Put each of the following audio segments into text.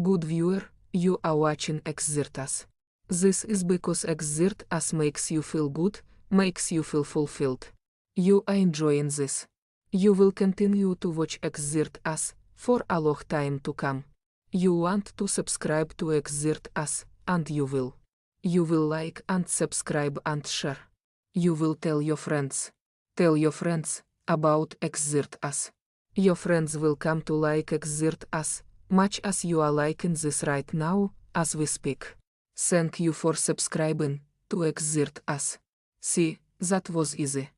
Good viewer, you are watching Xirtus. This is because Xirtus makes you feel good, makes you feel fulfilled. You are enjoying this. You will continue to watch Xirtus for a long time to come. You want to subscribe to Xirtus, and you will. You will like and subscribe and share. You will tell your friends. Tell your friends about Xirtus. Your friends will come to like Xirtus, much as you are liking this right now, as we speak. Thank you for subscribing to Xirtus. See, that was easy.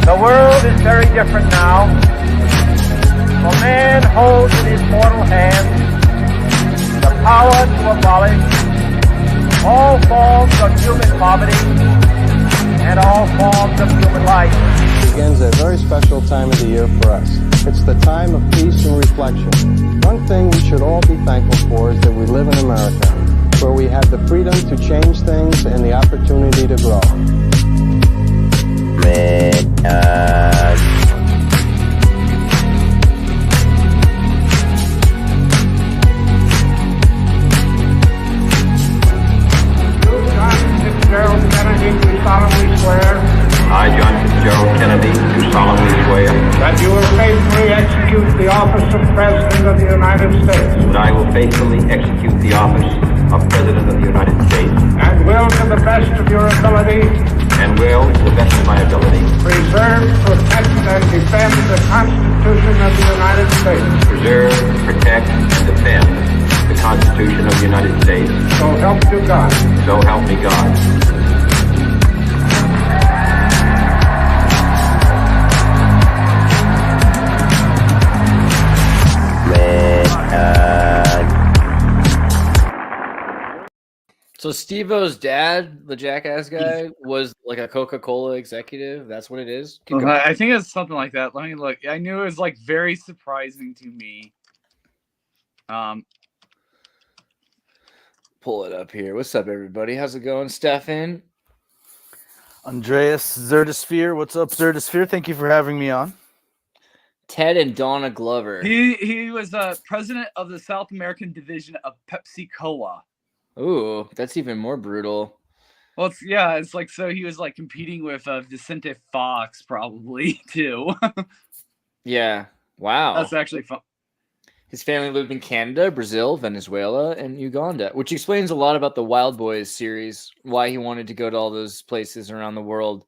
The world is very different now. For man holds in his mortal hand the power to abolish all forms of human poverty and all forms of human life. Begins a very special time of the year for us. It's the time of peace and reflection. One thing we should all be thankful for is that we live in America, where we have the freedom to change things and the opportunity to grow. I, John Fitzgerald Kennedy, do solemnly swear that you will faithfully execute the office of President of the United States that I will faithfully execute the office of President of the United States and will, to the best of your ability, and will, to the best of my ability, preserve, protect, and defend the Constitution of the United States. preserve, protect, and defend the Constitution of the United States. So help you God. So help me God. So Steve-O's dad, the jackass guy, was like a Coca-Cola executive. That's what it is. Keep going. I think it's something like that. Let me look. I knew it was like very surprising to me. Pull it up here. What's up, everybody? How's it going, Stefan? Andreas Xirtus, what's up, Xirtus? Thank you for having me on. Ted and Donna Glover. He was president of the South American division of Pepsi Cola. Ooh, that's even more brutal. Well, it's like, so he was like competing with Vicente Fox probably too. Yeah. Wow. That's actually fun. His family lived in Canada, Brazil, Venezuela, and Uganda, which explains a lot about the Wild Boys series, why he wanted to go to all those places around the world,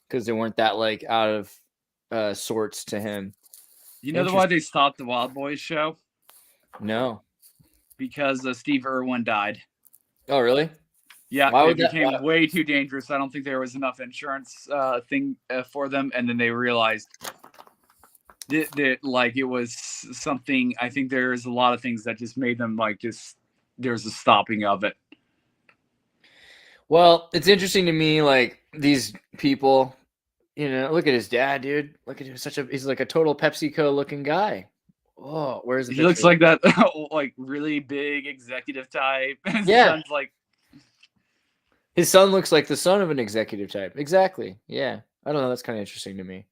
because they weren't that like out of sorts to him. You know why they stopped the Wild Boys show? No. Because Steve Irwin died. Oh, really? Yeah, Why it would that- became way too dangerous. I don't think there was enough insurance thing for them, and then they realized that like it was something. I think there's a lot of things that just made them like there's a stopping of it. Well, it's interesting to me, like these people. You know, look at his dad, dude. Look at him, he's like a total PepsiCo looking guy. Oh, where's the He looks like that, like really big executive type. Yeah. His son looks like the son of an executive type. Exactly. Yeah. I don't know. That's kind of interesting to me.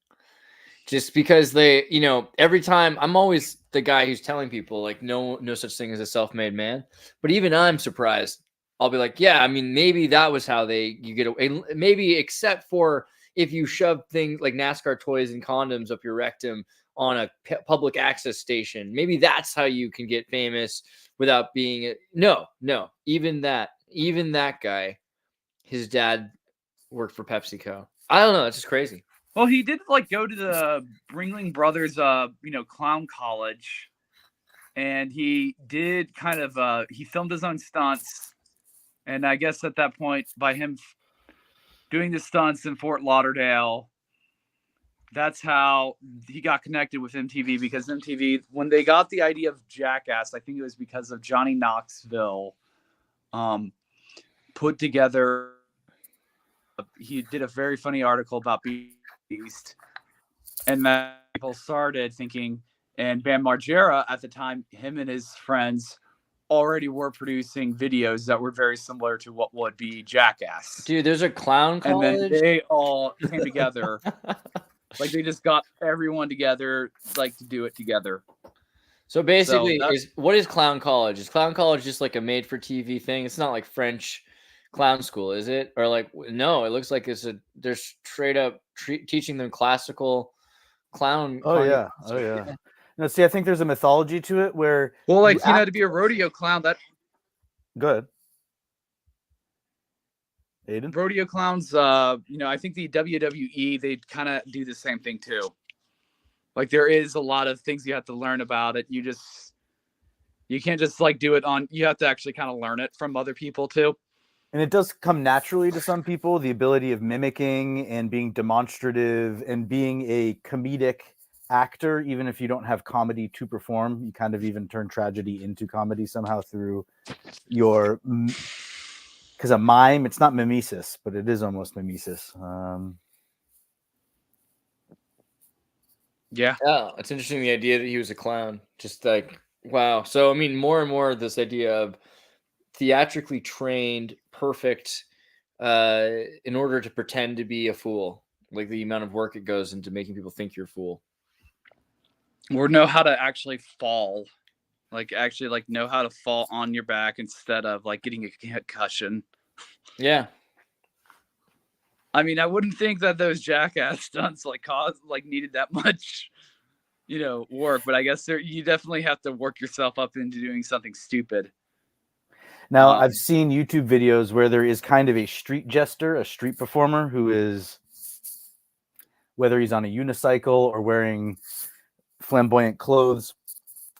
Just because they, you know, every time I'm always the guy who's telling people like no such thing as a self-made man. But even I'm surprised. I'll be like, yeah, I mean, maybe that was how you get away. Maybe except for if you shove things like NASCAR toys and condoms up your rectum on a public access station, maybe that's how you can get famous without being no. Even that guy, his dad worked for PepsiCo. I don't know. It's just crazy. Well, he did like go to the Ringling Brothers, clown college, and he did kind of he filmed his own stunts, and I guess at that point, by him doing the stunts in Fort Lauderdale, that's how he got connected with MTV, because MTV, when they got the idea of Jackass, I think it was because of Johnny Knoxville, put together. He did a very funny article about Beast, And then people started thinking, and Bam Margera at the time, him and his friends already were producing videos that were very similar to what would be Jackass. Dude, there's a clown And then college. they all came together. Like they just got everyone together, like to do it together. So basically, So what is clown college? Is clown college just like a made-for-TV thing? It's not like French clown school, is it? Or like, no, it looks like they're straight up teaching them classical clown. Oh yeah. Oh yeah. No, see, I think there's a mythology to it where well, like to be a rodeo clown, that good. Aiden? rodeo clowns, I think the WWE, they kind of do the same thing too. Like there is a lot of things you have to learn about it. You can't just like do it on, you have to actually kind of learn it from other people too. And it does come naturally to some people, the ability of mimicking and being demonstrative and being a comedic actor, even if you don't have comedy to perform. You kind of even turn tragedy into comedy somehow through your, because a mime, it's not mimesis, but it is almost mimesis. Yeah, it's interesting, the idea that he was a clown. Just like, wow. So I mean, more and more this idea of theatrically trained, perfect, in order to pretend to be a fool. Like the amount of work it goes into making people think you're a fool. or know how to actually fall, like actually like know how to fall on your back instead of like getting a concussion. Yeah. I mean, I wouldn't think that those Jackass stunts needed that much, work, but I guess you definitely have to work yourself up into doing something stupid. Now, I've seen YouTube videos where there is kind of a street jester, a street performer who is, whether he's on a unicycle or wearing flamboyant clothes,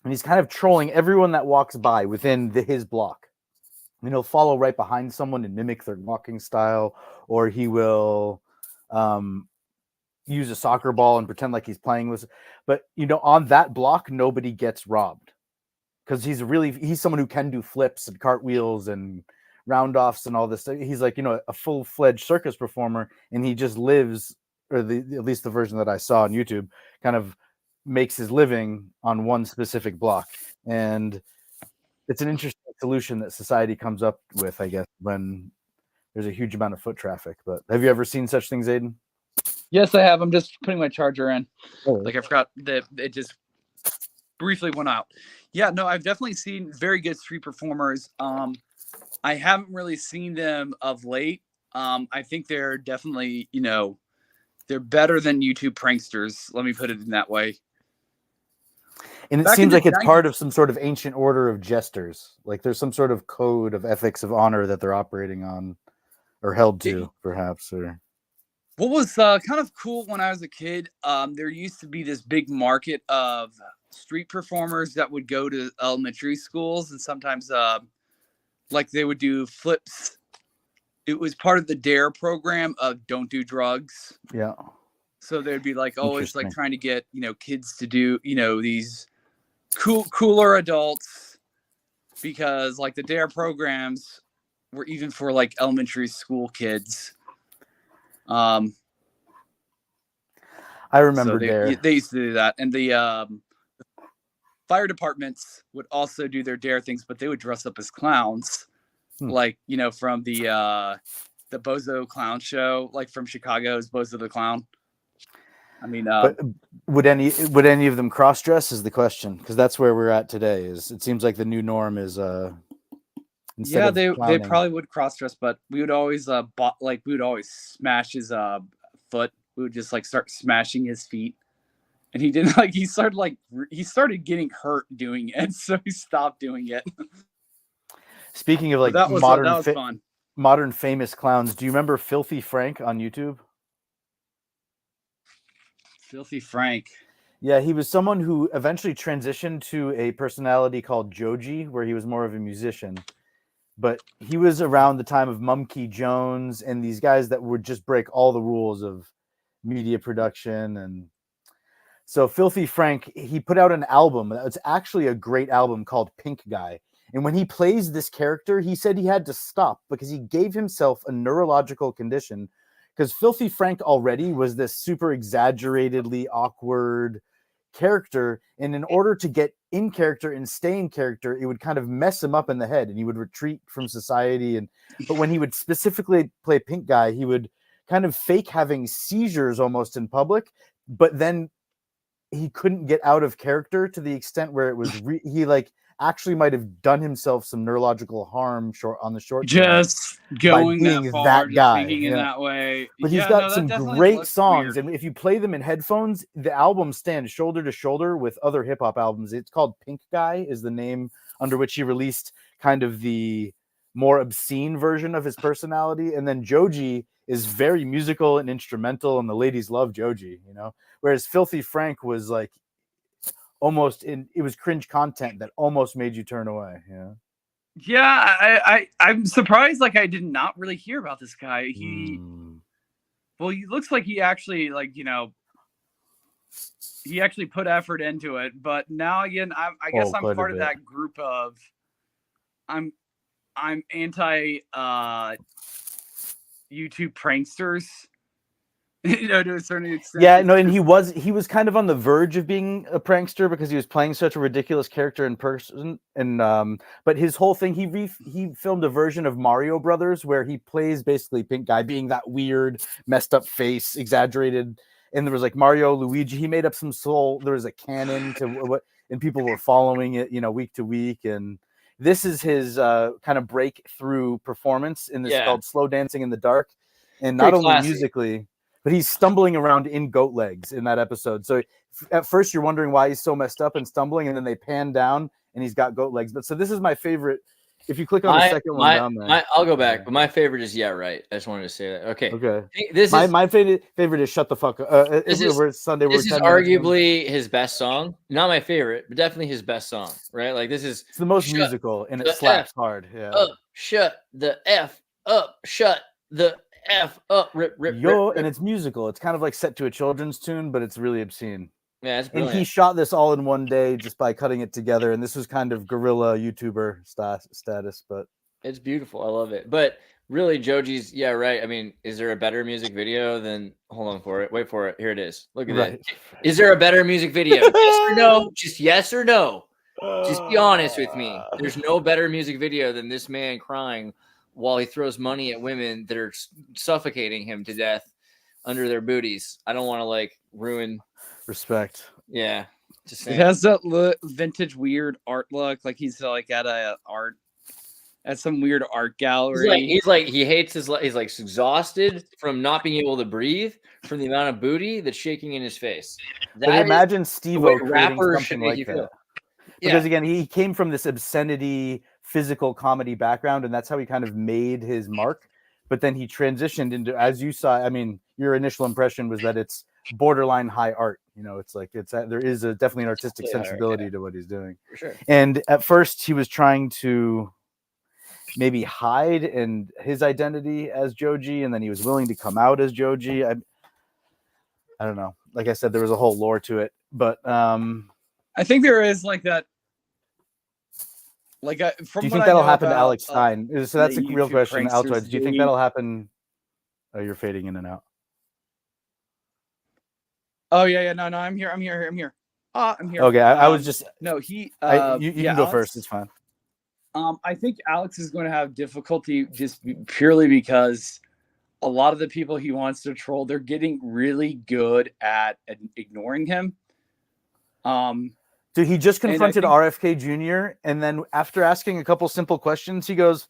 and he's kind of trolling everyone that walks by within his block. And he'll follow right behind someone and mimic their walking style, or he will use a soccer ball and pretend like he's playing with. But, on that block, nobody gets robbed because he's someone who can do flips and cartwheels and round-offs and all this. He's like, a full-fledged circus performer, and he just lives, or at least the version that I saw on YouTube, kind of makes his living on one specific block. And it's an interesting solution that society comes up with, I guess, when there's a huge amount of foot traffic. But have you ever seen such things, Aiden? Yes, I have. I'm just putting my charger in. Oh. Like I forgot that it just briefly went out. Yeah, no, I've definitely seen very good street performers. I haven't really seen them of late. I think they're definitely, they're better than YouTube pranksters. Let me put it in that way. And it seems like it's part of some sort of ancient order of jesters. Like there's some sort of code of ethics of honor that they're operating on or held to, perhaps. Or what was kind of cool when I was a kid, there used to be this big market of street performers that would go to elementary schools, and sometimes like they would do flips. It was part of the DARE program of don't do drugs. Yeah. So they'd be like always like trying to get, kids to do, these cooler adults, because like the DARE programs were even for like elementary school kids. I remember DARE. They used to do that. And the fire departments would also do their DARE things, but they would dress up as clowns. Like, from the Bozo Clown show, like from Chicago's Bozo the Clown. I mean, but would any of them cross dress is the question, because that's where we're at today. Is it seems like the new norm is they probably would cross dress, but we would always we would always smash his foot. We would just like start smashing his feet, and he didn't he started getting hurt doing it, so he stopped doing it. Speaking of like that was fun. Modern famous clowns, do you remember Filthy Frank on YouTube? Filthy Frank. Yeah, he was someone who eventually transitioned to a personality called Joji, where he was more of a musician. But he was around the time of Mumkey Jones and these guys that would just break all the rules of media production. And so Filthy Frank, he put out an album. It's actually a great album called Pink Guy. And when he plays this character, he said he had to stop because he gave himself a neurological condition because Filthy Frank already was this super exaggeratedly awkward character, and in order to get in character and stay in character, it would kind of mess him up in the head, and he would retreat from society. But when he would specifically play Pink Guy, he would kind of fake having seizures almost in public, but then he couldn't get out of character to the extent where it was he like actually might have done himself some neurological harm on the short term Just going being that far, that just guy, thinking in that way. But he's got some great songs, and if you play them in headphones, the album stands shoulder to shoulder with other hip hop albums. It's called Pink Guy, is the name under which he released kind of the more obscene version of his personality. And then Joji is very musical and instrumental, and the ladies love Joji, you know. Whereas Filthy Frank was like it was cringe content that almost made you turn away. I'm surprised. Like, I did not really hear about this guy. He looks like he actually, like, you know, he actually put effort into it. But now again, I guess I'm part of that group of I'm anti YouTube pranksters. You know, to a certain extent. Yeah, no, and he was kind of on the verge of being a prankster because he was playing such a ridiculous character in person. And but his whole thing, he filmed a version of Mario Brothers where he plays basically Pink Guy, being that weird, messed up face, exaggerated. And there was like Mario, Luigi. He made up some soul. There was a canon to what, and people were following it, you know, week to week. And this is his kind of breakthrough performance in this called "Slow Dancing in the Dark," and not only musically, but he's stumbling around in goat legs in that episode. So at first you're wondering why he's so messed up and stumbling, and then they pan down and he's got goat legs. But so this is my favorite. If you click on the second one down there, I'll go back. But my favorite is Right. I just wanted to say that. Okay. My favorite is Shut the Fuck Up. This is arguably his best song. Not my favorite, but definitely his best song. Right? Like it's the most musical, and it slaps hard. Yeah. Shut the F up. Shut the F up, rip, and it's musical. It's kind of like set to a children's tune, but it's really obscene. Yeah, it's brilliant. And he shot this all in one day just by cutting it together. And this was kind of guerrilla YouTuber status, but it's beautiful. I love it. But really, Joji's Right. I mean, is there a better music video than? Hold on for it. Wait for it. Here it is. Look at that. Is there a better music video? Yes or no? Just yes or no. Just be honest with me. There's no better music video than this man crying while he throws money at women that are suffocating him to death under their booties. I don't want to like ruin respect. Yeah. Just saying. It has that vintage weird art look. Like he's like at some weird art gallery. He hates he's like exhausted from not being able to breathe from the amount of booty that's shaking in his face. But imagine Steve-O creating something like that. Because again, he came from this obscenity, physical comedy background, and that's how he kind of made his mark. But then he transitioned into, as you saw, I mean, your initial impression was that it's borderline high art. You know, it's like there is definitely an artistic sensibility to what he's doing. For sure. And at first, he was trying to maybe hide his identity as Joji, and then he was willing to come out as Joji. I don't know. Like I said, there was a whole lore to it, but I think there is like that. Like, do you think that'll happen to Alex Stein? So that's a real question, Altoids. Do you think that'll happen? Oh, you're fading in and out. Oh yeah. No, I'm here. I'm here. I'm here. Okay, I was just. No, he. You can go first. It's fine. I think Alex is going to have difficulty just purely because a lot of the people he wants to troll, they're getting really good at ignoring him. Dude, he just confronted RFK Jr. And then after asking a couple simple questions, he goes,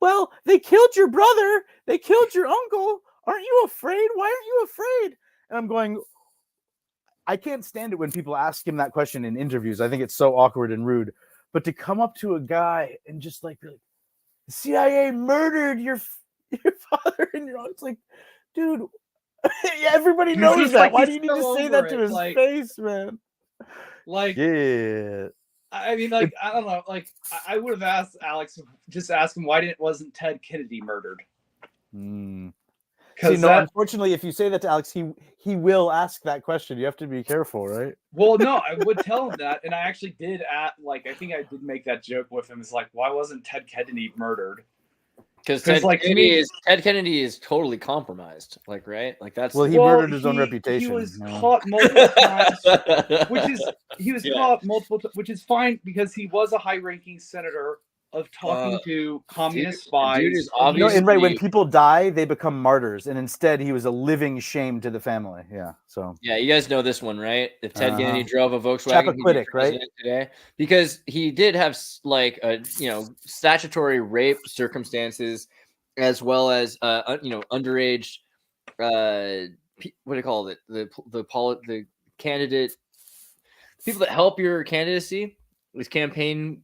well, they killed your brother. They killed your uncle. Aren't you afraid? Why aren't you afraid? And I'm going, I can't stand it when people ask him that question in interviews. I think it's so awkward and rude. But to come up to a guy and just like, the CIA murdered your father and your uncle. It's like, dude, everybody knows that. Why do you need to say that to his face, man? Like, yeah. I mean, like, I don't know. Like, I would have asked Alex, just ask him why wasn't Ted Kennedy murdered? See, no, unfortunately, if you say that to Alex, he will ask that question. You have to be careful, right? Well, no, I would tell him that, and I actually did I think I did make that joke with him. It's like, why wasn't Ted Kennedy murdered? Because 'Cause, like, to me- Ted Kennedy is totally compromised. Like, right? Like that's Well, he murdered his own reputation. He was yeah. caught multiple times, he was Yeah. caught multiple, which is fine because he was a high-ranking senator of talking to communist spies. dude is and he- obviously- And right when people die, they become martyrs, and instead he was a living shame to the family. Yeah. So Yeah, you guys know this one, right? If Ted Kennedy drove a Volkswagen, he'd be Chappaquiddick, right? president today, because he did have like a statutory rape circumstances, as well as underage. What do you call it? The candidate people that help your candidacy, these campaign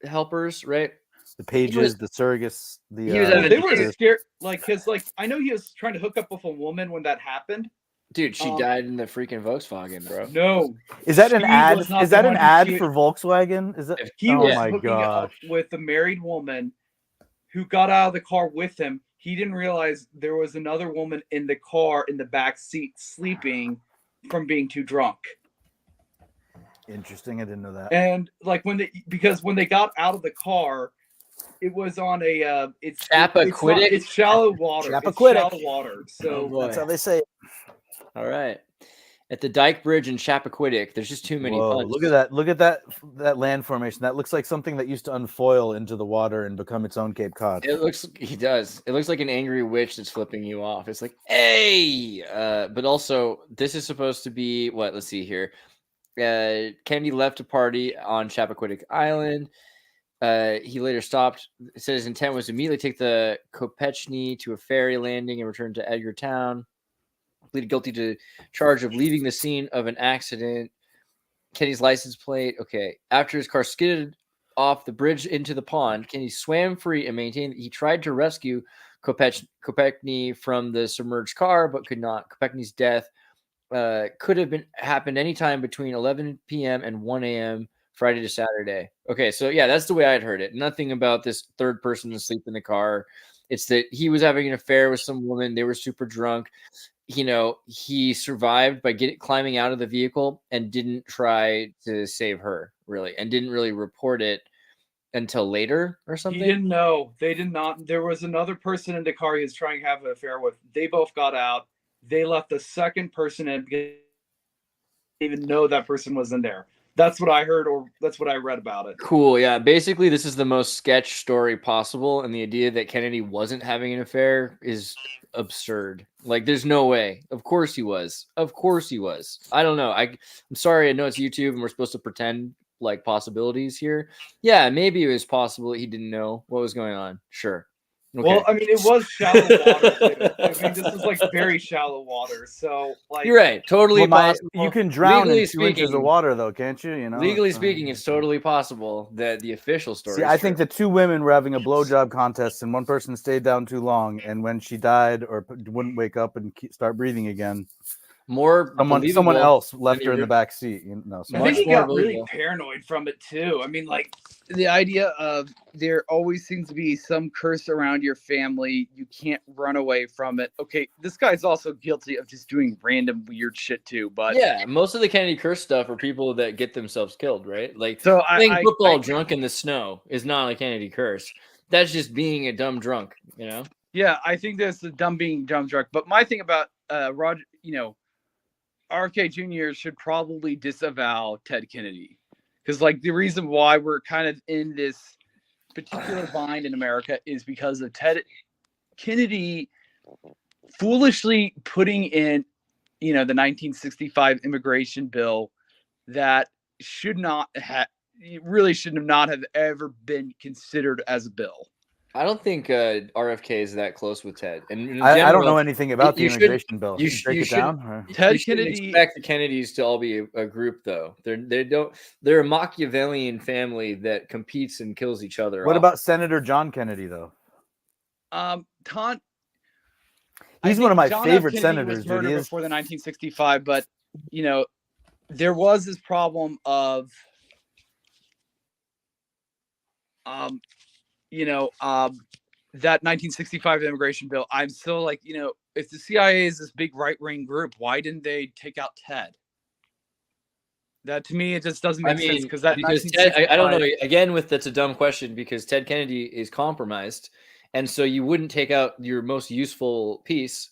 helpers, right? the pages, the surrogates, the he was having- they were scared, like, because, like, I know he was trying to hook up with a woman when that happened. Dude, she died in the freaking Volkswagen, bro. No, Is that an She ad? was not Is the that an one who ad she- for Volkswagen? Is that? he Oh was my hooking up gosh. with a married woman who got out of the car with him. He didn't realize there was another woman in the car in the back seat sleeping from being too drunk. Interesting. I didn't know that. And like when they got out of the car, it was on a Chappaquiddick? it's shallow water. It's Chappaquiddick. shallow water. So Oh, boy. That's how they say it. All right. At the Dyke Bridge in Chappaquiddick, there's just too many Whoa, puns. look at that! Look at that land formation. That looks like something that used to unfoil into the water and become its own Cape Cod. It looks like an angry witch that's flipping you off. It's like, hey, but also this is supposed to be what? Let's see here. Kennedy left a party on Chappaquiddick Island. He later stopped. It said his intent was to immediately take the Kopechny to a ferry landing and return to Edgartown. Pleaded guilty to charge of leaving the scene of an accident. Kennedy's license plate. Okay. After his car skidded off the bridge into the pond, Kennedy swam free and maintained that he tried to rescue Kopechny from the submerged car, but could not. Kopechny's death could have happened anytime between 11 p.m. and 1 a.m. Friday to Saturday. Okay, so yeah, that's the way I'd heard it. Nothing about this third person asleep in the car. It's that he was having an affair with some woman. They were super drunk. He survived by climbing out of the vehicle and didn't try to save her, really, and didn't really report it until later or something. he didn't know. They did not. There was another person in the car he was trying to have an affair with. They both got out. They left the second person in because they didn't even know that person was in there. That's what I heard, or that's what I read about it. Cool. Yeah. Basically, this is the most sketch story possible. And the idea that Kennedy wasn't having an affair is absurd. Like, there's no way. Of course he was. Of course he was. I don't know. I'm sorry. I know it's YouTube and we're supposed to pretend like possibilities here. Yeah. Maybe it was possible he didn't know what was going on. Sure. Okay. Well, I mean, it was shallow water too. I mean, this is like very shallow water. So, like, You're right. Totally possible. You can drown Legally in 2 inches speaking- of water, though, can't you? You know. Legally speaking, it's totally possible that the official story. See, is I think true. the two women were having a blowjob contest, and one person stayed down too long, and when she died or wouldn't wake up and start breathing again, more someone believable else left than her in the the back seat. So. I Much think he more got really believable. paranoid from it too. I mean, like the idea of there always seems to be some curse around your family. You can't run away from it. Okay, this guy's also guilty of just doing random weird shit too. But Yeah, most of the Kennedy curse stuff are people that get themselves killed, right? Like, so playing football drunk in the snow is not a Kennedy curse. That's just being a dumb drunk, Yeah, I think that's the being dumb drunk. But my thing about Roger, RFK Jr. should probably disavow Ted Kennedy, because like the reason why we're kind of in this particular bind in America is because of Ted Kennedy foolishly putting in, the 1965 immigration bill that should not have, really should not have ever been considered as a bill. I don't think RFK is that close with Ted. And in I don't general, know anything about the you should- immigration bill. you Can sh- break you it down. Or? Ted you shouldn't Kennedy- expect the Kennedys to all be a group, though. They're a Machiavellian family that competes and kills each other. What off. about Senator John Kennedy, though? He's one of my favorite senators, was dude. murdered He is- before the 1965, but there was this problem of that 1965 immigration bill. I'm still like, if the CIA is this big right-wing group, why didn't they take out Ted? That to me, it just doesn't make sense because Ted, I don't know. Again, that's a dumb question because Ted Kennedy is compromised, and so you wouldn't take out your most useful piece.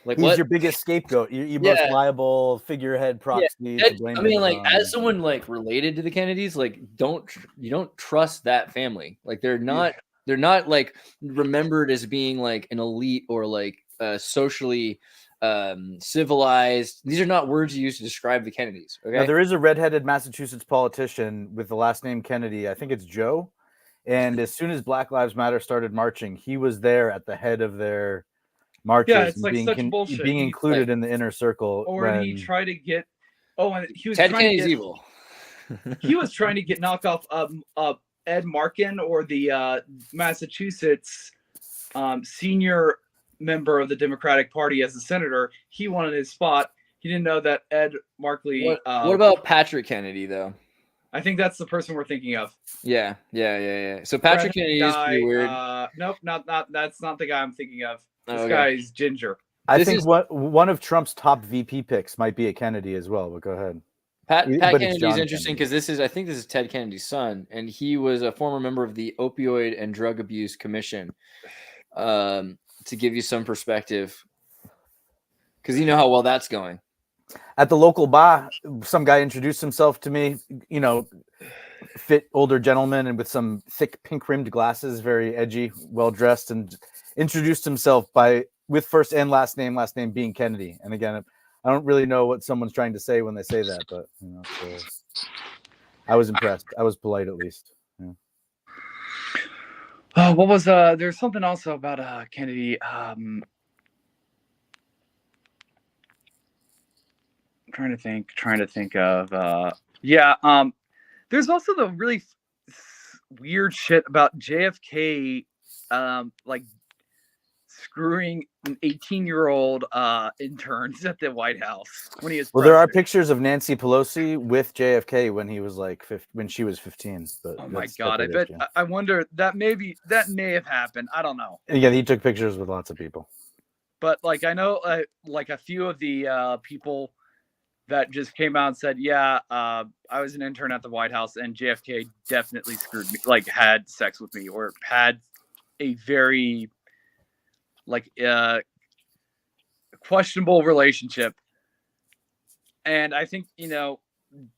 Like He's what? your biggest scapegoat. Your most Yeah. liable figurehead proxy to blame. I mean, things like on. as someone like related to the Kennedys, like you don't trust that family. Like they're not like remembered as being like an elite or like socially civilized. These are not words you use to describe the Kennedys. Okay. Now, there is a redheaded Massachusetts politician with the last name Kennedy. I think it's Joe. And as soon as Black Lives Matter started marching, he was there at the head of their marches. Yeah, it's and like such bullshit. being included in the inner circle. Or when he tried to get. Oh, and he was Ted trying Kennedy's to get, evil. He was trying to get knocked off Ed Markin, or the Massachusetts senior member of the Democratic Party as a senator. He wanted his spot. He didn't know that Ed Markley. What about Patrick Kennedy though? I think that's the person we're thinking of. Yeah. So Patrick Kennedy is pretty weird. Nope, not that's not the guy I'm thinking of. This Okay. guy's ginger. I think one of Trump's top VP picks might be a Kennedy as well. But go ahead. Pat But it's Kennedy is John interesting Kennedy. because I think this is Ted Kennedy's son, and he was a former member of the Opioid and Drug Abuse Commission. To give you some perspective, because you know how well that's going. At the local bar, some guy introduced himself to me, fit older gentleman and with some thick pink rimmed glasses, very edgy, well dressed, and introduced himself with first and last name being Kennedy. And again, I don't really know what someone's trying to say when they say that, but so I was impressed. I was polite at least. Yeah. What was there's something also about Kennedy. Trying to think of there's also the really weird shit about JFK like screwing 18-year-old interns at the White House when he was Well, there are president. pictures of Nancy Pelosi with JFK when he was when she was 15. But Oh my god, I wonder that may have happened. I don't know. Yeah, he took pictures with lots of people. But like I know like a few of the people that just came out and said, I was an intern at the White House and JFK definitely screwed me, like had sex with me or had a very like questionable relationship. And I think,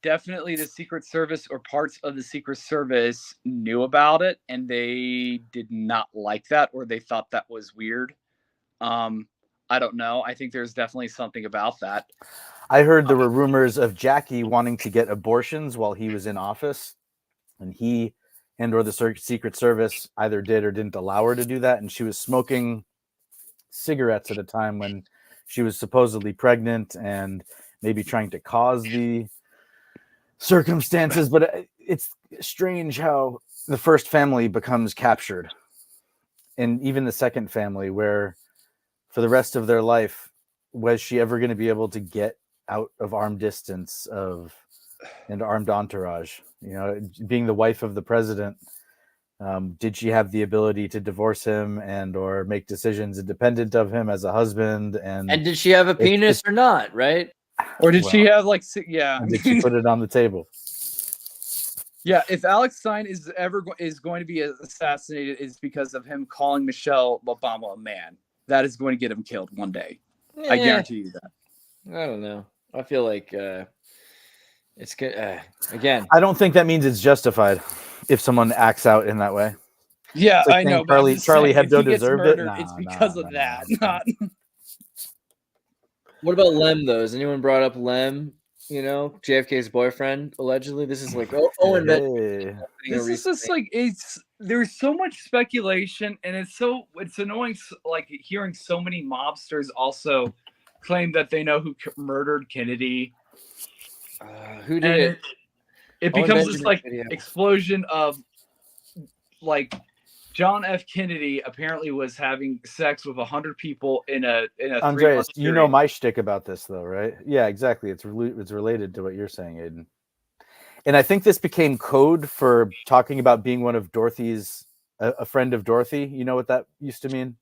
definitely the Secret Service or parts of the Secret Service knew about it and they did not like that, or they thought that was weird. I don't know. I think there's definitely something about that. I heard there were rumors of Jackie wanting to get abortions while he was in office, and he or the Secret Service either did or didn't allow her to do that. And she was smoking cigarettes at a time when she was supposedly pregnant and maybe trying to cause the circumstances. But it's strange how the first family becomes captured, and even the second family, where for the rest of their life, was she ever going to be able to get out of arm distance and armed entourage? Being the wife of the president, did she have the ability to divorce him or make decisions independent of him as a husband? And did she have a penis or not? Right? Or did she have like and did she put it on the table? Yeah, if Alex Stein is going to be assassinated, it's because of him calling Michelle Obama a man. That is going to get him killed one day. I guarantee you that. I don't know. I feel like it's good. Again, I don't think that means it's justified if someone acts out in that way. Yeah, like I know. Charlie Hebdo deserved it. It's because of that. Not. What about Lem though? Has anyone brought up Lem? JFK's boyfriend allegedly. This is like Owen. This is just like there's so much speculation, and it's annoying. Like hearing so many mobsters also claim that they know who murdered Kennedy. Who did it? It becomes this like explosion of like John F. Kennedy apparently was having sex with 100 people in a Andreas, you know my shtick about this though, right? Yeah, exactly. It's related to what you're saying, Aiden. And I think this became code for talking about being one of Dorothy's, a friend of Dorothy. You know what that used to mean?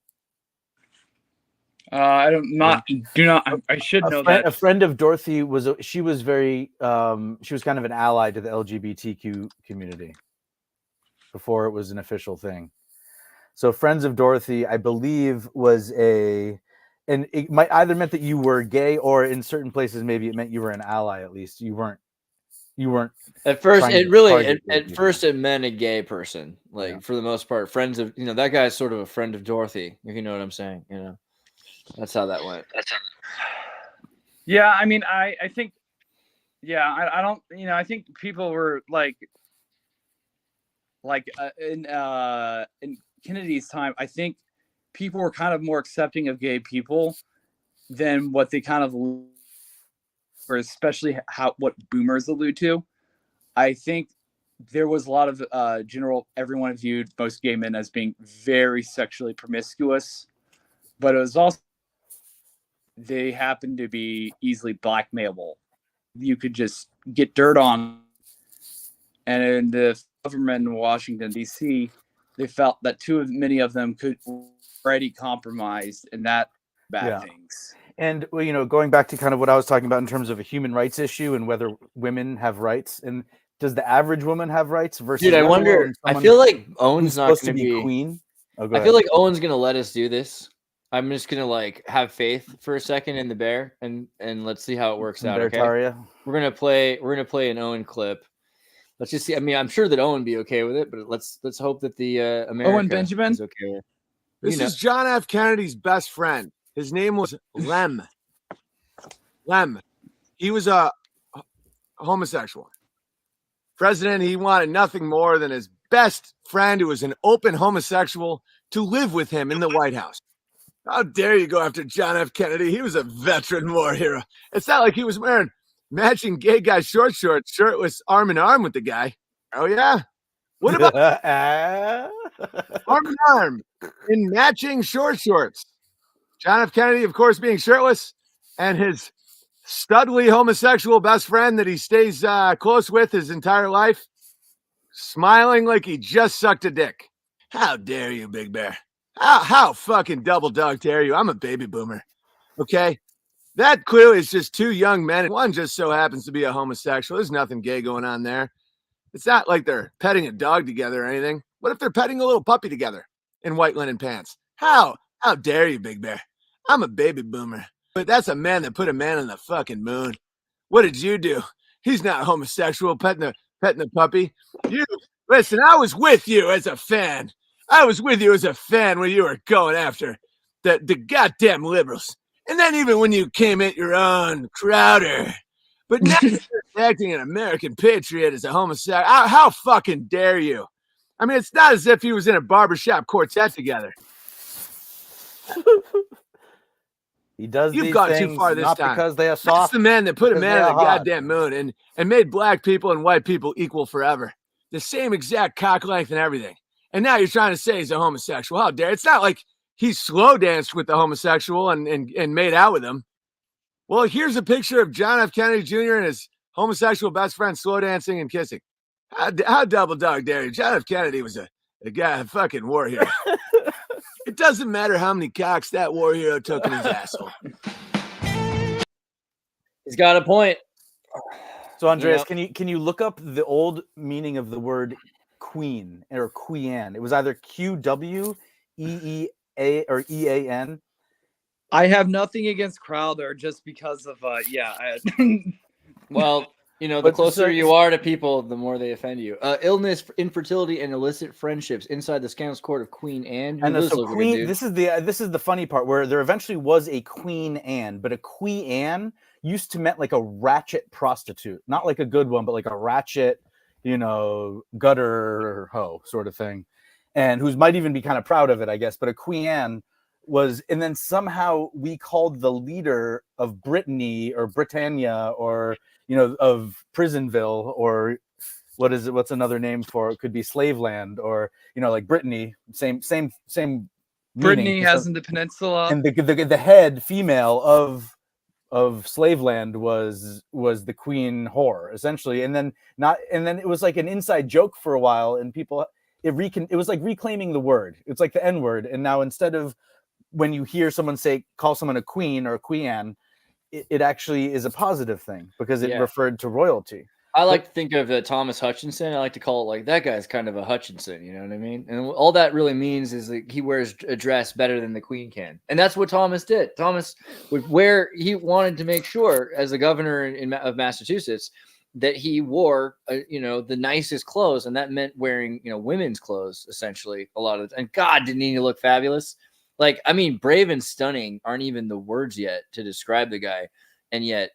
I should know that. A friend of Dorothy she was kind of an ally to the LGBTQ community before it was an official thing. So Friends of Dorothy, I believe, was and it might either meant that you were gay, or in certain places maybe it meant you were an ally. At least you weren't At first, trying it to really target gay at people. first it meant a gay person. Like Yeah. for the most part, friends of that guy's sort of a friend of Dorothy, if you know what I'm saying. That's how that went. Yeah, I mean, I think, yeah, I don't, I think people were like in Kennedy's time, I think people were kind of more accepting of gay people than what they kind of, or especially what boomers allude to. I think there was a lot of everyone viewed most gay men as being very sexually promiscuous, but it was also, they happened to be easily blackmailable. You could just get dirt on. And in the government in Washington, D.C., they felt that many of them could already compromised and that bad things. And going back to kind of what I was talking about in terms of a human rights issue and whether women have rights, and does the average woman have rights versus? Dude, I wonder. I feel like Owen's not going to be queen. Oh, I feel like Owen's going to let us do this. I'm just going to have faith for a second in the bear, and let's see how it works out. Okay, we're gonna play an Owen clip. Let's just see. I mean, I'm sure that Owen be okay with it, but let's hope that the America Owen Benjamin is okay with it. This is John F. Kennedy's best friend. His name was Lem. Lem. He was a homosexual. President, he wanted nothing more than his best friend, who was an open homosexual, to live with him in the White House. How dare you go after John F. Kennedy? He was a veteran war hero. It's not like he was wearing matching gay guy shorts, shirtless, arm in arm with the guy. Oh, yeah? What about arm in arm in matching shorts? John F. Kennedy, of course, being shirtless, and his studly homosexual best friend that he stays close with his entire life, smiling like he just sucked a dick. How dare you, Big Bear? How fucking double dog dare you? I'm a baby boomer, okay? That clearly is just two young men. One just so happens to be a homosexual. There's nothing gay going on there. It's not like they're petting a dog together or anything. What if they're petting a little puppy together in white linen pants? How dare you, Big Bear? I'm a baby boomer. But that's a man that put a man on the fucking moon. What did you do? He's not homosexual, petting a puppy. You listen, I was with you as a fan. I was with you as a fan when you were going after the goddamn liberals. And then even when you came at your own Crowder. But now you're acting an American patriot as a homosexual. How fucking dare you? I mean, it's not as if he was in a barbershop quartet together. He does. You've gone too far this time. Because they are soft. That's the man that put a man on the goddamn moon and made black people and white people equal forever. The same exact cock length and everything. And now you're trying to say he's a homosexual. How dare? It's not like he slow danced with the homosexual and made out with him. Well, here's a picture of John F. Kennedy Jr. and his homosexual best friend slow dancing and kissing. How double dog dare you? John F. Kennedy was a guy, a fucking war hero. It doesn't matter how many cocks that war hero took in his asshole. He's got a point. So, Andreas, can you look up the old meaning of the word queen or quean? It was either QWEEA or EAN. I have nothing against Crowder just because of Well, the closer you are to people, the more they offend you. Illness, infertility, and illicit friendships inside the scandalous court of Queen Anne. And so Queen, this is the funny part, where there eventually was a Queen Anne, but a Queen Anne used to meant like a ratchet prostitute, not like a good one, but like a ratchet, gutter hoe sort of thing, and who might even be kind of proud of it, I guess. But a Queen Anne was, and then somehow we called the leader of Brittany or Britannia or of Prisonville, or what's another name for it? Could be Slaveland, or like Brittany, same Brittany meaning. has in the peninsula, and the head female of Slaveland was the queen whore, essentially. And then it was like an inside joke for a while, and people it was like reclaiming the word. It's like the N-word, and now instead of when you hear someone call someone a queen or a queen, it actually is a positive thing because it referred to royalty. I like to think of Thomas Hutchinson. I like to call it like that guy's kind of a Hutchinson. You know what I mean? And all that really means is that he wears a dress better than the Queen can, and that's what Thomas did. Thomas would wear. He wanted to make sure, as the governor of Massachusetts, that he wore, the nicest clothes, and that meant wearing, women's clothes essentially a lot of the time. And God, didn't he look fabulous? Like, I mean, brave and stunning aren't even the words yet to describe the guy, and yet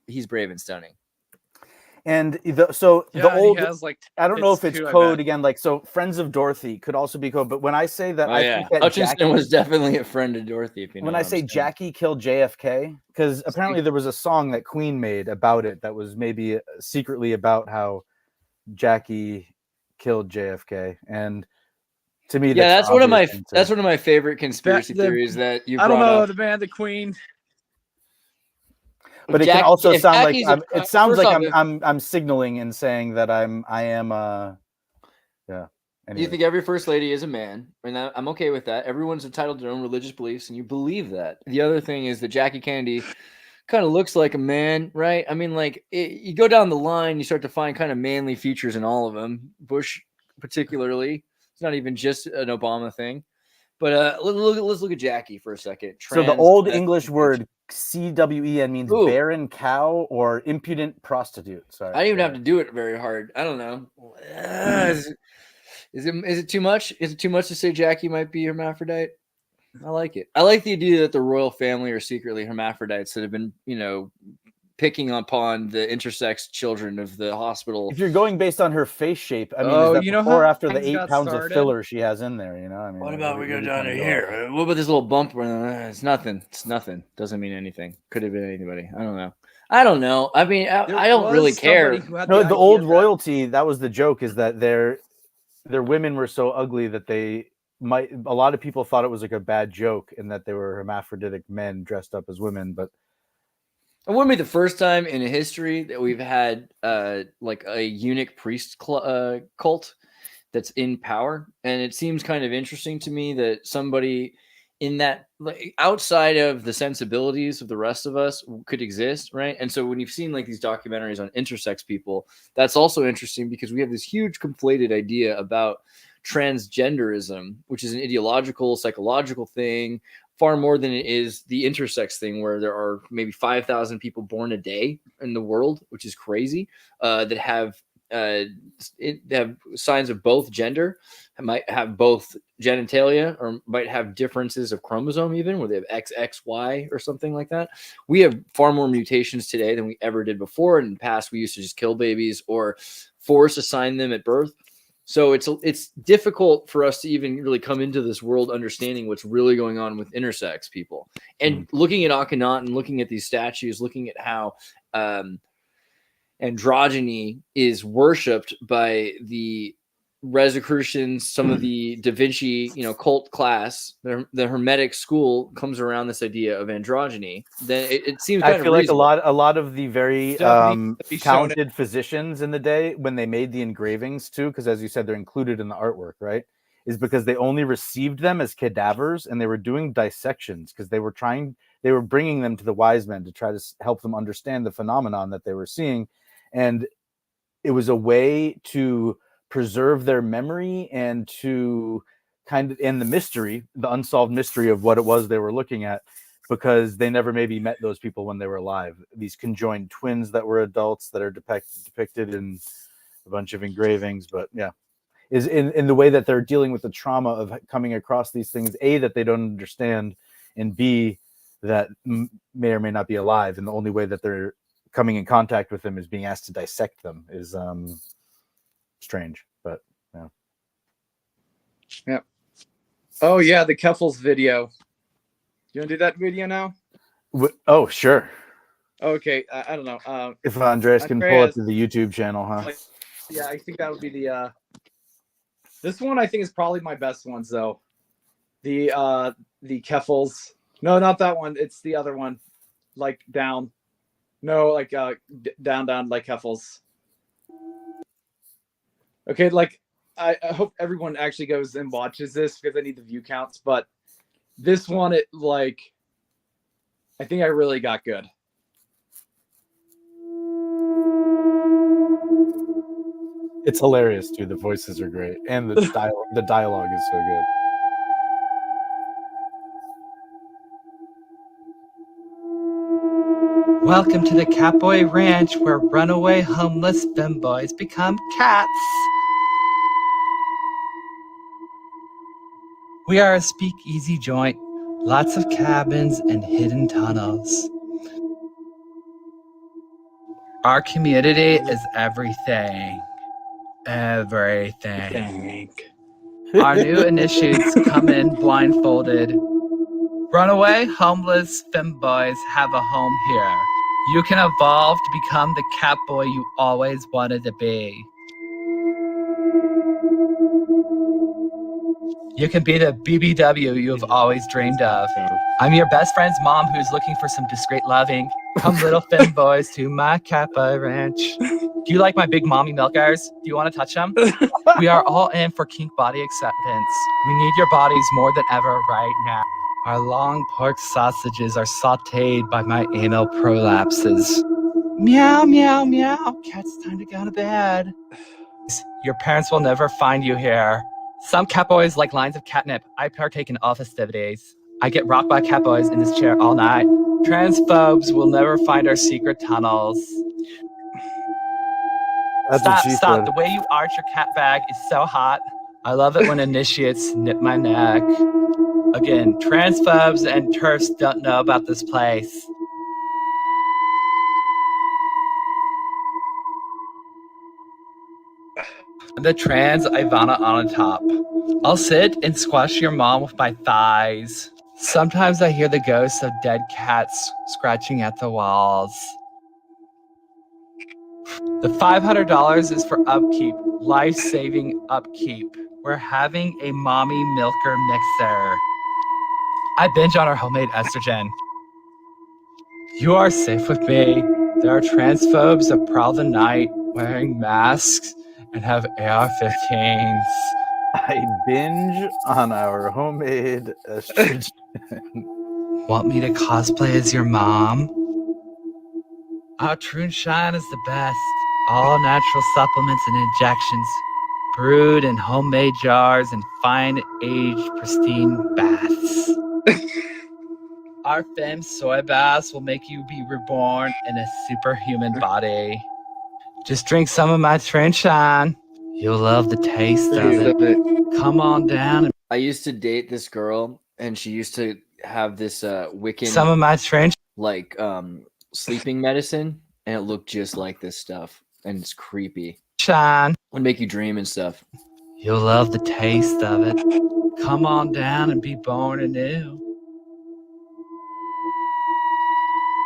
he's brave and stunning. And the old, he has, like, I don't know if it's too, code again, like, so Friends of Dorothy could also be code. But when I say that, think that Hutchinson was definitely a friend of Dorothy. If you know when I say Jackie killed JFK, because apparently there was a song that Queen made about it that was maybe secretly about how Jackie killed JFK. And to me, that's one of my favorite conspiracy theories that you. I don't know the band, the Queen. But it can also sound like it sounds like I'm signaling and saying that I am yeah. Anyway. You think every first lady is a man, and I'm okay with that. Everyone's entitled to their own religious beliefs, and you believe that. The other thing is that Jackie Kennedy kind of looks like a man, right? I mean, like you go down the line, you start to find kind of manly features in all of them. Bush, particularly, it's not even just an Obama thing. But let's look at Jackie for a second. So the old English word CWEN means barren cow or impudent prostitute. Sorry, I didn't even have to do it very hard. I don't know. Is it too much? Is it too much to say Jackie might be hermaphrodite? I like it. I like the idea that the royal family are secretly hermaphrodites that have been, picking upon the intersex children of the hospital. If you're going based on her face shape, I mean, is that before or after the 8 pounds of filler she has in there? I mean, what about we go down to here? What about this little bump? It's nothing. It's nothing. Doesn't mean anything. Could have been anybody. I don't know. I mean, I don't really care. No, the old royalty. That was the joke. Is that their women were so ugly that a lot of people thought it was like a bad joke and that they were hermaphroditic men dressed up as women, but. It wouldn't be the first time in history that we've had like a eunuch priest cult that's in power, and it seems kind of interesting to me that somebody in that, like, outside of the sensibilities of the rest of us could exist, right? And so when you've seen like these documentaries on intersex people, that's also interesting because we have this huge conflated idea about transgenderism, which is an ideological, psychological thing, far more than it is the intersex thing, where there are maybe 5,000 people born a day in the world, which is crazy, that have signs of both gender, might have both genitalia, or might have differences of chromosome, even where they have XXY or something like that. We have far more mutations today than we ever did before. In the past, we used to just kill babies or force assign them at birth. So it's difficult for us to even really come into this world understanding what's really going on with intersex people. And looking at Akhenaten, looking at these statues, looking at how androgyny is worshipped by the Rosicrucians, some of the Da Vinci, cult class, the Hermetic school comes around this idea of androgyny. Then it seems kind I feel of like a lot of the very talented physicians in the day, when they made the engravings too, because as you said, they're included in the artwork, right? Is because they only received them as cadavers, and they were doing dissections because they were bringing them to the wise men to try to help them understand the phenomenon that they were seeing, and it was a way to preserve their memory and to and the mystery, the unsolved mystery of what it was they were looking at, because they never maybe met those people when they were alive. These conjoined twins that were adults that are depicted in a bunch of engravings, but yeah, is in the way that they're dealing with the trauma of coming across these things, A, that they don't understand, and B, that may or may not be alive, and the only way that they're coming in contact with them is being asked to dissect them is strange, but yeah. Oh yeah, the Keffels video. You want to do that video now? Oh sure. Okay, I don't know. If Andreas can pull up to the YouTube channel, huh? Yeah, I think that would be the. This one I think is probably my best ones though. The Keffels. No, not that one. It's the other one, like down. No, like down like Keffels. Okay, like I hope everyone actually goes and watches this because I need the view counts. But this one, I think I really got good. It's hilarious too. The voices are great, and the dialogue is so good. Welcome to the Catboy Ranch, where runaway homeless femboys become cats. We are a speakeasy joint, lots of cabins and hidden tunnels. Our community is everything. Everything. Our new initiates come in blindfolded. Runaway homeless femboys have a home here. You can evolve to become the catboy you always wanted to be. You can be the BBW you've always dreamed of. I'm your best friend's mom who's looking for some discreet loving. Come little femboys to my catboy ranch. Do you like my big mommy milkers? Do you want to touch them? We are all in for kink body acceptance. We need your bodies more than ever right now. Our long pork sausages are sauteed by my anal prolapses. Meow, meow, meow. Cat's time to go to bed. Your parents will never find you here. Some catboys like lines of catnip. I partake in all festivities. I get rocked by catboys in this chair all night. Transphobes will never find our secret tunnels. Stop. The way you arch your cat bag is so hot. I love it when initiates nip my neck. Again, transphobes and TERFs don't know about this place. The trans Ivana on top. I'll sit and squash your mom with my thighs. Sometimes I hear the ghosts of dead cats scratching at the walls. The $500 is for upkeep, life-saving upkeep. We're having a mommy milker mixer. I binge on our homemade estrogen. You are safe with me. There are transphobes that prowl the night wearing masks and have AR-15s. I binge on our homemade estrogen. Want me to cosplay as your mom? Our True and Shine is the best. All natural supplements and injections, brewed in homemade jars and fine-aged pristine baths. Our femme soy baths will make you be reborn in a superhuman body. Just drink some of my True and Shine. You'll love the taste of it. Come on down. I used to date this girl, and she used to have this Wiccan Some of my True and like sleeping medicine, and it looked just like this stuff, and it's creepy. Shine. Would make you dream and stuff. You'll love the taste of it. Come on down and be born anew.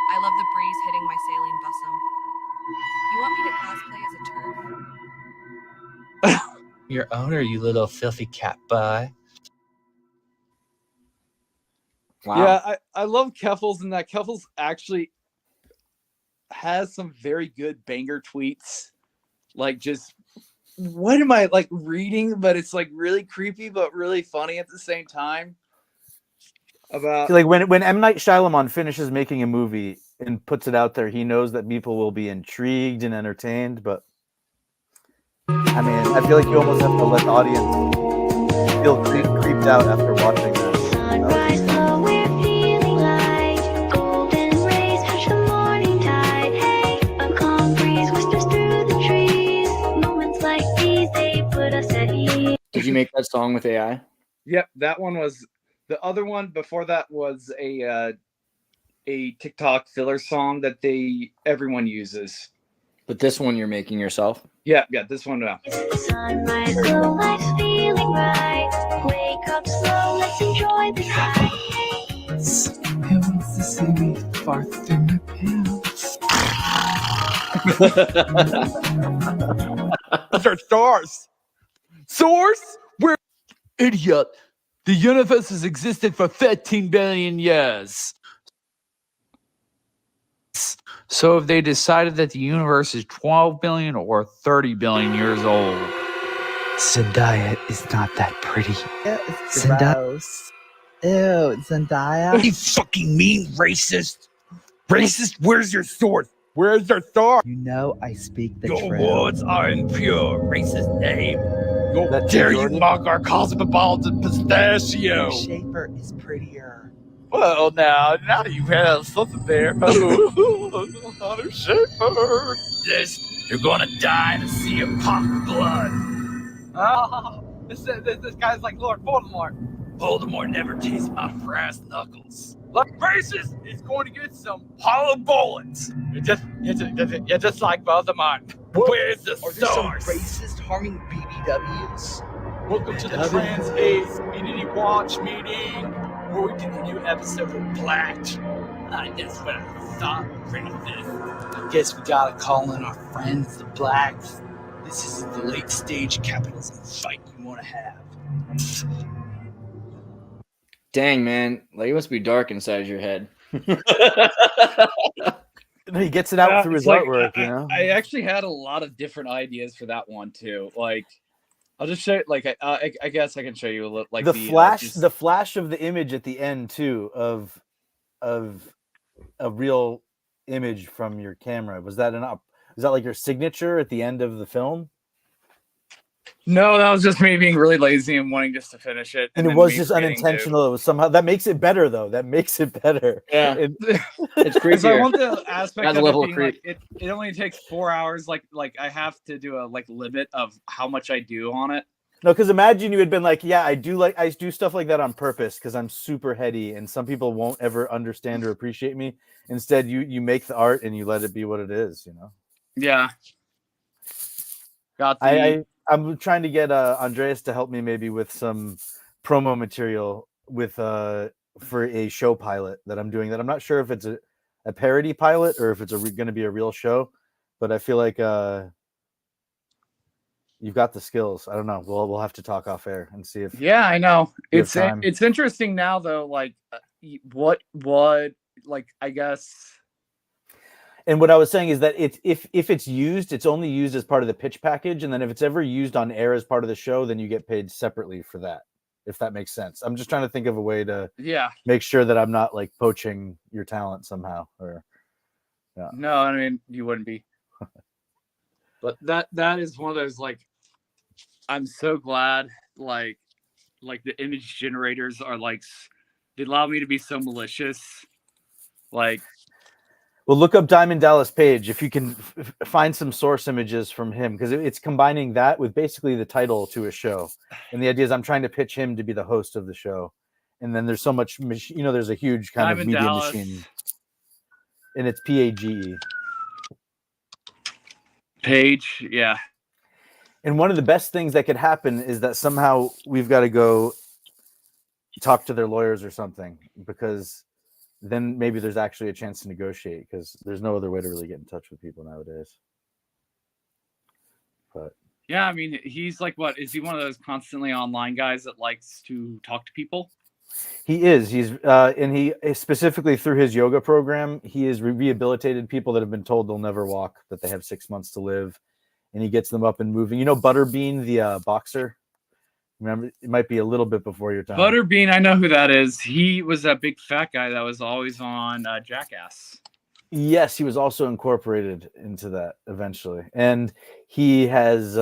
I love the breeze hitting my saline bosom. You want me to cosplay as a turf? Your owner, you little filthy cat boy. Wow. Yeah, I love Keffels, and that Keffels actually has some very good banger tweets. Like, just what am I like reading? But it's like really creepy, but really funny at the same time. About like when M. Night Shyamalan finishes making a movie and puts it out there, he knows that people will be intrigued and entertained. But I mean, I feel like you almost have to let the audience feel creeped out after watching this. Sunrise glow, we're feeling light. Golden rays touch the morning tide. Hey, a calm breeze whispers through the trees. Moments like these, they put us at ease. Did you make that song with AI? Yep, that one was the other one. Before that was a TikTok filler song that everyone uses. But this one you're making yourself? Yeah, this one now. Sunrise glow, life's feeling right. Wake up slow, let's enjoy the sight. Who wants to see me fart through my pants? Those are stars. Source? We're Idiot! The universe has existed for 13 billion years. So if they decided that the universe is 12 billion or 30 billion years old. Zendaya is not that pretty. Yeah, it's Zendaya. Ew, Zendaya. You fucking mean racist. Racist, where's your sword? Where's their sword? You know I speak the Your truth. words are impure, racist name. Your That's dare you Jordan? mock our cosmopolitan pistachio? Your shaper is prettier. Well, now you have something there. Hunter Shaper. This, you're gonna die in a sea of pop blood. Oh, this guy's like Lord Voldemort. Voldemort never tastes my brass knuckles. Like racist, he's going to get some hollow bullets. You're just like Voldemort. Where's the Are there some source? racist harming BBWs? Welcome to the Trans Ace Community Watch meeting, where we continue an episode of Blacked. I guess what I thought racist. I guess we gotta call in our friends, the blacks. This is the late stage capitalism fight you wanna have. Dang, man. Like, it must be dark inside your head. He gets it out through his It's like, artwork, you know. I actually had a lot of different ideas for that one too. Like, I'll just show. Like, I guess I can show you a little. Like the flash, just- the flash of the image at the end too of a real image from your camera. Was that is that like your signature at the end of the film? No, that was just me being really lazy and wanting just to finish it. And it then was me just forgetting to. unintentional. It was somehow that makes it better though. That makes it better. Yeah. It's Because I creepier. want the aspect Adds of a it level of being creep. like it only takes 4 hours. Like I have to do a limit of how much I do on it. No, because imagine you had been like, yeah, I do stuff like that on purpose because I'm super heady and some people won't ever understand or appreciate me. Instead, you make the art and you let it be what it is, you know. Yeah. Got the. I'm trying to get Andreas to help me maybe with some promo material with for a show pilot that I'm doing. That I'm not sure if it's a parody pilot or if it's going to be a real show, but I feel like you've got the skills. I don't know. We'll have to talk off air and see if. Yeah, I know. you have It's time. it's interesting now though. Like, what like I guess. And what I was saying is that if it's used, it's only used as part of the pitch package, and then if it's ever used on air as part of the show, then you get paid separately for that. If that makes sense. I'm just trying to think of a way to make sure that I'm not like poaching your talent somehow. Or No, I mean you wouldn't be. But that is one of those like. I'm so glad like the image generators are like they allow me to be so malicious. Like. Well, look up Diamond Dallas Page if you can find some source images from him, because it's combining that with basically the title to a show. And the idea is I'm trying to pitch him to be the host of the show. And then there's so much, there's a huge kind Diamond of media Dallas. machine. And it's PAGE. Page, yeah. And one of the best things that could happen is that somehow we've got to go talk to their lawyers or something, because then maybe there's actually a chance to negotiate, because there's no other way to really get in touch with people nowadays. But yeah, I mean, he's like, what is he? One of those constantly online guys that likes to talk to people? he is. He's and he specifically through his yoga program, he has rehabilitated people that have been told they'll never walk, that they have 6 months to live, and he gets them up and moving. You know, Butterbean, the boxer. Remember, it might be a little bit before your time. Butterbean, I know who that is. He was that big fat guy that was always on Jackass. Yes, he was also incorporated into that eventually, and he has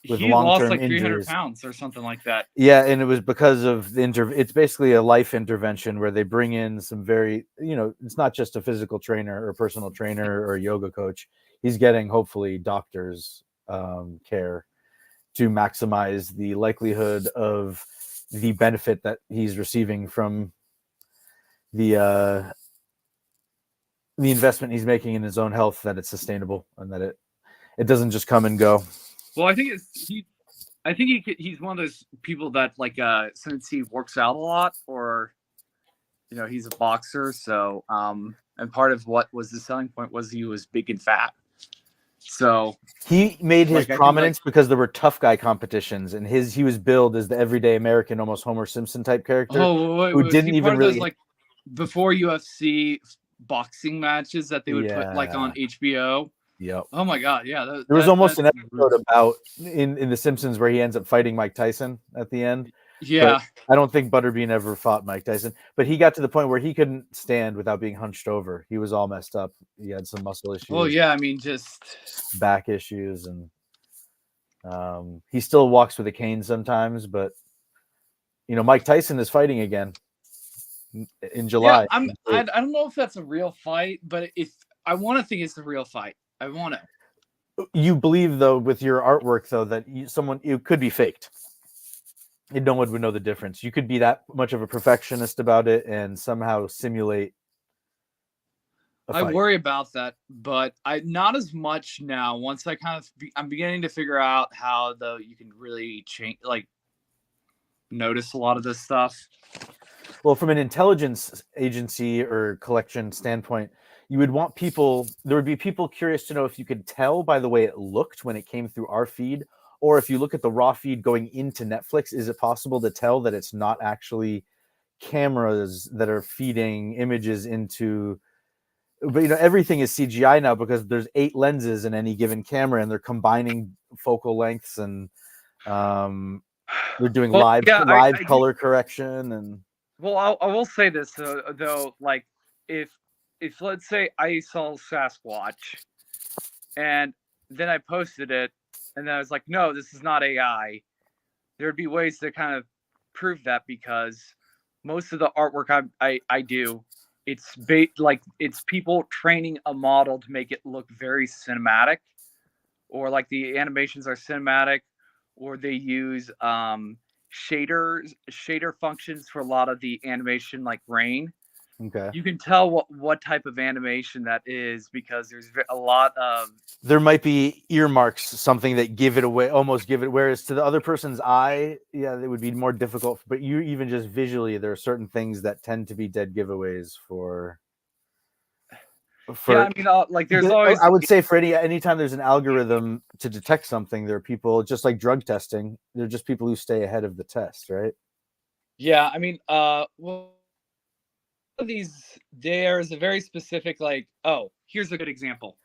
with He lost long-term like 300 injuries. pounds or something like that. Yeah, and it was because of the it's basically a life intervention where they bring in some very, it's not just a physical trainer or personal trainer or a yoga coach. He's getting hopefully doctors care to maximize the likelihood of the benefit that he's receiving from the investment he's making in his own health, that it's sustainable and that it doesn't just come and go. Well, I think he's one of those people that like since he works out a lot, or he's a boxer, so and part of what was the selling point was he was big and fat. So he made his like, prominence because there were tough guy competitions, and he was billed as the everyday American, almost Homer Simpson type character who didn't even really like before UFC boxing matches that they would put like on HBO. Yep. Oh my god, yeah. There was almost an episode about in The Simpsons where he ends up fighting Mike Tyson at the end, Yeah. I don't think Butterbean ever fought Mike Tyson, but he got to the point where he couldn't stand without being hunched over. He was all messed up. He had some muscle issues. Well, yeah, I mean, just back issues, and he still walks with a cane sometimes. But Mike Tyson is fighting again in July. Yeah, I don't know if that's a real fight, but if I want to think it's a real fight, I want to. You believe though with your artwork though that it could be faked. And no one would know the difference. You could be that much of a perfectionist about it and somehow simulate a I fight. worry about that, but not as much now. Once I I'm beginning to figure out how you can really change, like notice a lot of this stuff. Well, from an intelligence agency or collection standpoint, you would want there would be people curious to know if you could tell by the way it looked when it came through our feed, or if you look at the raw feed going into Netflix, is it possible to tell that it's not actually cameras that are feeding images into, but everything is CGI now because there's 8 lenses in any given camera and they're combining focal lengths and they're doing live color correction. And well, I will say this though, like if let's say I saw Sasquatch and then I posted it and then I was like, no, this is not AI, there'd be ways to kind of prove that, because most of the artwork I do, it's it's people training a model to make it look very cinematic, or like the animations are cinematic, or they use shader functions for a lot of the animation, like rain. Okay. You can tell what type of animation that is because there's a lot of. There might be earmarks, something that give it away, almost give it. Whereas to the other person's eye, yeah, it would be more difficult. But you even just visually, there are certain things that tend to be dead giveaways for. Yeah, I mean, like there's always. I would say for anytime there's an algorithm to detect something, there are people just like drug testing. They're just people who stay ahead of the test, right? Yeah, I mean, well. There's a very specific, like, oh, here's a good example.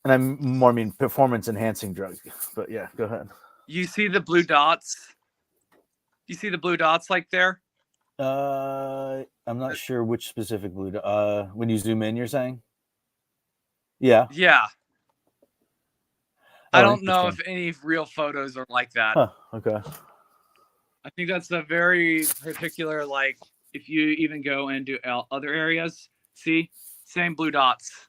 And I'm more mean performance enhancing drugs, but yeah, go ahead. You see the blue dots? You see the blue dots like there? I'm not sure which specific blue dot. When you zoom in, you're saying? Yeah. Yeah. Oh, I don't know if any real photos are like that. Huh, okay. I think that's a very particular, like, if you even go into other areas, see, same blue dots.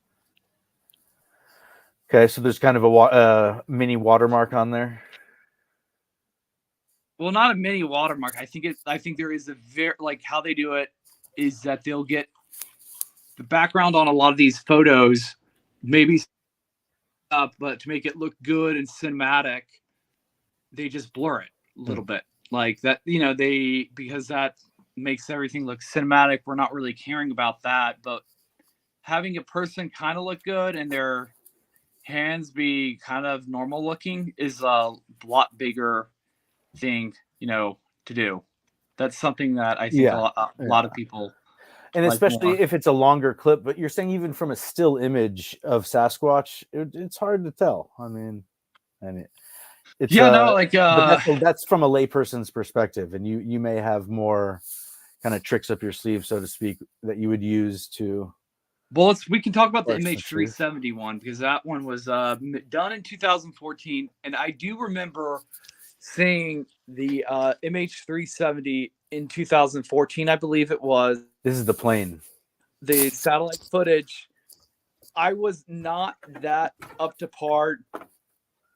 Okay, so there's kind of a mini watermark on there. Well, not a mini watermark. I think there is a very, like, how they do it is that they'll get the background on a lot of these photos, maybe up, but to make it look good and cinematic, they just blur it a little bit, like that. Because that makes everything look cinematic. We're not really caring about that, but having a person kind of look good and their hands be kind of normal looking is a lot bigger thing, to do. That's something that I think a lot of people, and especially if it's a longer clip. But you're saying even from a still image of Sasquatch, it's hard to tell. I mean, it's that's from a layperson's perspective, and you may have more kind of tricks up your sleeve, so to speak, that you would use to. Well, we can talk about the MH370 one, because that one was done in 2014, and I do remember seeing the MH370 in 2014, I believe it was. This is the plane. The satellite footage. I was not that up to par.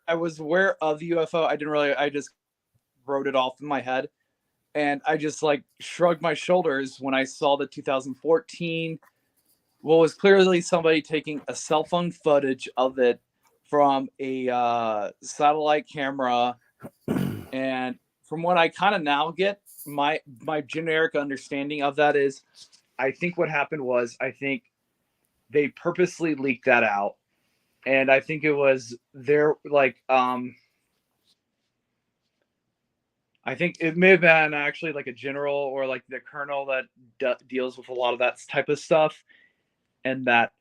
I was aware of the UFO. I just wrote it off in my head. And I just shrugged my shoulders when I saw the 2014. What was clearly somebody taking a cell phone footage of it from a satellite camera. And from what I kind of now get, my generic understanding of that is, I think what happened was, I think they purposely leaked that out. And I think it was I think it may have been actually a general or the colonel that deals with a lot of that type of stuff. And that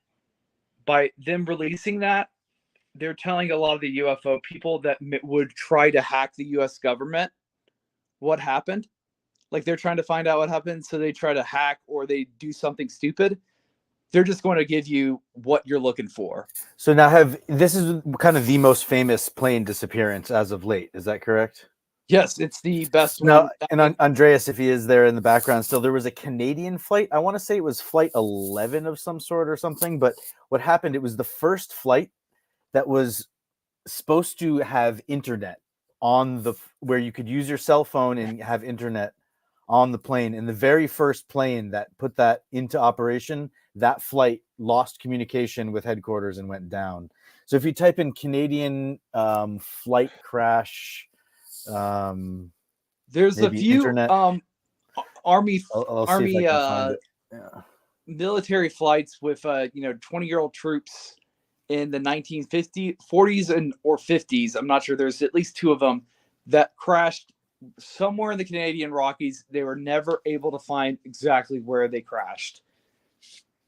by them releasing that, they're telling a lot of the UFO people that would try to hack the US government what happened. Like they're trying to find out what happened, so they try to hack or they do something stupid. They're just going to give you what you're looking for. So now this is kind of the most famous plane disappearance as of late. Is that correct? Yes, it's the best No, one. and Andreas, if he is there in the background still, there was a Canadian flight. I want to say it was flight 11 of some sort or something. But what happened, it was the first flight that was supposed to have internet on where you could use your cell phone and have internet on the plane. And the very first plane that put that into operation, that flight lost communication with headquarters and went down. So if you type in Canadian flight crash, there's a few internet. army I'll see if I can find it. Yeah. Military flights with 20-year-old troops in the 1950s, 40s, or 50s. I'm not sure. There's at least two of them that crashed somewhere in the Canadian Rockies. They were never able to find exactly where they crashed.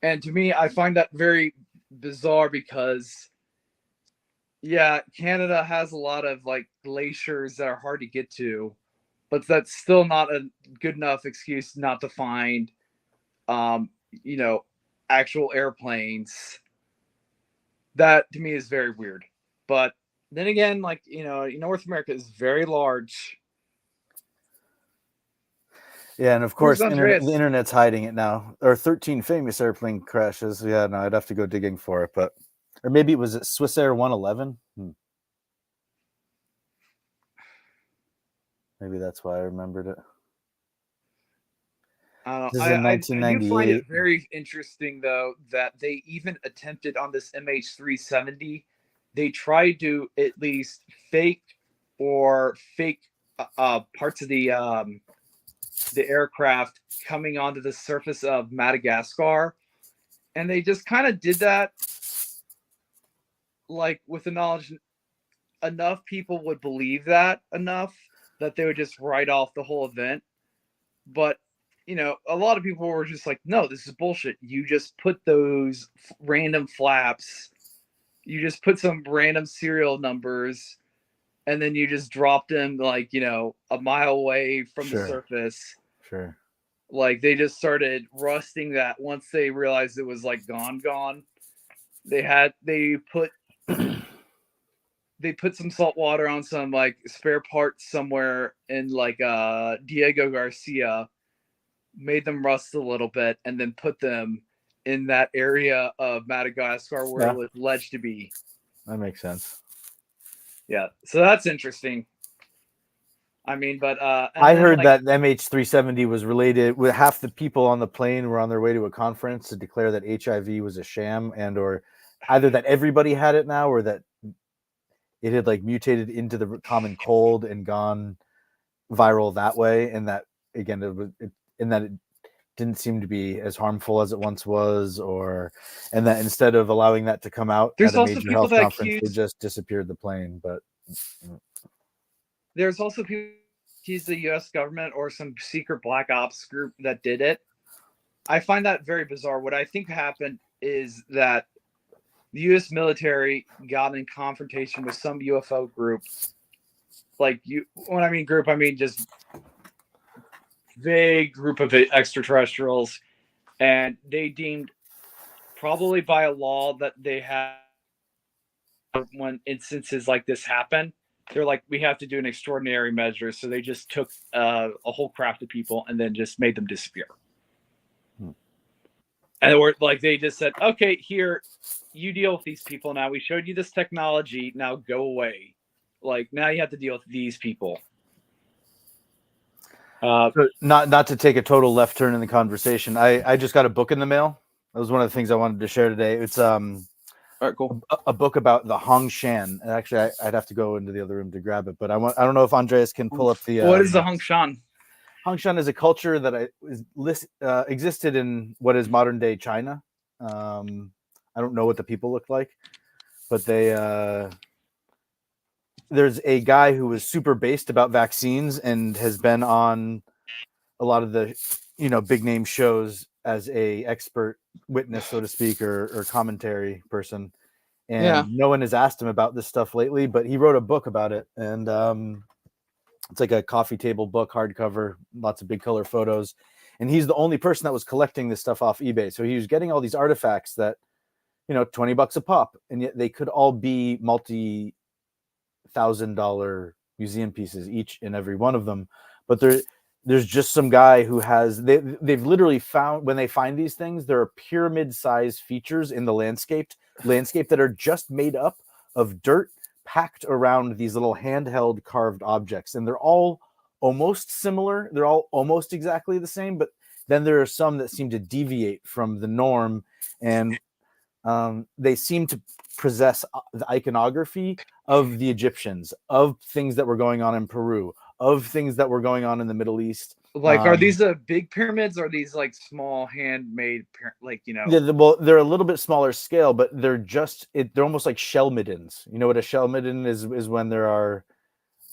And to me, I find that very bizarre because, yeah, Canada has a lot of like glaciers that are hard to get to, but that's still not a good enough excuse not to find, actual airplanes. That to me is very weird. But then again, like, North America is very large. Yeah, and of course, the Andreas? internet's hiding it now. There are 13 famous airplane crashes. Yeah, no, I'd have to go digging for it, or maybe it was at Swiss Air 111. Maybe that's why I remembered it. This is in 1998. I do find it very interesting, though, that they even attempted on this MH370. They tried to at least fake parts of the aircraft coming onto the surface of Madagascar, and they just kind of did that, like with the knowledge enough people would believe that enough that they would just write off the whole event. But a lot of people were just like, no, this is bullshit. You just put those random flaps, you just put some random serial numbers, and then you just dropped them like, a mile away from the surface. Sure. Like they just started rusting that once they realized it was like gone. They put some salt water on some like spare parts somewhere in like Diego Garcia, made them rust a little bit, and then put them in that area of Madagascar where it was alleged to be. That makes sense. Yeah, so that's interesting. I mean, but I heard that MH370 was related with half the people on the plane were on their way to a conference to declare that HIV was a sham, and or either that everybody had it now or that it had like mutated into the common cold and gone viral that way, and that again it didn't seem to be as harmful as it once was, and that instead of allowing that to come out at a major health conference, they just disappeared the plane. But there's also people accuse the U.S. government or some secret black ops group that did it. I find that very bizarre. What I think happened is that the U.S. military got in confrontation with some UFO group. When I mean group, I mean just vague group of extraterrestrials, and they deemed, probably by a law that they have, when instances like this happen, they're like, we have to do an extraordinary measure. So they just took a whole craft of people and then just made them disappear. And they just said, okay, here, you deal with these people now. We showed you this technology. Now go away. Like, now you have to deal with these people. So not to take a total left turn in the conversation, I just got a book in the mail. That was one of the things I wanted to share today. It's all right, cool. A book about the Hong Shan. And actually, I'd have to go into the other room to grab it, but I don't know if Andreas can pull up the. What is the Hong Shan? Hong Shan is a culture that existed in what is modern day China. I don't know what the people look like, but there's a guy who was super based about vaccines and has been on a lot of the big name shows as a expert witness, so to speak, or commentary person. And no one has asked him about this stuff lately, but he wrote a book about it. And It's like a coffee table book, hardcover, lots of big color photos. And he's the only person that was collecting this stuff off eBay. So he was getting all these artifacts that, $20 a pop, and yet they could all be multi-$1,000 museum pieces, each and every one of them. But there's just some guy who has, they've literally found, when they find these things, there are pyramid-sized features in the landscape that are just made up of dirt packed around these little handheld carved objects, and they're all almost similar. They're all almost exactly the same, but then there are some that seem to deviate from the norm, and they seem to possess the iconography of the Egyptians, of things that were going on in Peru, of things that were going on in the Middle East. Like, are these big pyramids, or are these like small handmade, Well, they're a little bit smaller scale, but they're almost like shell middens. You know what a shell midden is when there are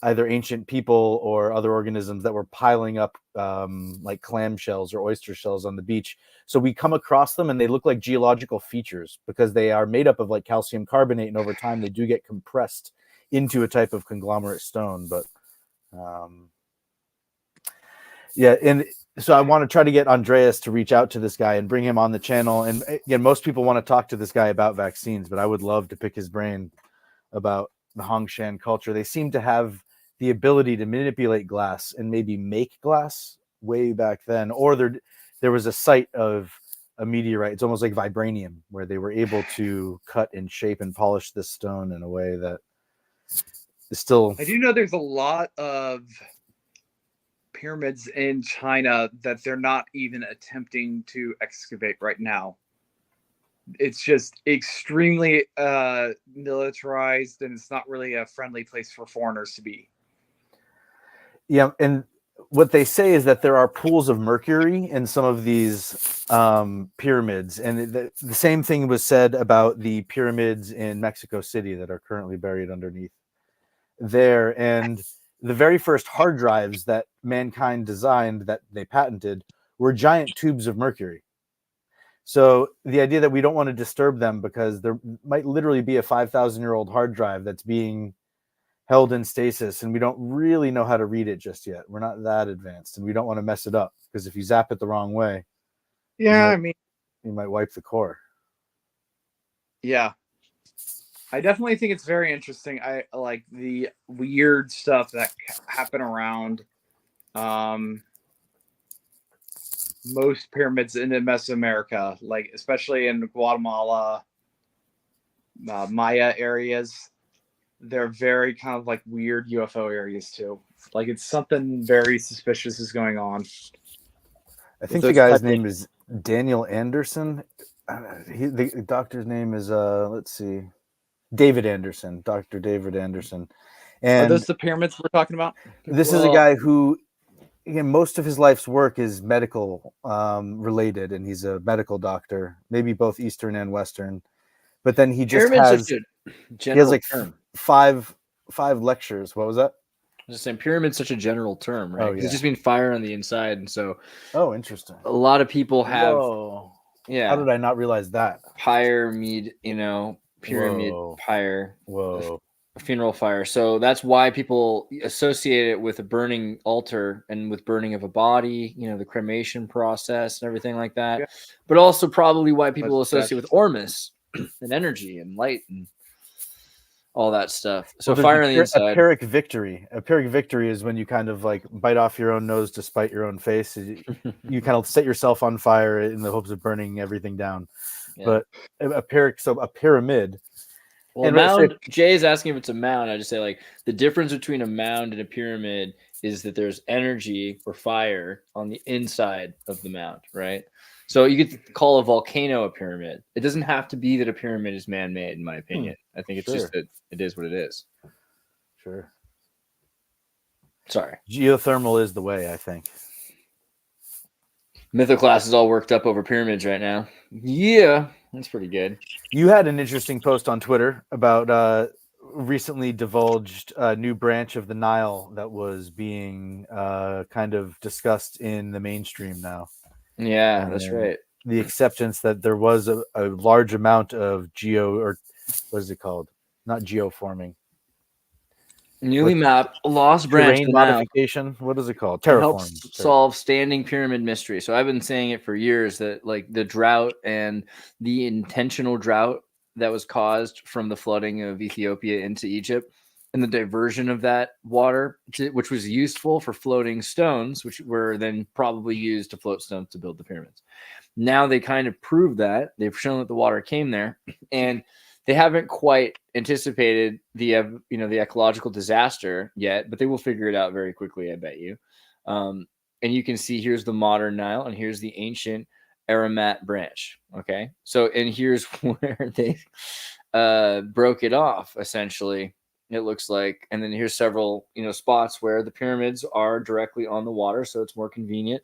either ancient people or other organisms that were piling up like clam shells or oyster shells on the beach. So we come across them and they look like geological features because they are made up of like calcium carbonate, and over time they do get compressed into a type of conglomerate stone. But yeah, and so I want to try to get Andreas to reach out to this guy and bring him on the channel. And again, most people want to talk to this guy about vaccines, but I would love to pick his brain about the Hongshan culture. They seem to have the ability to manipulate glass and maybe make glass way back then. Or there was a site of a meteorite. It's almost like vibranium, where they were able to cut and shape and polish this stone in a way that is still. I do know there's a lot of pyramids in China that they're not even attempting to excavate right now. It's just extremely militarized, and it's not really a friendly place for foreigners to be. Yeah, and what they say is that there are pools of mercury in some of these pyramids, and the same thing was said about the pyramids in Mexico City that are currently buried underneath there. And the very first hard drives that mankind designed, that they patented, were giant tubes of mercury. So the idea that we don't want to disturb them because there might literally be a 5,000-year-old hard drive that's being held in stasis, and we don't really know how to read it just yet. We're not that advanced, and we don't want to mess it up, because if you zap it the wrong way, you might wipe the core. Yeah. I definitely think it's very interesting. I like the weird stuff that happen around most pyramids in Mesoamerica, like especially in Guatemala, Maya areas. They're very kind of like weird UFO areas too. Like it's something very suspicious is going on. I think the guy's name is Daniel Anderson. The doctor's name is let's see, David Anderson, Dr. David Anderson. And are those the pyramids we're talking about? This is a guy who, again, most of his life's work is medical related, and he's a medical doctor, maybe both Eastern and Western. But then he just has like term. five lectures. What was that? I was just saying, pyramid's such a general term, right? Oh, yeah. It's just mean fire on the inside, and so. Oh, interesting. A lot of people have. Whoa. Yeah. How did I not realize that? Pyramid, pyramid, Whoa. pyre. Whoa. A funeral fire. So that's why people associate it with a burning altar and with burning of a body, the cremation process and everything like that. Yeah. But also probably why people associate with Ormus and energy and light and all that stuff. So fire on the inside. A Pyrrhic victory. A Pyrrhic victory is when you kind of like bite off your own nose to spite your own face. You kind of set yourself on fire in the hopes of burning everything down. Yeah. But a pyramid. Well, and mound, Jay's asking if it's a mound. I just say, like, the difference between a mound and a pyramid is that there's energy or fire on the inside of the mound, right? So you could call a volcano a pyramid. It doesn't have to be that a pyramid is man-made, in my opinion. I think it's just that it is what it is. Sure. Sorry. Geothermal is the way, I think. Mythoclass is all worked up over pyramids right now. Yeah, that's pretty good. You had an interesting post on Twitter about recently divulged a new branch of the Nile that was being kind of discussed in the mainstream now. Yeah, that's right. The acceptance that there was a large amount of what is it called? Not geoforming. Newly mapped, a lost branch terrain canal modification. What is it called? to help Terraform. solve standing pyramid mystery. So I've been saying it for years that like the drought and the intentional drought that was caused from the flooding of Ethiopia into Egypt and the diversion of that water, which was useful for floating stones, which were then probably used to float stones to build the pyramids. Now they kind of proved that. They've shown that the water came there, and they haven't quite anticipated the the ecological disaster yet, but they will figure it out very quickly, I bet you. And you can see here's the modern Nile, and here's the ancient Aramat branch. Okay, so and here's where they broke it off. Essentially, it looks like, and then here's several spots where the pyramids are directly on the water, so it's more convenient.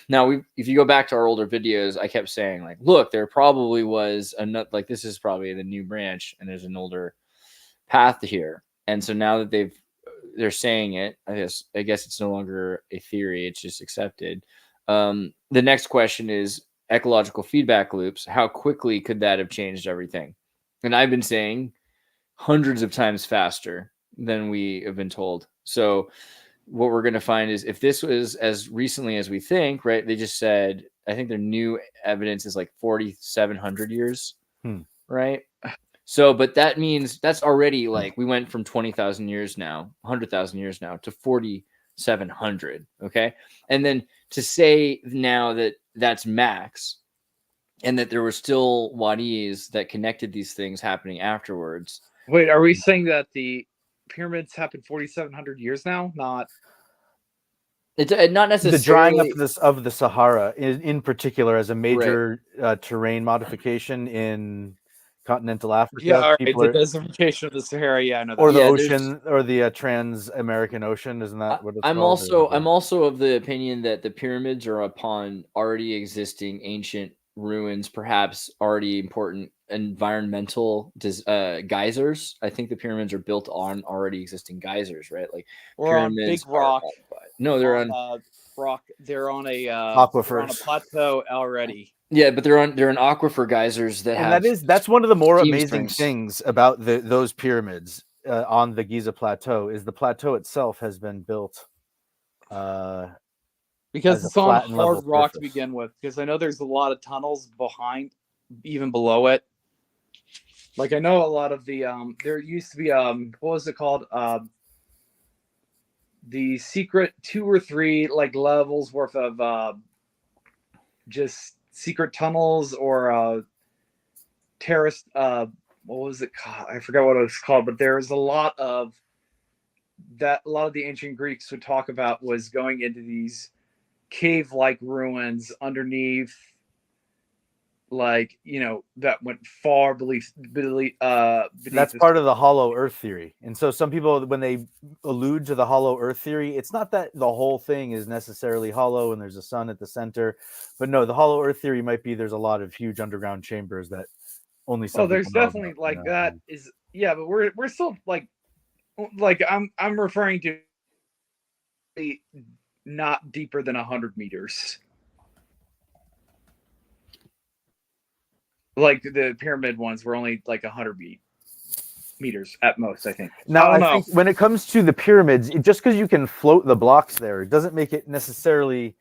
Now, if you go back to our older videos, I kept saying like, look, there probably was a nut, like this is probably the new branch, and there's an older path here. And so now that they're saying it, I guess it's no longer a theory; it's just accepted. The next question is ecological feedback loops. How quickly could that have changed everything? And I've been saying hundreds of times faster than we have been told. So what we're going to find is if this was as recently as we think, right? They just said, I think their new evidence is like 4,700 years, right? So, but that means that's already like we went from 20,000 years now, 100,000 years now to 4,700. Okay. And then to say now that that's max and that there were still wadis that connected these things happening afterwards. Wait, are we saying that the pyramids happened 4,700 years now? Not necessarily the drying up of the Sahara in particular as a major terrain modification in continental Africa. Yeah, all right. The desertification of the Sahara. Yeah, I know that. Or the ocean, or the Trans-American Ocean. Isn't that what it's called? I'm also of the opinion that the pyramids are upon already existing ancient ruins, perhaps already important environmental geysers. I think the pyramids are built on already existing geysers, right? Like or on big rock. No, they're on rock. They're on a aquifers. They're on a plateau already. Yeah, but they're on aquifer geysers that have. And that's one of the more amazing things about those pyramids on the Giza plateau is the plateau itself has been built because it's on hard rock to begin with. Because I know there's a lot of tunnels behind, even below it. Like I know a lot of the there used to be what was it called? The secret 2 or 3 like levels worth of just secret tunnels or terraced what was it called? I forgot what it was called, but there's a lot of that. A lot of the ancient Greeks would talk about was going into these cave-like ruins underneath, like that went far beneath that's part of the hollow earth theory. And so some people, when they allude to the hollow earth theory, it's not that the whole thing is necessarily hollow and there's a sun at the center, but no, the hollow earth theory might be there's a lot of huge underground chambers that only some there's definitely about, like that is but we're still like I'm referring to not deeper than 100 meters. Like the pyramid ones were only like 100 meters at most, I think. Now, I think when it comes to the pyramids, just because you can float the blocks there, it doesn't make it necessarily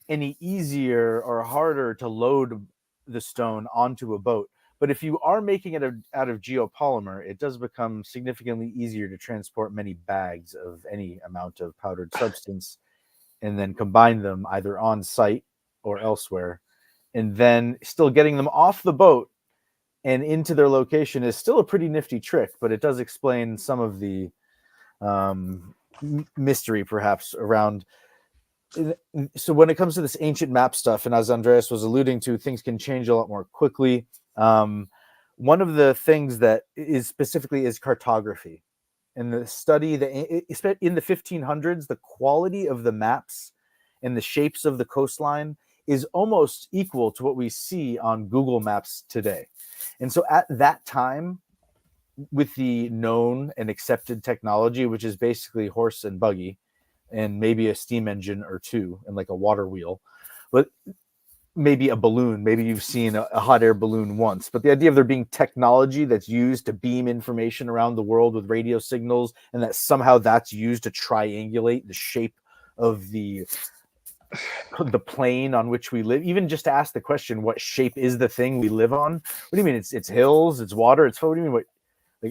any easier or harder to load the stone onto a boat. But if you are making it out of geopolymer, it does become significantly easier to transport many bags of any amount of powdered substance and then combine them either on site or elsewhere. And then still getting them off the boat and into their location is still a pretty nifty trick, but it does explain some of the mystery perhaps around. So when it comes to this ancient map stuff, and as Andreas was alluding to, things can change a lot more quickly. One of the things that is specifically is cartography. And the study, in the 1500s, the quality of the maps and the shapes of the coastline is almost equal to what we see on Google Maps today. And so at that time, with the known and accepted technology, which is basically horse and buggy and maybe a steam engine or two and like a water wheel, but maybe a balloon. Maybe you've seen a hot air balloon once, but the idea of there being technology that's used to beam information around the world with radio signals, and that somehow that's used to triangulate the shape of the plane on which we live, even just to ask the question, what shape is the thing we live on? What do you mean? It's hills, it's water, it's, what do you mean?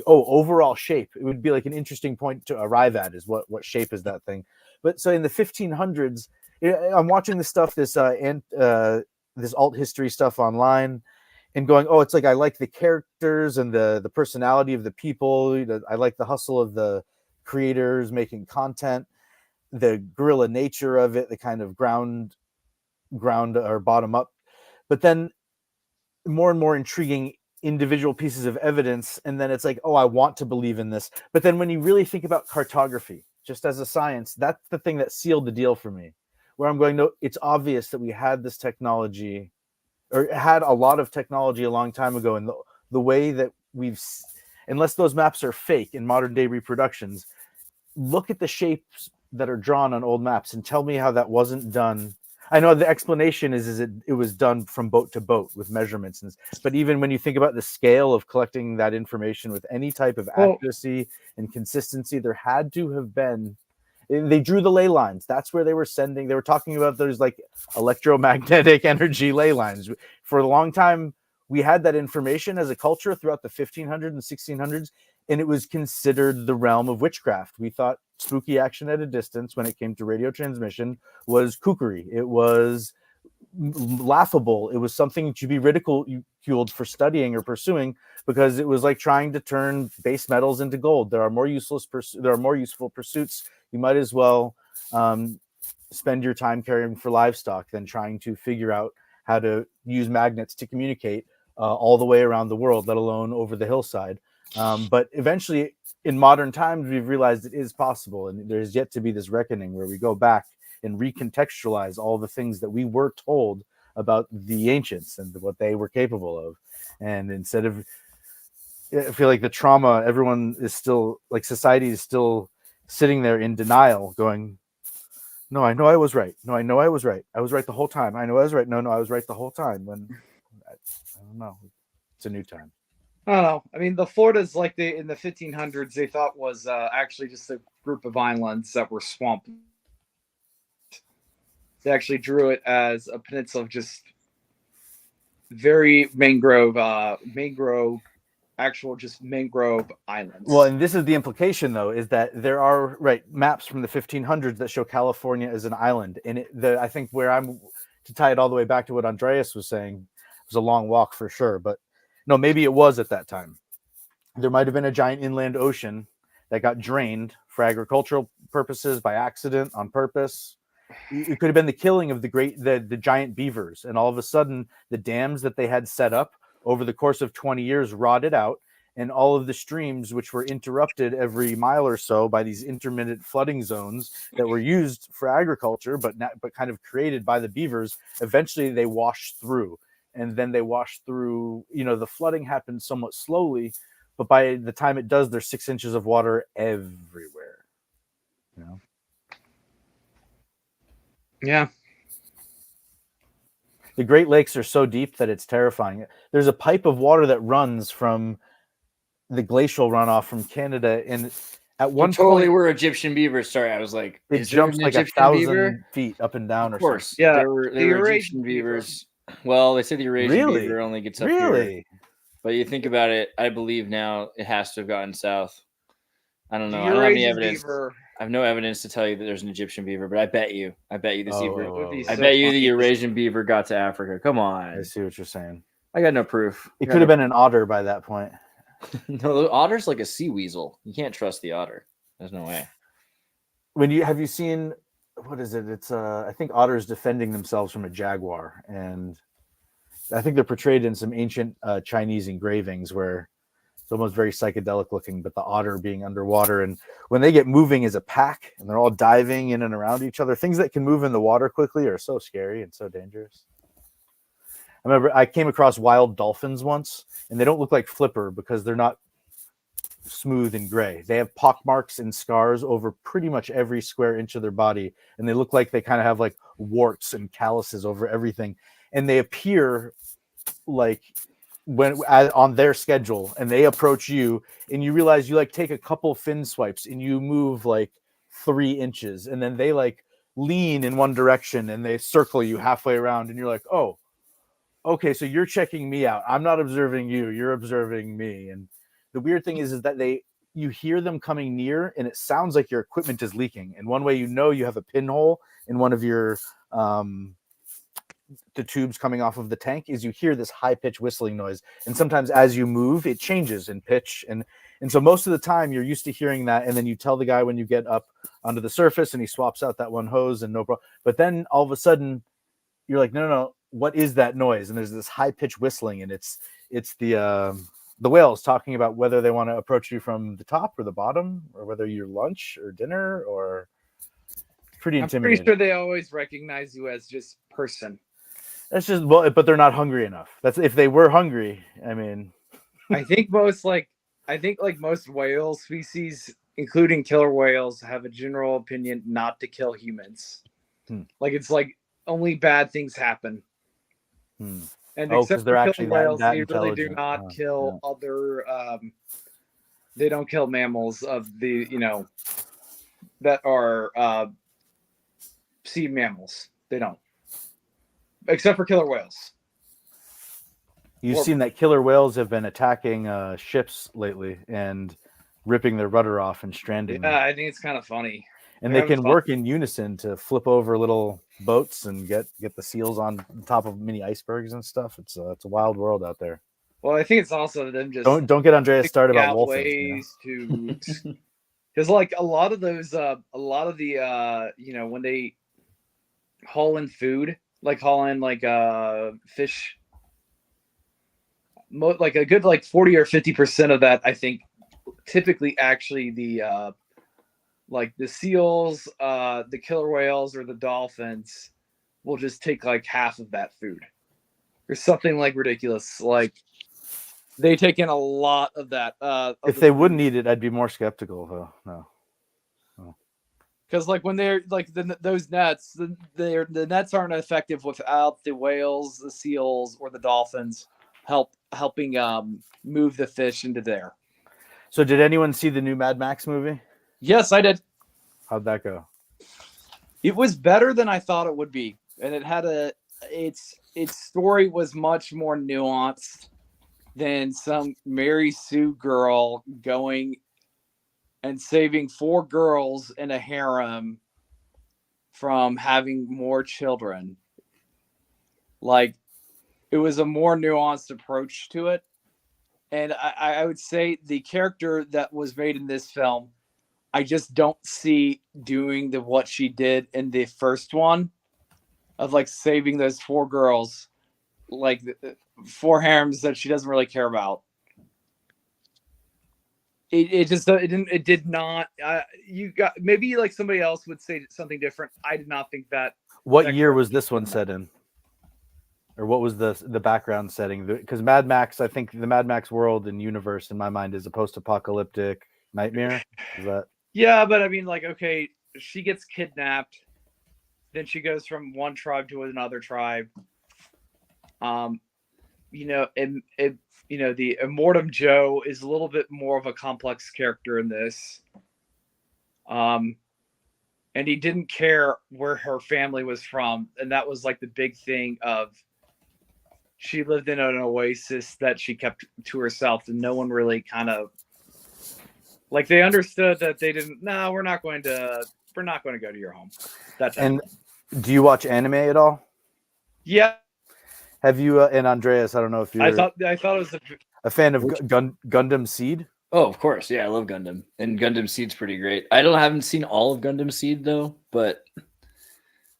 Overall shape. It would be like an interesting point to arrive at, is what shape is that thing? But so in the 1500s, I'm watching this stuff, this alt history stuff online, and going, oh, it's like, I like the characters and the personality of the people. I like the hustle of the creators making content, the guerrilla nature of it, the kind of ground or bottom up. But then more and more intriguing individual pieces of evidence, and then it's like, oh, I want to believe in this. But then when you really think about cartography just as a science, that's the thing that sealed the deal for me, where I'm going, no, it's obvious that we had this technology, or had a lot of technology a long time ago, and the way that unless those maps are fake in modern day reproductions, look at the shapes that are drawn on old maps and tell me how that wasn't done. I know the explanation is it was done from boat to boat with measurements, but even when you think about the scale of collecting that information with any type of accuracy and consistency, there had to have been. They drew the ley lines. That's where they were sending. They were talking about those like electromagnetic energy ley lines. For a long time, we had that information as a culture throughout the 1500s and 1600s, and it was considered the realm of witchcraft. We thought spooky action at a distance, when it came to radio transmission, was kookery. It was laughable. It was something to be ridiculed for studying or pursuing, because it was like trying to turn base metals into gold. There are more useful pursuits. You might as well spend your time caring for livestock than trying to figure out how to use magnets to communicate all the way around the world, let alone over the hillside. But eventually, in modern times, we've realized it is possible, and there's yet to be this reckoning where we go back and recontextualize all the things that we were told about the ancients and what they were capable of. And instead of, I feel like the trauma, everyone is still, like, society is still sitting there in denial, going, no, I know I was right. No, I know I was right. I was right the whole time. I know I was right. No, I was right the whole time. When I don't know. It's a new time. I don't know. I mean, the Floridas, like in the 1500s, they thought was actually just a group of islands that were swamped. They actually drew it as a peninsula of just very mangrove islands. Well, and this is the implication, though, is that there are maps from the 1500s that show California as an island. And I think where I'm to tie it all the way back to what Andreas was saying, it was a long walk for sure, but no, maybe it was at that time. There might have been a giant inland ocean that got drained for agricultural purposes by accident, on purpose. It could have been the killing of the giant beavers, and all of a sudden the dams that they had set up over the course of 20 years rotted out, and all of the streams, which were interrupted every mile or so by these intermittent flooding zones that were used for agriculture, but kind of created by the beavers, eventually they washed through. And then they washed through, the flooding happened somewhat slowly, but by the time it does, there's 6 inches of water everywhere. Yeah. The Great Lakes are so deep that it's terrifying. There's a pipe of water that runs from the glacial runoff from Canada, and at one point, were Egyptian beavers. Sorry, I was like, it jumps like 1,000 feet up and down. Of course, yeah. They were Egyptian beavers. Well, they say the Eurasian beaver only gets up here. But you think about it, I believe now it has to have gotten south. I don't know. I don't have any evidence. I have no evidence to tell you that there's an Egyptian beaver, but I bet you the Eurasian beaver got to Africa. Come on. I see what you're saying. I got no proof. It could have been an otter by that point. No, the otter's like a sea weasel. You can't trust the otter. There's no way. Have you seen, what is it? It's I think otters defending themselves from a jaguar, and I think they're portrayed in some ancient Chinese engravings where it's almost very psychedelic looking, but the otter being underwater, and when they get moving as a pack and they're all diving in and around each other, things that can move in the water quickly are so scary and so dangerous. I remember I came across wild dolphins once, and they don't look like Flipper because they're not smooth and gray. They have pockmarks and scars over pretty much every square inch of their body, and they look like they kind of have like warts and calluses over everything. and they appear like on their schedule, and they approach you, and you realize you like take a couple fin swipes and you move like 3 inches, and then they like lean in one direction and they circle you halfway around, and you're like, oh, okay, so you're checking me out. I'm not observing you, you're observing me. And the weird thing is that you hear them coming near, and it sounds like your equipment is leaking. And one way you know you have a pinhole in one of your the tubes coming off of the tank is you hear this high-pitched whistling noise, and sometimes as you move it changes in pitch, and so most of the time you're used to hearing that, and then you tell the guy when you get up onto the surface and he swaps out that one hose and no problem. But then all of a sudden you're like, no, what is that noise? And there's this high-pitched whistling, and it's the whales talking about whether they want to approach you from the top or the bottom, or whether you're lunch or dinner, or pretty intimidating. I'm pretty sure they always recognize you as just person. That's just, well, but they're not hungry enough. That's if they were hungry. I mean, I think most whale species, including killer whales, have a general opinion not to kill humans. Like it's like only bad things happen. And except they're for actually killer whales, that they really do not kill other. They don't kill mammals of the that are sea mammals. They don't. Except for killer whales. You've seen that killer whales have been attacking ships lately and ripping their rudder off and stranding them. I think it's kind of funny. And they can work in unison to flip over little boats and get the seals on top of mini icebergs and stuff. It's a wild world out there. Well, I think it's also them just don't get Andreas started about ways to because like a lot of the when they haul in food. Like haul in fish, like a good 40 or 50% of that. I think typically actually the the seals, the killer whales, or the dolphins will just take like half of that food, or something like ridiculous. Like they take in a lot of that. If they wouldn't eat it, I'd be more skeptical, though. No. Because like when they're like those nets, the nets aren't effective without the whales, the seals, or the dolphins helping move the fish into there. So did anyone see the new Mad Max movie? Yes, I did. How'd that go? It was better than I thought it would be, and it had its story was much more nuanced than some Mary Sue girl going and saving 4 girls in a harem from having more children. Like, it was a more nuanced approach to it. And I would say the character that was made in this film, I just don't see doing what she did in the first one of like saving those 4 girls, like 4 harems that she doesn't really care about. It did not. You got maybe like somebody else would say something different. I did not think that. What year was this one set in, or what was the background setting? Because Mad Max, I think the Mad Max world and universe in my mind is a post-apocalyptic nightmare. Is that? Yeah, but I mean, like, okay, she gets kidnapped, then she goes from one tribe to another tribe. The Immortum Joe is a little bit more of a complex character in this. And he didn't care where her family was from. And that was like the big thing of she lived in an oasis that she kept to herself, and no one really kind of like they understood that they didn't, no, we're not going to go to your home. And do you watch anime at all? Yeah. Have you and Andreas? I don't know if you're. I thought it was a fan of Gundam Seed. Oh, of course, yeah, I love Gundam, and Gundam Seed's pretty great. I haven't seen all of Gundam Seed though, but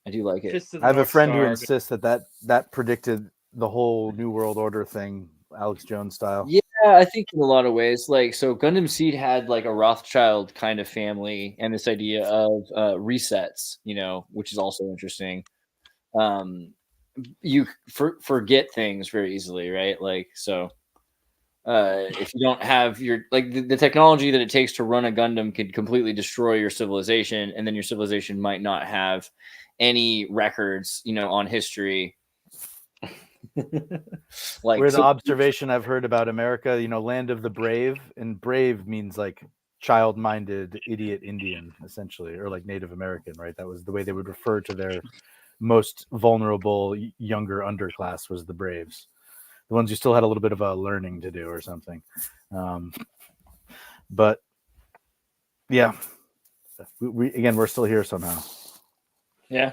I do like it. I have a friend who insists that predicted the whole New World Order thing, Alex Jones style. Yeah, I think in a lot of ways, like so, Gundam Seed had like a Rothschild kind of family, and this idea of resets, which is also interesting. You forget things very easily, right? Like, so if you don't have the technology that it takes to run a Gundam could completely destroy your civilization, and then your civilization might not have any records, on history. Like Where the observation I've heard about America, land of the brave, and brave means like child-minded idiot Indian, essentially, or like Native American, right? That was the way they would refer to their most vulnerable younger underclass, was the braves, the ones who still had a little bit of a learning to do or something. But yeah, we're still here somehow. Yeah,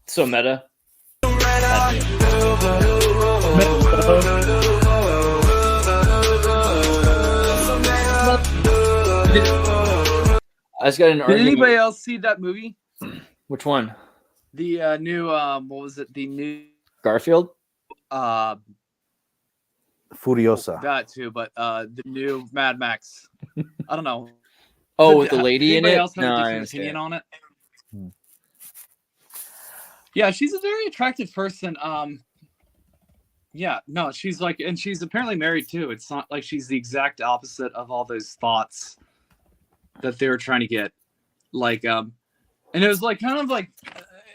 so meta. I just got an Did argument. anybody else see that movie? Which one? The new what was it? The new Garfield? Furiosa. That too, but the new Mad Max. I don't know. Oh, with the lady in anybody it? else have No, a I different understand. opinion on it? Yeah, she's a very attractive person. Yeah, no, she's like, and she's apparently married too. It's not like she's the exact opposite of all those thoughts that they were trying to get. Like, and it was like kind of like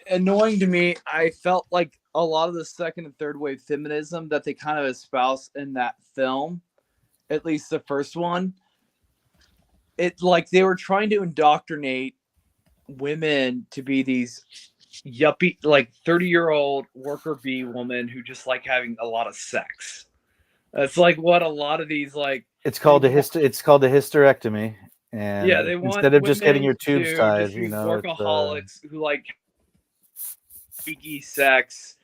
annoying to me. I felt like a lot of the second and third wave feminism that they kind of espouse in that film, at least the first one, it's like they were trying to indoctrinate women to be these yuppie, like 30-year-old worker bee woman who just like having a lot of sex. That's like what a lot of these like. It's called a hysterectomy, and Yeah, they want instead of just getting your women tubes to tied, just be it's, workaholics who like freaky sex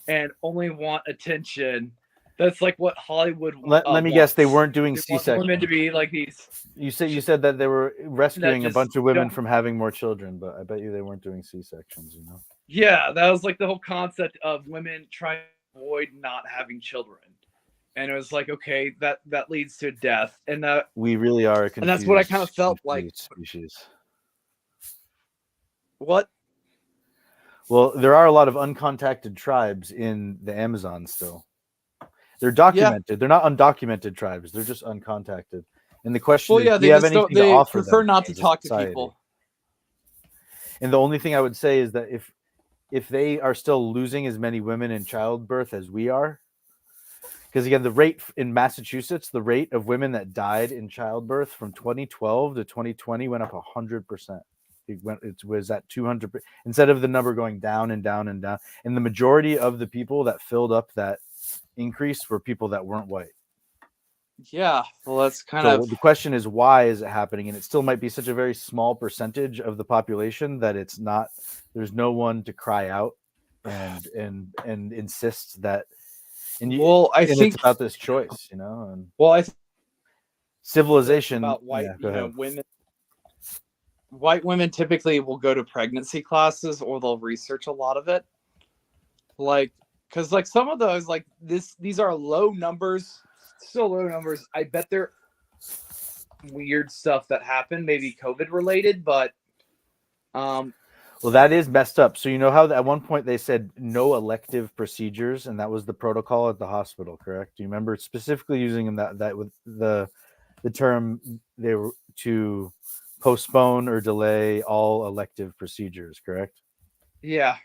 and only want attention. That's like what Hollywood. Let me guess, they weren't doing They want C-section. women to be like these. You said that they were rescuing a just bunch of women don't- from having more children, but I bet you they weren't doing C-sections. Yeah, that was like the whole concept of women trying to avoid not having children, and it was like, okay, that leads to death, and that We really are, and that's what I kind of felt like. Species. What? Well, there are a lot of uncontacted tribes in the Amazon still. They're documented. They're not undocumented tribes. They're just uncontacted. And the question Well, is, yeah, do they you have just don't. anything to They offer prefer them not to as a talk to society? people. And the only thing I would say is that if they are still losing as many women in childbirth as we are, because again, the rate in Massachusetts, the rate of women that died in childbirth from 2012 to 2020 went up 100%. It was at 200%, instead of the number going down and down and down. And the majority of the people that filled up that increase were people that weren't white. Yeah, well, that's kind So of the question is, why is it happening? And it still might be such a very small percentage of the population that it's not. There's no one to cry out and insist that. And you, well, I and think it's about this choice, And well, I think civilization about white, Yeah, go ahead. women. White women typically will go to pregnancy classes or they'll research a lot of it. Like, because like some of those, like these are low numbers, still low numbers. I bet they're weird stuff that happened, maybe COVID related, but Well, that is messed up. So you know how at one point they said no elective procedures, and that was the protocol at the hospital, correct? Do you remember specifically using that with the term they were to postpone or delay all elective procedures, correct? yeah.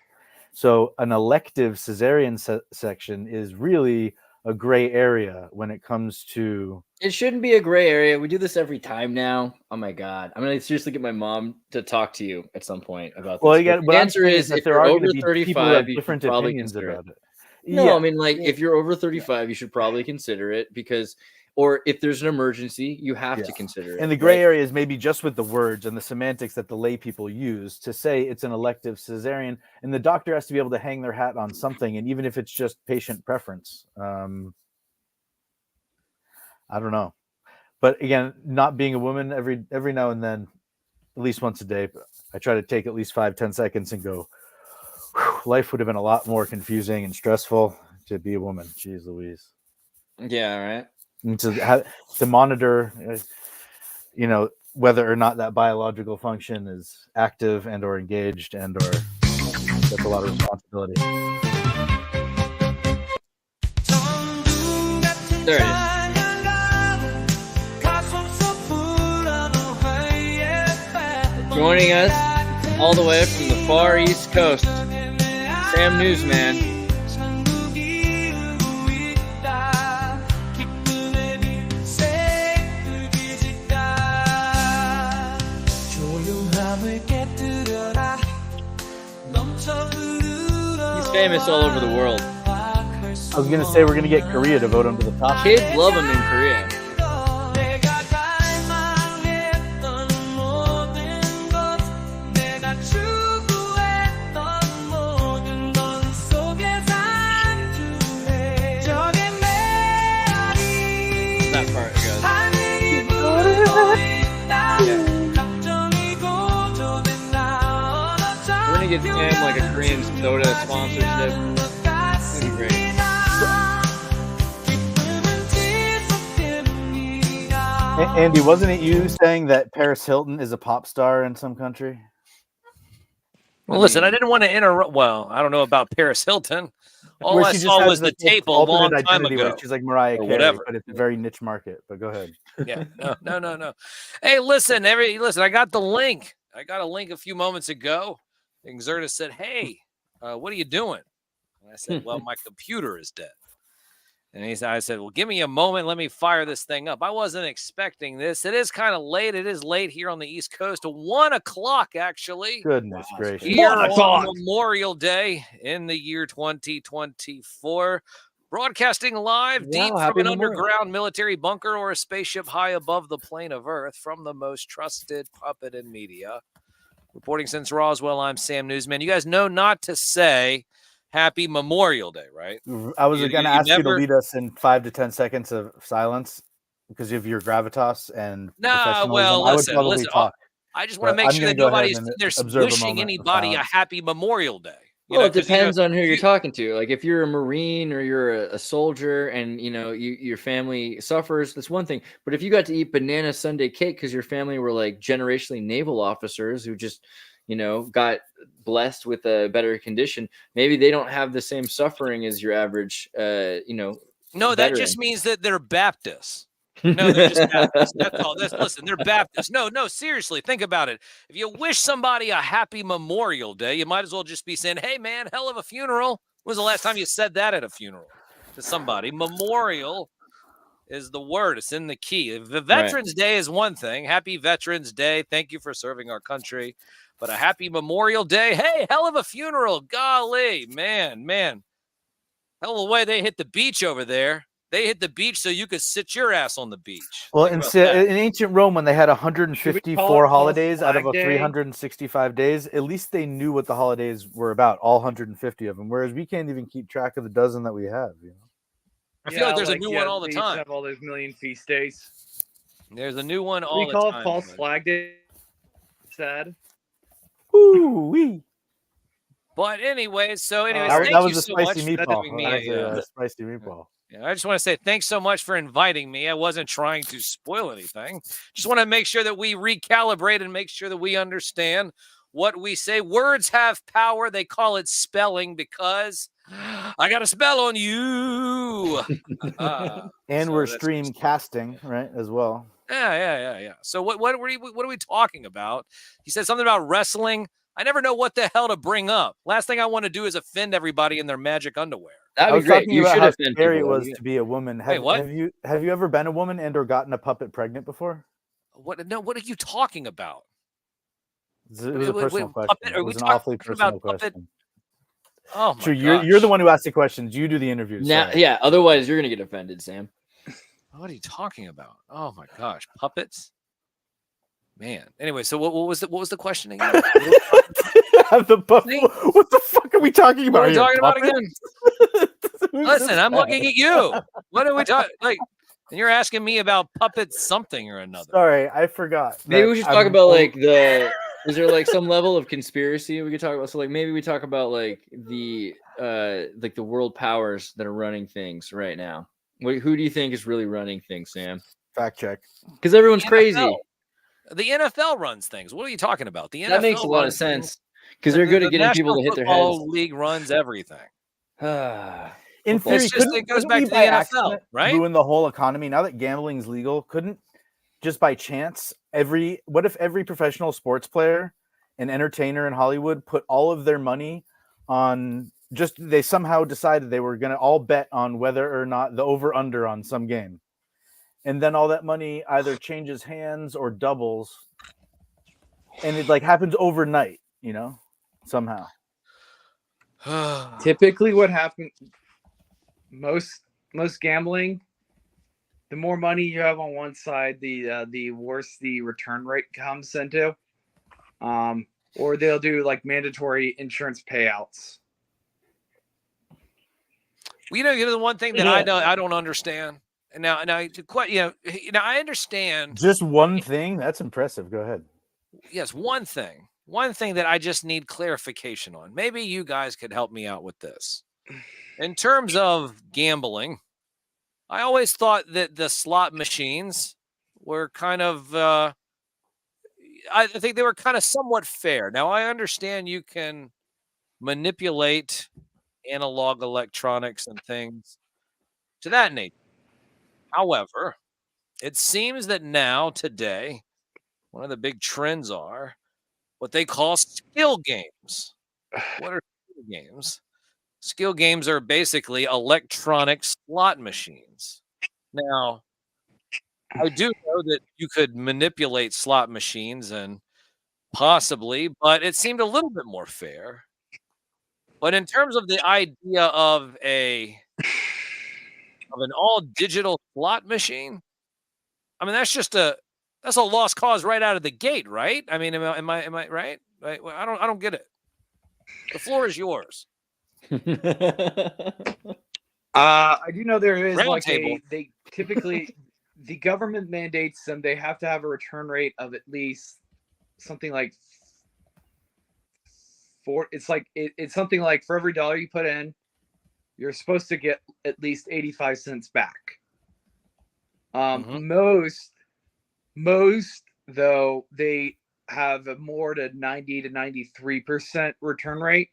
So an elective cesarean section is really a gray area when it comes to. It shouldn't be a gray area. We do this every time now. Oh my god, I'm gonna seriously get my mom to talk to you at some point about this. Well, The answer is that if there you're are over going to be people who have 35, you should different probably opinions consider about it. it. No, Yeah. I mean, like, if you're over 35, you should probably consider it because, or if there's an emergency, you have to consider it. And the gray right? area is maybe just with the words and the semantics that the lay people use to say it's an elective cesarean, and the doctor has to be able to hang their hat on something, and even if it's just patient preference. I don't know, but again, not being a woman, every now and then, at least once a day, I try to take at least 5-10 seconds and go, life would have been a lot more confusing and stressful to be a woman. Jeez Louise. Yeah, right. And to monitor, whether or not that biological function is active and or engaged and or that's a lot of responsibility. There it is. Joining us all the way from the far East Coast, Sam Newsman. famous all over the world. I was gonna say we're gonna get Korea to vote him to the top. Kids love him in Korea. That part, guys. We're gonna get him like a Korean soda sponsorship. That'd be great. Andy, wasn't it you saying that Paris Hilton is a pop star in some country? Well, listen, I didn't want to interrupt. Well, I don't know about Paris Hilton. All Where I she just saw has was the this tape a alternate long time identity where ago. she's like Mariah Or Carey, whatever. but it's a very niche market. But go ahead. Yeah, no. Hey, listen, I got the link. I got a link a few moments ago. Xirtus said, "Hey, what are you doing?" And I said, "Well, my computer is dead." And I said, "Well, give me a moment. Let me fire this thing up." I wasn't expecting this. It is kind of late. It is late here on the East Coast. 1 o'clock, actually. Goodness gracious. Here 1 on o'clock. Memorial Day in the year 2024. Broadcasting live deep happy from an Memorial. underground military bunker or a spaceship high above the plane of Earth from the most trusted puppet in media. Reporting since Roswell, I'm Sam Newsman. You guys know not to say Happy Memorial Day, right? I was going to ask you to never- lead us in 5 to 10 seconds of silence because of your gravitas and Nah, professionalism. well, I would listen, probably listen. talk. I just want to but make I'm sure gonna that go ahead nobody's and there's observe a wishing moment of anybody a silence. Happy Memorial Day. Well, it 'cause, depends on who you're talking to. Like if you're a Marine or you're a soldier and your family suffers, that's one thing. But if you got to eat banana sundae cake because your family were like generationally naval officers who just, got blessed with a better condition, maybe they don't have the same suffering as your average, No, that veteran. just means that they're Baptists. No, they're just Baptists. That's all. Listen, they're Baptists. No, seriously, think about it. If you wish somebody a happy Memorial Day, you might as well just be saying, "Hey, man, hell of a funeral." When was the last time you said that at a funeral to somebody? Memorial is the word. It's in the key. The Veterans Day is one thing. Happy Veterans Day. Thank you for serving our country. But a happy Memorial Day. Hey, hell of a funeral. Golly, man. Hell of a way they hit the beach over there. They hit the beach so you could sit your ass on the beach. Well, Think in, about that. in ancient Rome, when they had Should we 154 call it holidays out of Flag a Day? 365 days, at least they knew what the holidays were about, all 150 of them. Whereas we can't even keep track of the dozen that we have. I feel like there's a new one all the they used to time. Have all those million feast days. There's a new one We all the call time. it False but- Flag Day. Sad. Ooh wee! But anyways, thank That you was a so much spicy for meatball. giving me That was a, a spicy meatball. yeah, I just want to say thanks so much for inviting me. I wasn't trying to spoil anything. Just want to make sure that we recalibrate and make sure that we understand what we say. Words have power. They call it spelling because I got a spell on you. And So we're that's stream casting, right, as well. Yeah. So what are we talking about? He said something about wrestling. I never know what the hell to bring up. Last thing I want to do is offend everybody in their magic underwear. That'd I be was great. talking You about should how offend scary people. it was to be a woman. Wait, what? Have you ever been a woman and or gotten a puppet pregnant before? What? No, what are you talking about? It was a personal question. puppet? Are It we was an talking awfully personal about puppet? question. Oh my Sure, gosh. you're the one who asked the questions. You do the interviews. Now, sorry. yeah. Otherwise, you're gonna get offended, Sam. What are you talking about? Oh my gosh, puppets. Man. Anyway, so what was the question again? What the fuck are we talking about? What are we here? talking about Puppets? again? Listen, I'm looking at you. What are we talking? Like, and you're asking me about puppets something or another. Sorry, I forgot. Maybe that we should I'm talk about old. like the. Is there like some level of conspiracy we could talk about? So like maybe we talk about like the world powers that are running things right now. Who do you think is really running things, Sam? Fact check. Because everyone's The crazy. NFL. The NFL runs things. What are you talking about? The NFL That makes a lot of runs things. sense. Because they're good at getting people to National hit their Football heads. League runs everything. In theory, It's just- it goes couldn't back we to the by NFL, accident right? ruin the whole economy now that gambling's legal? Couldn't just by chance what if every professional sports player and entertainer in Hollywood put all of their money on they somehow decided they were going to all bet on whether or not the over under on some game, and then all that money either changes hands or doubles, and it like happens overnight, somehow. Typically, what happens most gambling, the more money you have on one side, the worse the return rate comes into. Or they'll do like mandatory insurance payouts. Well, you know the one thing that I don't understand. And now, I understand. Just one thing? That's impressive. Go ahead. Yes, one thing that I just need clarification on. Maybe you guys could help me out with this. In terms of gambling, I always thought that the slot machines were kind of, I think they were kind of somewhat fair. Now, I understand you can manipulate analog electronics and things to that nature. However, it seems that now, today, one of the big trends are what they call skill games. What are skill games? Skill games are basically electronic slot machines. Now, I do know that you could manipulate slot machines and possibly, but it seemed a little bit more fair. But in terms of the idea of an all digital slot machine, I mean that's a lost cause right out of the gate, right? I mean, am I right? Right? Well, I don't get it. The floor is yours. I do know there is Round like table. they typically the government mandates them. They have to have a return rate of at least something like it's something like for every dollar you put in, you're supposed to get at least 85 cents back. Most though they have a more to 90 to 93% return rate.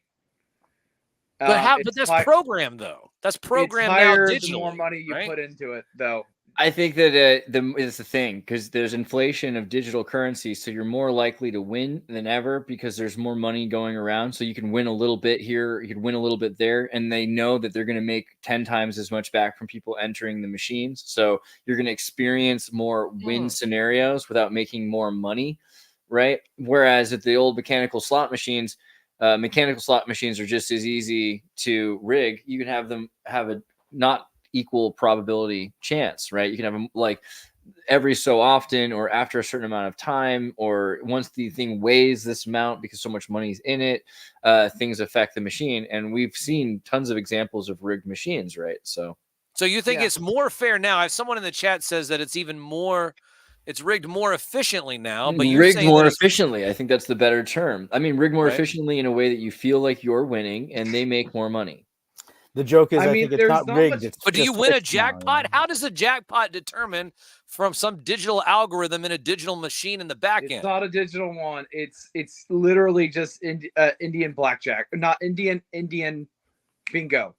But that's programmed though. That's programmed it's higher now digitally. The more money you right? put into it, though. I think that it's the thing because there's inflation of digital currency, so you're more likely to win than ever because there's more money going around. So you can win a little bit here, you can win a little bit there, and they know that they're going to make 10 times as much back from people entering the machines. So you're going to experience more win scenarios without making more money, right? Whereas at the old mechanical slot machines are just as easy to rig. You can have them have a not equal probability chance, right? You can have them like every so often or after a certain amount of time or once the thing weighs this amount because so much money's in it, things affect the machine. And we've seen tons of examples of rigged machines, right? So you think it's more fair now? If someone in the chat says that it's even more, it's rigged more efficiently now, but you're rigged saying more that efficiently. I think that's the better term. I mean, rigged more Right. efficiently in a way that you feel like you're winning and they make more money. The joke is, I I mean, think it's there's not not rigged. much- It's But do you just win a fixed now, jackpot? How does a jackpot determine from some digital algorithm in a digital machine in the back It's end? not a digital one. It's literally just Indian blackjack, not Indian bingo.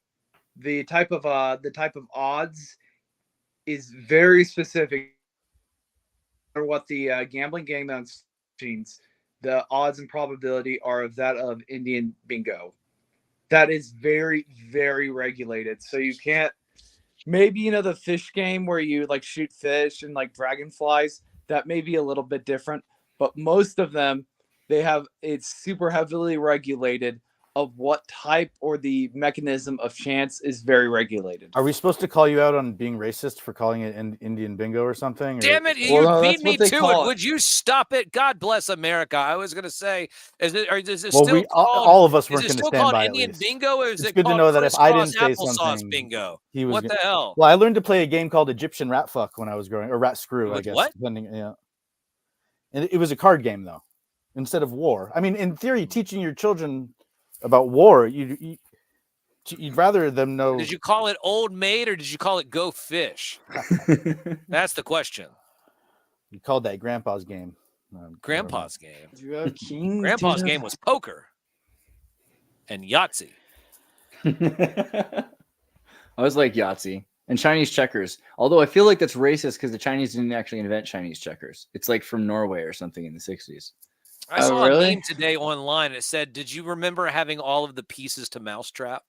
The type of odds is very specific. Or what the gambling game machines, the odds and probability are of that of Indian bingo. That is very, very regulated. So you can't. Maybe the fish game where you like shoot fish and like dragonflies. That may be a little bit different, but most of them it's super heavily regulated of what type or the mechanism of chance is very regulated. Are we supposed to call you out on being racist for calling it Indian bingo or something? Or? Damn it! You beat me to it. Would you stop it? God bless America. I was going to say, is it Well, still called? all of us Is weren't it going to still stand called by. Indian bingo, or is It's it good to called know that if I didn't say applesauce something, bingo? he was What the hell? Well, I learned to play a game called Egyptian rat fuck when I was growing, or rat screw, I With guess. what? Depending, yeah. And it was a card game though, instead of war. I mean, in theory, teaching your children about war, you'd rather them know. Did you call it Old Maid or did you call it Go Fish? That's the question. You called that Grandpa's game. Grandpa's game. King Grandpa's game was poker and Yahtzee. I was like Yahtzee and Chinese checkers. Although I feel like that's racist because the Chinese didn't actually invent Chinese checkers. It's like from Norway or something in the 60s. I saw a meme today online. It said, "Did you remember having all of the pieces to Mousetrap?"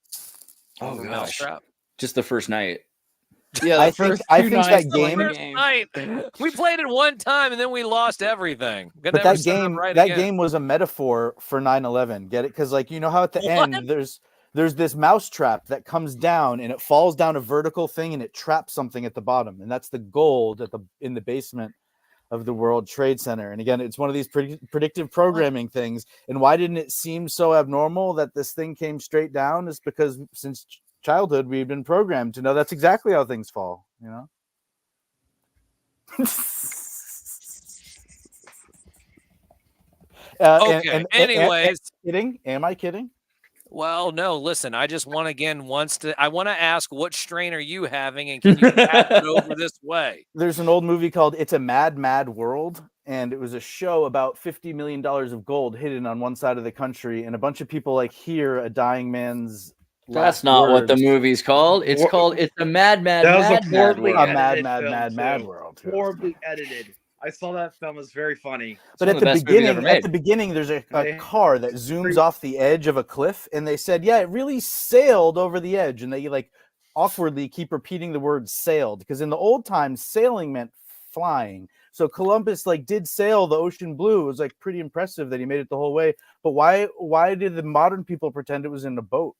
Oh, gosh. Mousetrap. Just the first night. Yeah, I think that game. First night, we played it one time and then we lost everything. But that game was a metaphor for 9/11. Get it? Because like how at the end there's this mouse trap that comes down and it falls down a vertical thing and it traps something at the bottom, and that's the gold in the basement of the World Trade Center. And again, it's one of these predictive programming things. And why didn't it seem so abnormal that this thing came straight down? Is because since childhood we've been programmed to know that's exactly how things fall, you know. Okay. Anyways, am I kidding? Well, no. Listen, I just want I want to ask, what strain are you having, and can you pass it over this way? There's an old movie called "It's a Mad, Mad World," and it was a show about $50 million of gold hidden on one side of the country, and a bunch of people like hear a dying man's. That's not what the movie's called. It's called "It's a Mad, Mad, That was Mad, a Mad horribly World." edited Mad, film, Mad, Mad too. World. Horribly edited. I saw that film. It was very funny. But at the beginning, there's a car that zooms off the edge of a cliff, and they said, yeah, it really sailed over the edge. And they like awkwardly keep repeating the word sailed, because in the old times, sailing meant flying. So Columbus like did sail the ocean blue. It was like pretty impressive that he made it the whole way. But why did the modern people pretend it was in a boat?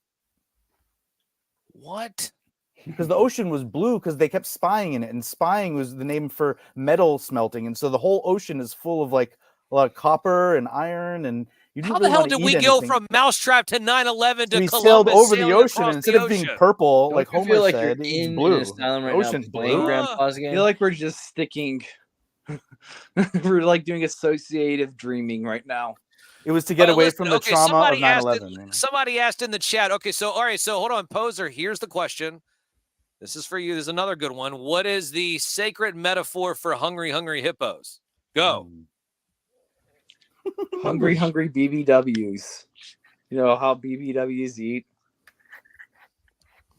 What? Because the ocean was blue because they kept spying in it, and spying was the name for metal smelting, and so the whole ocean is full of like a lot of copper and iron. And you how the hell did we go from Mousetrap to 9/11 to we Columbus sailed over the sailing ocean, and across instead the of being ocean? purple Don't like you Homer feel like said, you're it's in blue. an asylum right Ocean's now playing blue. Grandpa's I game? feel like we're just sticking. We're like doing associative dreaming right now. It was to get away listen, from the trauma of 9/11. Somebody asked in the chat. Okay, so all right, so hold on, Poser. Here's the question. This is for you. There's another good one. What is the sacred metaphor for hungry, hungry hippos? Go. Hungry, hungry BBWs. You know how BBWs eat?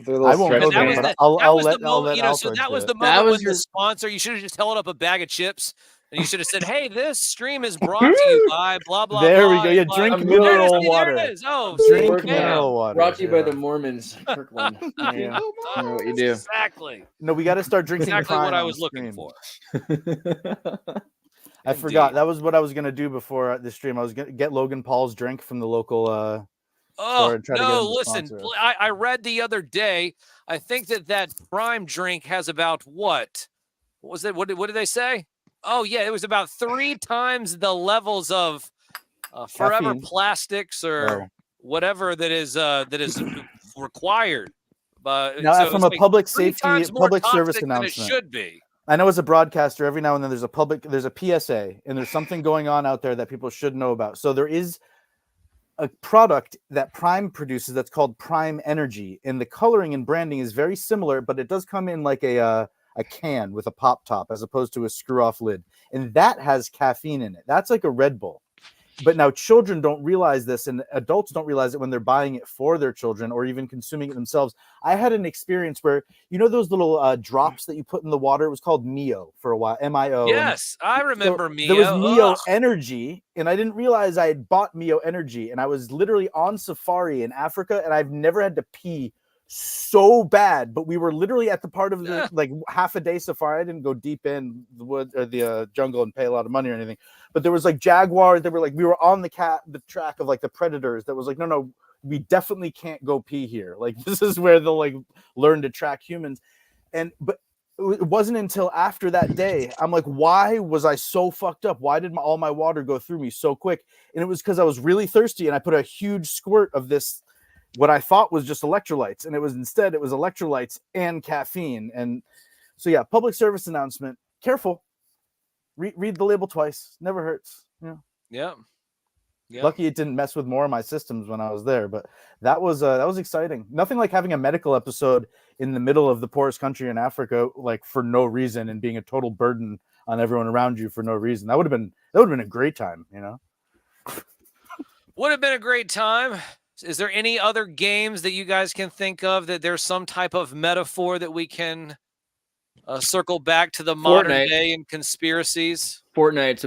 I won't go there, but I'll let Alfred so that was do the it. moment when the sponsor, you should have just held up a bag of chips and you should have said, hey, this stream is brought to you by blah, blah, There blah. we go. Yeah, blah. drink There it is, mineral see, water. There it is. Oh, Drink yeah. mineral water. Brought to you by yeah. the Mormons, Kirkland. Yeah, you know what you do. Exactly. No, we got to start drinking. Exactly what Prime I on was looking stream. for. I forgot. That was what I was gonna do before the stream. I was gonna get Logan Paul's drink from the local store and try to get him to listen. sponsor us. I read the other day. I think that Prime drink has about what was it? What did they say? Oh yeah, it was about 3 times the levels of forever Caffeine. plastics or whatever that is required. But Now, so from it's a public 3 safety, times more public service toxic than announcement, it should be. I know as a broadcaster, every now and then there's a PSA, and there's something going on out there that people should know about. So there is a product that Prime produces that's called Prime Energy, and the coloring and branding is very similar, but it does come in like a can with a pop top as opposed to a screw-off lid, and that has caffeine in it. That's like a Red Bull. But now children don't realize this, and adults don't realize it when they're buying it for their children or even consuming it themselves. I had an experience where, you know, those little drops that you put in the water, it was called Mio for a while, MIO. Yes, I remember Mio. There was Mio Energy, and I didn't realize I had bought Mio Energy, and I was literally on safari in Africa, and I've never had to pee so bad, but we were literally at the part of the like half a day safari. I didn't go deep in the wood or the jungle and pay a lot of money or anything, but there was like jaguars that were like, we were on the track of like the predators that was like, no, we definitely can't go pee here. Like this is where they'll like learn to track humans. But it wasn't until after that day I'm like, why was I so fucked up? Why did all my water go through me so quick? And it was because I was really thirsty, and I put a huge squirt of this, what I thought was just electrolytes, and it was electrolytes and caffeine. And so yeah, public service announcement, careful, read the label twice, never hurts. Yeah. Lucky it didn't mess with more of my systems when I was there, but that was exciting. Nothing like having a medical episode in the middle of the poorest country in Africa, like for no reason, and being a total burden on everyone around you for no reason. That would have been a great time, you know. Would have been a great time. Is there any other games that you guys can think of that there's some type of metaphor that we can circle back to the modern Fortnite. day and conspiracies. Fortnite's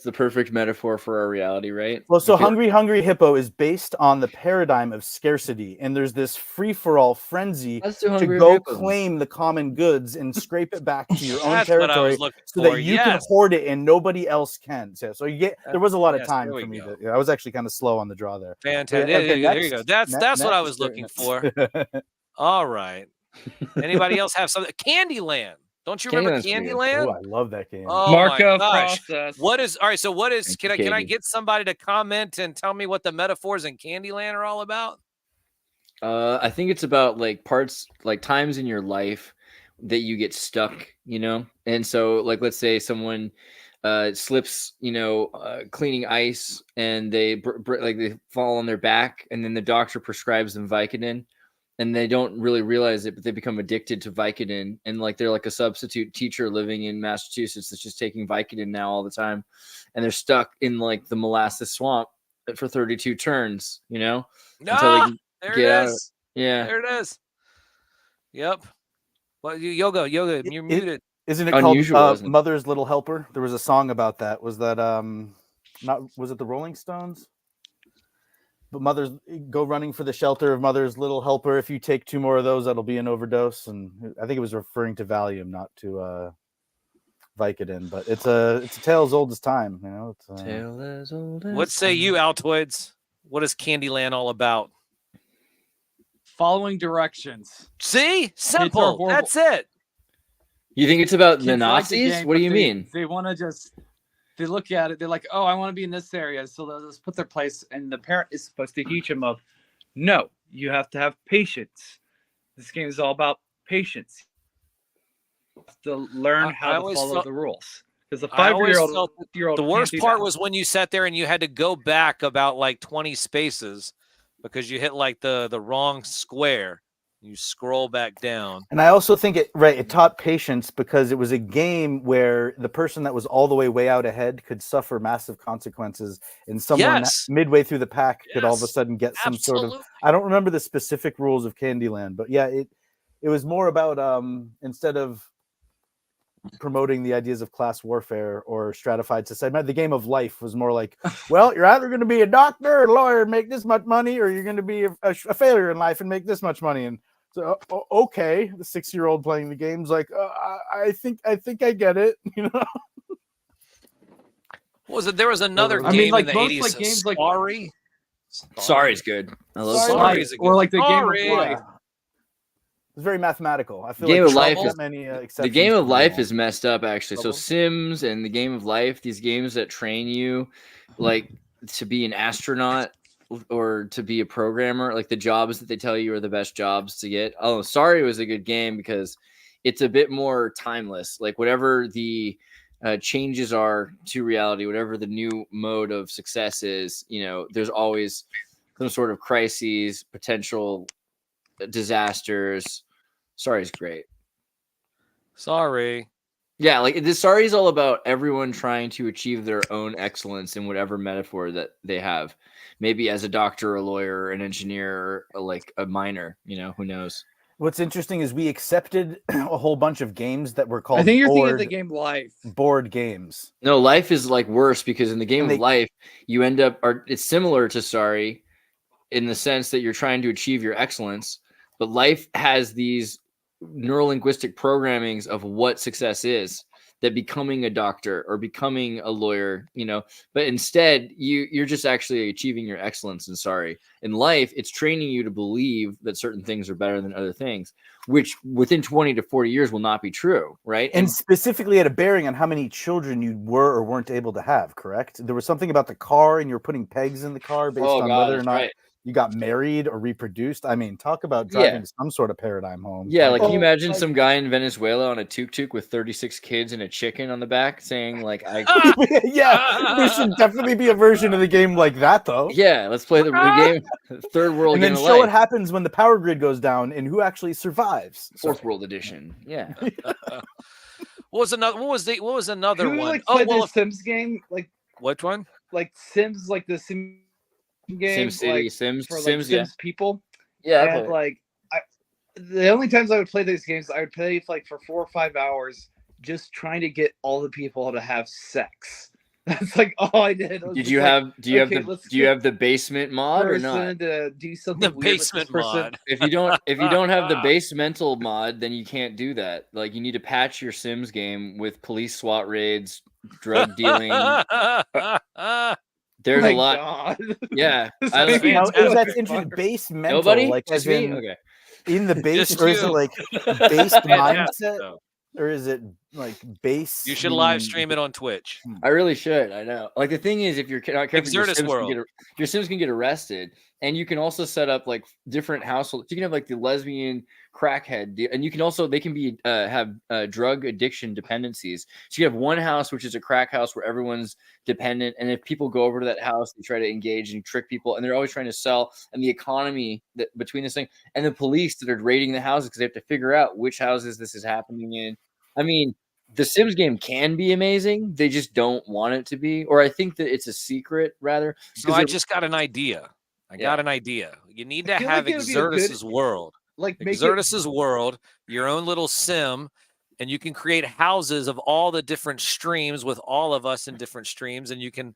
the perfect metaphor for our reality, right? Well, so Because- Hungry Hungry Hippo is based on the paradigm of scarcity, and there's this free-for-all frenzy Let's do to Hungry go Hippo then. claim the common goods and scrape it back to your own That's what I territory, was looking so for. that you can Yes. hoard it and nobody else can. So you get. There was a lot of Yes, time there we for me go. to. I was actually kind of slow on the draw there. Fantastic. Yeah, okay, There you go. next. That's what I Next. was looking for. All right. Anybody else have something? Candyland. Don't you remember Candyland's pretty good. Candyland? Oh, I love that game. Oh Markov my gosh. process. What is all right? So what is Thank can you, I Katie. get somebody to comment and tell me what the metaphors in Candyland are all about? I think it's about like parts, like times in your life that you get stuck, you know? And so, like, let's say someone slips, cleaning ice and they they fall on their back, and then the doctor prescribes them Vicodin, and they don't really realize it, but they become addicted to Vicodin, and like they're like a substitute teacher living in Massachusetts that's just taking Vicodin now all the time, and they're stuck in like the molasses swamp for 32 turns, until they can There get it out. is. Yeah. There it is. Yep. Well, yoga, you're muted. Isn't it Unusual, called isn't it? Mother's Little Helper? There was a song about that. Was that was it the Rolling Stones? But mothers go running for the shelter of Mother's Little Helper. If you take 2 more of those, that'll be an overdose. And I think it was referring to Valium, not to Vicodin. But it's a tale as old as time. It's Tale as old as What say you, Altoids? What is Candyland all about? Following directions. See? Kids are Simple. horrible. That's it. You think it's about Kids the like Nazis? game, What do but you mean? They want to they look at it. They're like, oh, I want to be in this area. So they'll just put their place. And the parent is supposed to teach them no, you have to have patience. This game is all about patience. You have to learn how to always follow felt- the rules. Because the I always 5-year-old, felt the worst part was when you sat there and you had to go back about like 20 spaces because you hit like the wrong square. You scroll back down. And I also think it taught patience, because it was a game where the person that was all the way out ahead could suffer massive consequences, and someone Yes. midway through the pack could all of a Yes. sudden get some sort of. Absolutely. I don't remember the specific rules of Candyland, but yeah, it was more about instead of promoting the ideas of class warfare or stratified society, the game of life was more like, well, you're either going to be a doctor or a lawyer and make this much money, or you're going to be a failure in life and make this much money. And so, okay, the 6-year-old playing the game's like, I think I get it. What was it? There was another I game mean, like in the most 80s. like games like Sorry. Sorry's good. I love Sorry. Sorry. Sorry is a or good- like the Sorry. game of life. It's very mathematical. I feel Game like of life trouble, is- many, The exceptions game to of the life rule. is messed up, actually. So Trouble. Sims and the game of life, these games that train you like to be an astronaut or to be a programmer, like the jobs that they tell you are the best jobs to get. Oh, Sorry was a good game because it's a bit more timeless. Like whatever the changes are to reality, whatever the new mode of success is, there's always some sort of crises, potential disasters. Sorry is great. Sorry. Yeah, like this Sorry is all about everyone trying to achieve their own excellence in whatever metaphor that they have. Maybe as a doctor, a lawyer, an engineer, or like a miner, who knows? What's interesting is we accepted a whole bunch of games that were called I think you're thinking of board, the game Life. board games. No, life is like worse because in the game And of life, you end up, it's similar to Sorry in the sense that you're trying to achieve your excellence, but life has these neurolinguistic programmings of what success is, that becoming a doctor or becoming a lawyer, but instead you're just actually achieving your excellence in Sorry. In life, it's training you to believe that certain things are better than other things, which within 20 to 40 years will not be true, right? And specifically had a bearing on how many children you were or weren't able to have, correct? There was something about the car and you were putting pegs in the car based on whether or that's not right. you got married or reproduced. I mean, talk about driving some sort of paradigm home. Yeah, like can you imagine some guy in Venezuela on a tuk-tuk with 36 kids and a chicken on the back saying like, yeah, there should definitely be a version of the game like that, though. Yeah, let's play the game, third world And game then of show life. what happens when the power grid goes down and who actually survives. Fourth world edition. Yeah. What was another Who one? like Oh, played well, the Sims game? Like which one? Like Sims, like the Sim game, SimCity, like, Sims, for like Sims, Sims yeah. people. Yeah, I and played it. like the only times I would play these games, I would play like for 4 or 5 hours, just trying to get all the people to have sex. That's like all I did. I was Did just you like, have do you okay, have the let's do you get have the basement mod or not? person to do something The weird with this basement person. mod. If you don't have the basemental mod, then you can't do that. Like you need to patch your Sims game with police SWAT raids, drug dealing. There's My a lot. God. Yeah. This I is li- Now, is that fantastic. interesting? Basemental, Nobody? like Just as me? in Okay. in the base, Just or is it you. like based Fantastic, mindset, though. or is it like base? You should meaning- live stream it on Twitch. I really should. I know. Like the thing is, if you're not careful, Xirtus World. your Sims can get arrested, and you can also set up like different households. You can have like the lesbian crackhead, and you can also they can be have drug addiction dependencies. So you have one house which is a crack house where everyone's dependent, and if people go over to that house, they try to engage and trick people, and they're always trying to sell. And the economy that between this thing and the police that are raiding the houses because they have to figure out which houses this is happening in. I mean. The Sims game can be amazing. They just don't want it to be, or I think that it's a secret rather. So I just got an idea. I got an idea. You need to feel have like it would be a good- Xirtus's world. Like make it, Xirtus's world, your own little sim, and you can create houses of all the different streams with all of us in different streams, and you can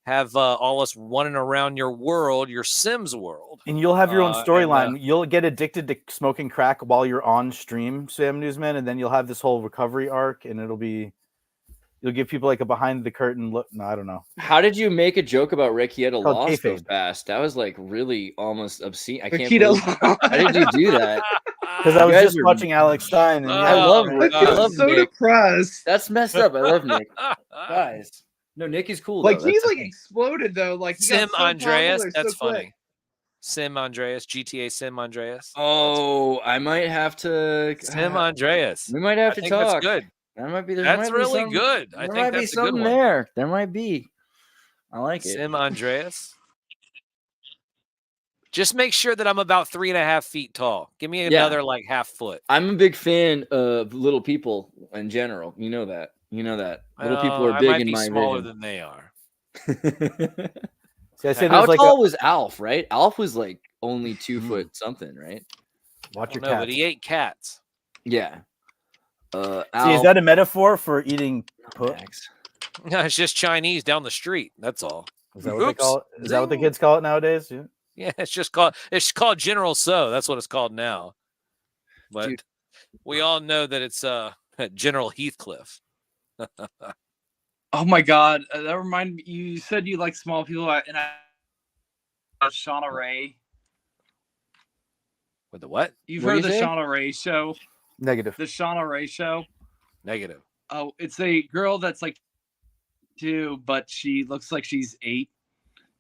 have all us running around your world, your Sims world. And you'll have your own and, storyline. You'll get addicted to smoking crack while you're on stream, Sam Newsman, and then you'll have this whole recovery arc, and it'll be you'll give people like a behind the curtain look. No, I don't know. How did you make a joke about Rekieta Called Lost so kayfabe. fast? That was like really almost obscene. I can't Rekieta believe. How did you do that? Because I You was guys just are- watching Alex Stein, and I love my I love so Nick. depressed. That's messed up. I love Nick. Guys, no, Nick is cool. Like though. he That's the like thing. exploded though. Like he got Sim so Andreas, popular that's so quick. funny. Sim Andreas, GTA Sim Andreas. Oh, I might have to. Sim Andreas. We might have I to think talk. that's good. That might be. There That's might be really something- good. I There think might be that's a good something one. there. There might be. I like it. Sim Andreas. Just make sure that I'm about 3.5 feet tall. Give me Yeah. another like half foot. I'm a big fan of little people in general. You know that. You know that. Little people Well, are I big might in be my smaller vision. than they are. See, I say How there's like tall was Alf? Right? Alf was like only 2 foot something, right? watch your No, but cat. he ate cats. Yeah. See, is Alf, that a metaphor for eating put? Max. No, it's just Chinese down the street. That's all. Is that what they Oops. call it? Is that what the kids call it nowadays? Yeah. Yeah, it's called General So. That's what it's called now. But Dude. we all know that it's General Heathcliff. Oh my God, that reminded me. You said you like small people, and Shauna Ray. With the what? You've What heard do the you say? Shauna Ray show? Negative. The Shauna Ray show. Negative. Oh, it's a girl that's like 2, but she looks like she's 8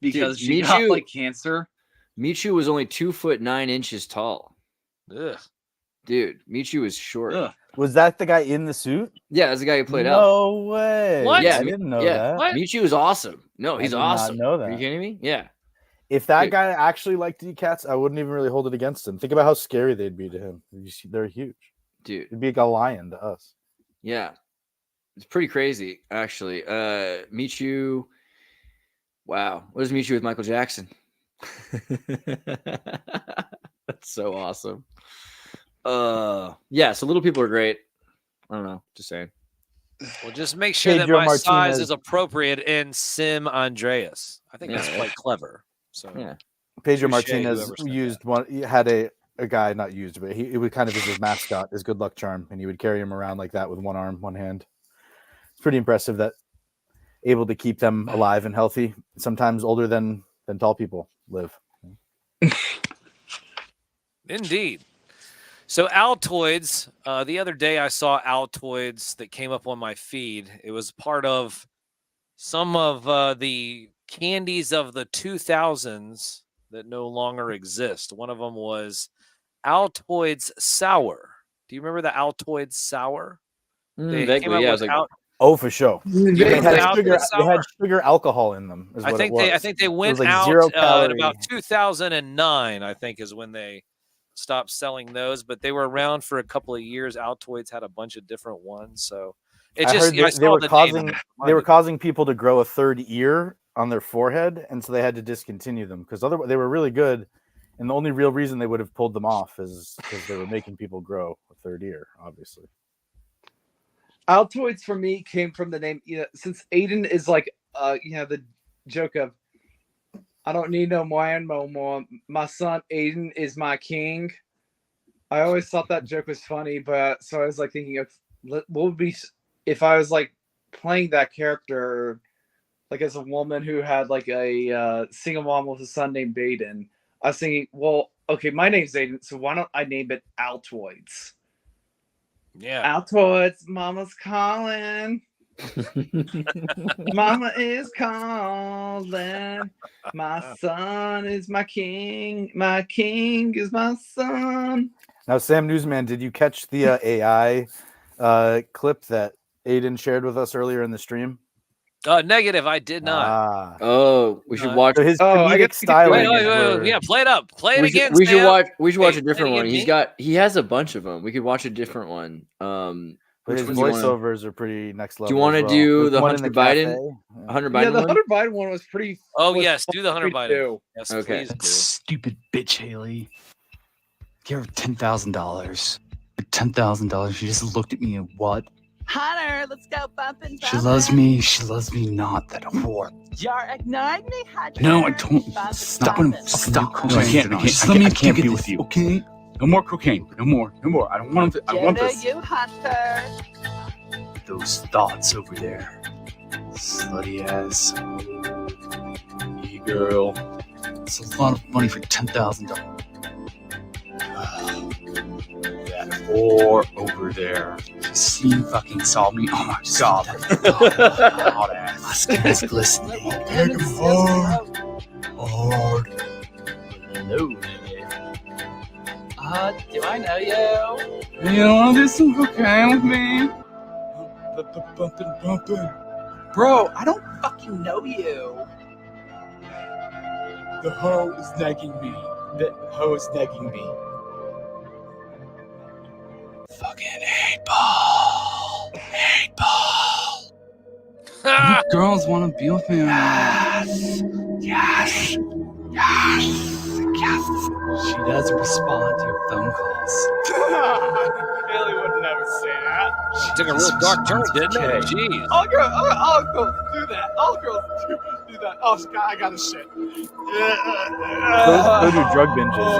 because she got Michu- like cancer. Michu was only 2'9" tall. Ugh. Dude, Michu was short. Ugh. Was that the guy in the suit? Yeah, that's the guy who played Alf. No way. What? Yeah, I didn't know yeah. that. What? Michu is awesome. No, I he's did not awesome. know Are you that. kidding me? Yeah. If that Dude. guy actually liked to eat cats, I wouldn't even really hold it against him. Think about how scary they'd be to him. They're huge. Dude. It'd be like a lion to us. Yeah. It's pretty crazy, actually. Michu. Wow. What is Michu with Michael Jackson? That's so awesome. Yeah, so little people are great. I don't know. Just saying. Well, just make sure that Pedro my size Martinez. is appropriate in Sim Andreas. I think that's Yeah. quite clever. So Yeah. Pedro Touche, Martinez whoever said used one. He had a guy not used, but it was kind of his mascot, his good luck charm, and he would carry him around like that with one arm, one hand. It's pretty impressive that able to keep them alive and healthy. Sometimes older than tall people live. Indeed. So Altoids, the other day I saw Altoids that came up on my feed. It was part of some of the candies of the 2000s that no longer exist. One of them was Altoids Sour. Do you remember the Altoids Sour? They came Vaguely, out yeah. I with was like, Al- Oh, for sure. You They remember had the sugar. Altoids They had Sour? sugar alcohol in them. Is I what think it was. I think they It was went like out 0 in calorie. about 2009. I think is when they stopped selling those, but they were around for a couple of years. Altoids had a bunch of different ones, so it I just heard they saw were the name causing and it they were reminded me. causing people to grow a third ear on their forehead, and so they had to discontinue them because otherwise they were really good, And the only real reason they would have pulled them off is because they were making people grow a third ear, obviously. Altoids for me came from the name, since Aiden is like, the joke of, I don't need no man no more. My son Aiden is my king. I always thought that joke was funny, but so I was like thinking of what would be if I was like playing that character, like as a woman who had like a single mom with a son named Aiden. I was thinking, well, okay, my name's Aiden, so why don't I name it Altoids? Yeah. Altoids, Mama's calling. Mama is calling. My son is my king. My king is my son. Now, Sam Newsman, did you catch the AI clip that Aiden shared with us earlier in the stream? Negative, I did not. Oh, we should watch so his I comedic guess styling. Wait, yeah, play it up. Play it again. We should Sam. watch. We should watch Hey, a different play it one. again, He has a bunch of them. We could watch a different one. But his voiceovers are pretty next level. Do you want to as well. do There's the one in Hunter the Biden? cafe. Hunter Yeah, Biden the one? Hunter Biden one was pretty. Oh was yes, do the Hunter fun to Biden. do. Yes, Okay. please do. Stupid bitch, Haley. Give her $10,000. For $10,000, she just looked at me and what? Hunter, let's go bumping. She loves me. She loves me not, that whore. You're ignoring me, Hunter. No, I don't. Stop. Stop. No, I can't be with you. Okay. No more cocaine. No more. I don't want it. I want this. You, Hunter. Those thoughts over there. Slutty ass. You girl. It's a lot of money for $10,000. That whore over there. She fucking saw me. Oh my god. Hot ass. My skin is glistening. Hard. Hello, baby. Do I know you? You wanna do some cocaine with me? Bumping. Bro, I don't fucking know you. The hoe is nagging me. Fucking 8-ball. You girls want to be with me? Yes. She doesn't respond to your phone calls. Haley would never say that. She took a real dark turn, didn't it? Jeez. All girls do that. All girls do that. Oh, God, I got to shit. Those do drug binges,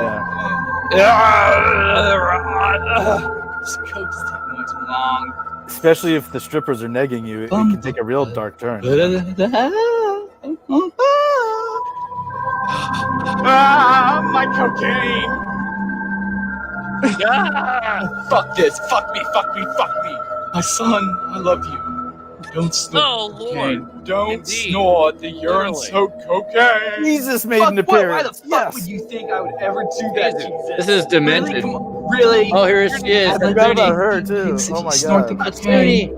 This coke's taking too long. Especially if the strippers are negging you, it can take a real dark turn. My cocaine. Fuck this. Fuck me. My son, I love you. Don't snort Oh, cocaine. Lord. Don't Indeed. snort the urine Literally. soaked cocaine. Jesus made an Why appearance. the fuck Yes. would you think I would ever do that, Jesus? This is demented. Really? Come on. Really? Oh, here she is. I forgot about her too. Oh my god. Atsuni.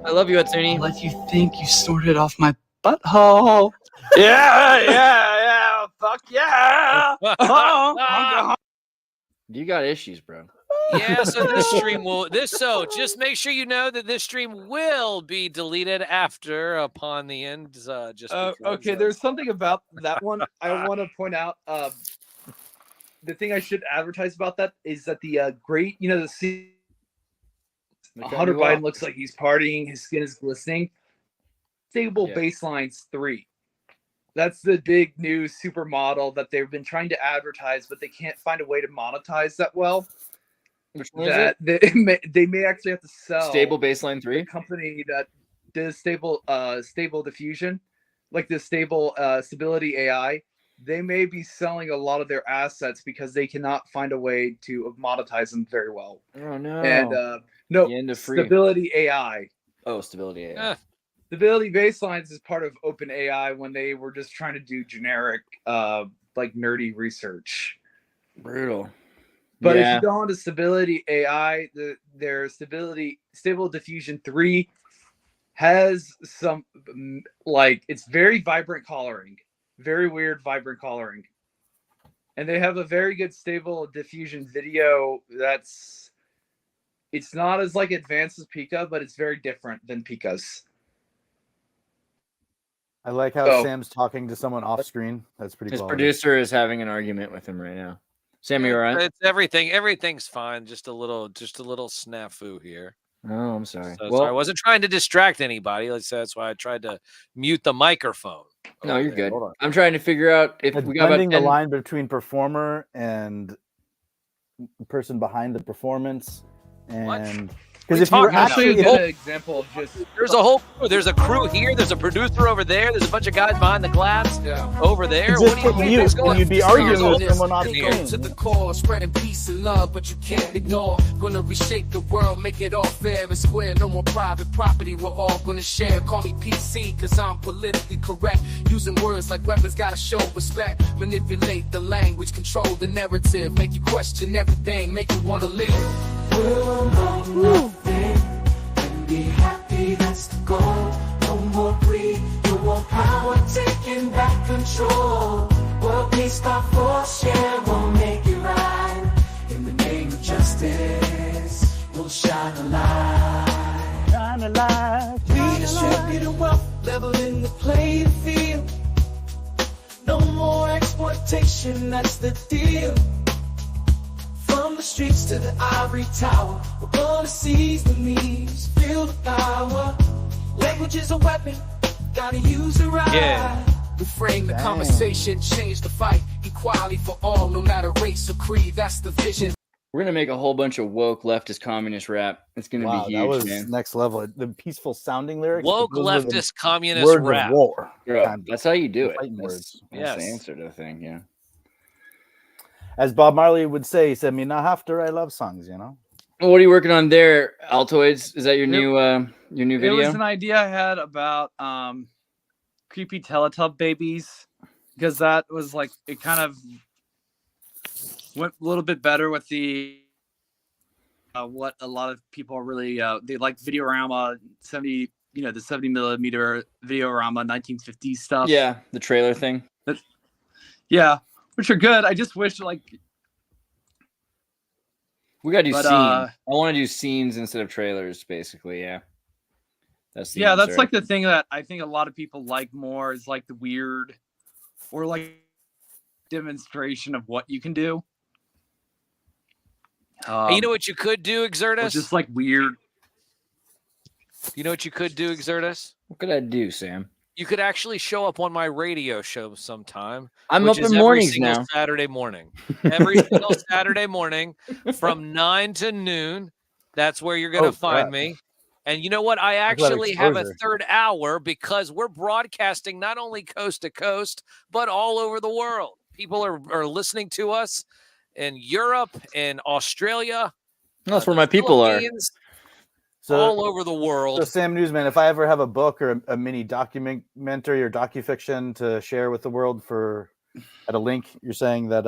I love you, Atsuni. I'll let you think you snorted off my butthole. Yeah. Fuck yeah. You got issues, bro. Yeah, so this stream so just make sure you know that this stream will be deleted upon the end. Just because, Okay, there's something about that one I want to point out. The thing I should advertise about that is that the great, the scene. Hunter Biden looks like he's partying. His skin is glistening. Stable Baselines 3. That's the big new supermodel that they've been trying to advertise, but they can't find a way to monetize that well. Which one is They may actually have to sell Stable Baseline 3? a company that does stable diffusion, like the stability AI. They may be selling a lot of their assets because they cannot find a way to monetize them very well. Oh no. And The end of free. Stability AI. Oh, Stability AI. Stability Baselines is part of OpenAI when they were just trying to do generic, like nerdy research. Brutal. But if you go on to Stability AI, their Stable Diffusion 3 has some, it's very vibrant coloring. Very weird, vibrant coloring. And they have a very good Stable Diffusion video it's not as advanced as Pika, but it's very different than Pika's. I like how So- Sam's talking to someone off screen. That's pretty His quality. producer is having an argument with him right now. Sam, you all right? It's everything. Everything's fine. Just a little snafu here. Oh, I'm sorry. So, Well, I wasn't trying to distract anybody. Like I said, that's why I tried to mute the microphone. no, you're good. Hold on. I'm trying to figure out if It's we got about blending the 10 line between performer and the person behind the performance, and because if you were Actually, actually a good example of just There's a whole crew. There's a crew here. There's a producer over there. There's a bunch of guys behind the glass over there. Just hit mute, and you'd be arguing with someone off here? screen. To the core, spreading peace and love, but you can't ignore. Gonna reshape the world, make it all fair and square. No more private property, we're all gonna share. Call me PC, cause I'm politically correct. Using words like weapons, gotta show respect. Manipulate the language, control the narrative. Make you question everything, make you wanna live. We'll know nothing and be happy, that's the goal. No more greed, no more power, taking back control. World peace, our force, share, we'll make it right. In the name of justice, we'll shine a light. Shine a light. Redistributing wealth, leveling the playing field. No more exploitation, that's the deal. From the streets to the ivory tower, we're gonna seize the means, feel the power. Language is a weapon, gotta use it right. Yeah. Reframe the conversation, change the fight. Equality for all, no matter race or creed, that's the vision. We're gonna make a whole bunch of woke leftist communist rap. It's gonna Wow, be that huge, was man. next level. The peaceful sounding lyrics. Woke those were the leftist communist words rap. of war. Bro, Kind of that's how you do it. fighting That's, words. that's the Yes. answer to the thing, yeah. As Bob Marley would say, he said, "Me not after I love songs," you know. Well, what are you working on there, Altoids? Is that your new video? It was an idea I had about creepy Teletub babies, because that was like, it kind of went a little bit better with the what a lot of people are really they like Videorama 70, the 70 millimeter Videorama 1950s stuff. Yeah, the trailer thing. Yeah, which are good. I just wish like We gotta do But, scenes. I want to do scenes instead of trailers, basically. Yeah, that's the yeah, answer. that's like the thing that I think a lot of people like more is like the weird or like demonstration of what you can do. Hey, you know what you could do, Xirtus? Just like weird. You know what you could do, Xirtus? What could I do, Sam? You could actually show up on my radio show sometime. I'm which up is in every mornings single now. Saturday morning. Every single Saturday morning from 9 to noon. That's where you're going to find crap. me. And you know what? I Look at that actually have a exposure. third hour because we're broadcasting not only coast to coast, but all over the world. People are listening to us in Europe and Australia. That's where my people are. Philippines, So, all over the world. so Sam Newsman, if I ever have a book or a mini documentary or docufiction to share with the world at a link, you're saying that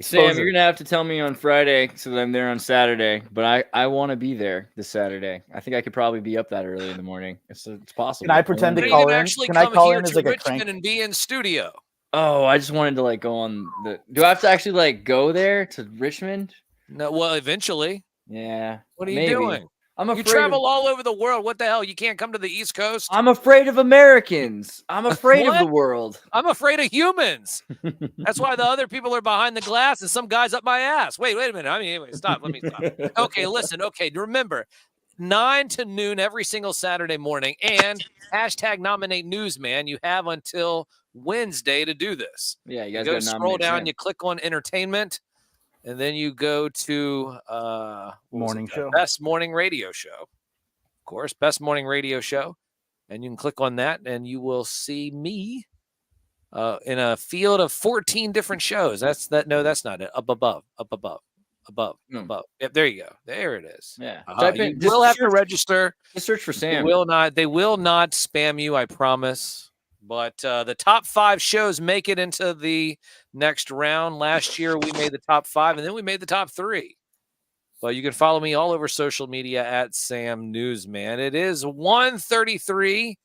Sam, exposure. you're gonna have to tell me on Friday so that I'm there on Saturday. But I want to be there this Saturday. I think I could probably be up that early in the morning. It's possible. Can I pretend to You call can in? actually Can I come call here in as to like a Richmond crank? and be in studio. Oh, I just wanted to like go on the. Do I have to actually like go there to Richmond? No, well, eventually. Yeah. What are you maybe. doing? I'm You afraid. travel all over the world. What the hell? You can't come to the East Coast? I'm afraid of Americans. I'm afraid of the What? world. I'm afraid of humans. That's why the other people are behind the glass and some guy's up my ass. Wait a minute. I mean, anyway, stop. Let me stop. Okay, listen. Okay, remember, 9 to noon every single Saturday morning, and hashtag nominate newsman. You have until Wednesday to do this. Yeah, you You guys go got to scroll nominate down, Sam. you click on entertainment, and then you go to what was Morning it? show. Best morning radio show. Of course, best morning radio show. And you can click on that and you will see me in a field of 14 different shows. That's not it. Up above. Yep, there you go. There it is. Yeah. You will have to register. Just search for Sam. They will not spam you, I promise. But the top 5 shows make it into the next round. Last year we made the top 5, and then we made the top 3. But you can follow me all over social media at Sam Newsman. It is 1:33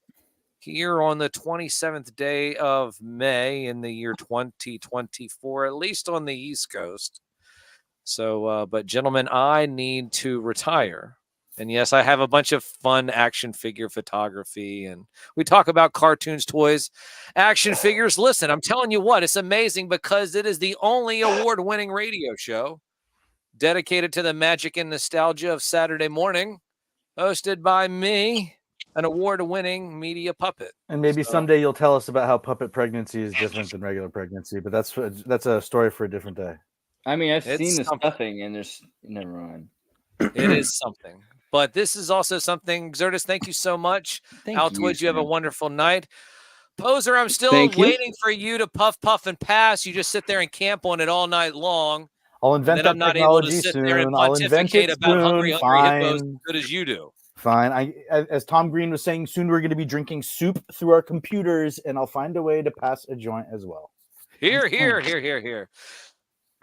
here on the 27th day of May in the year 2024, at least on the East Coast. So, but gentlemen, I need to retire. And yes, I have a bunch of fun action figure photography, and we talk about cartoons, toys, action figures. Listen, I'm telling you what, it's amazing because it is the only award-winning radio show dedicated to the magic and nostalgia of Saturday morning, hosted by me, an award-winning media puppet. And maybe So- someday you'll tell us about how puppet pregnancy is different than regular pregnancy, but that's a story for a different day. I mean, I've It's seen the something. stuffing, and there's never mind. It is something. But this is also something. Xirtus, thank you so much. Thank Altoids, you have a Sam. wonderful night. Poser, I'm still Thank you. waiting for you to puff, and pass. You just sit there and camp on it all night long. I'll And invent then that I'm not able to technology sit soon. there and I'll invent pontificate it about soon. hungry hippos Fine. as good as you do. Fine. As Tom Green was saying, soon we're going to be drinking soup through our computers, and I'll find a way to pass a joint as well. Here.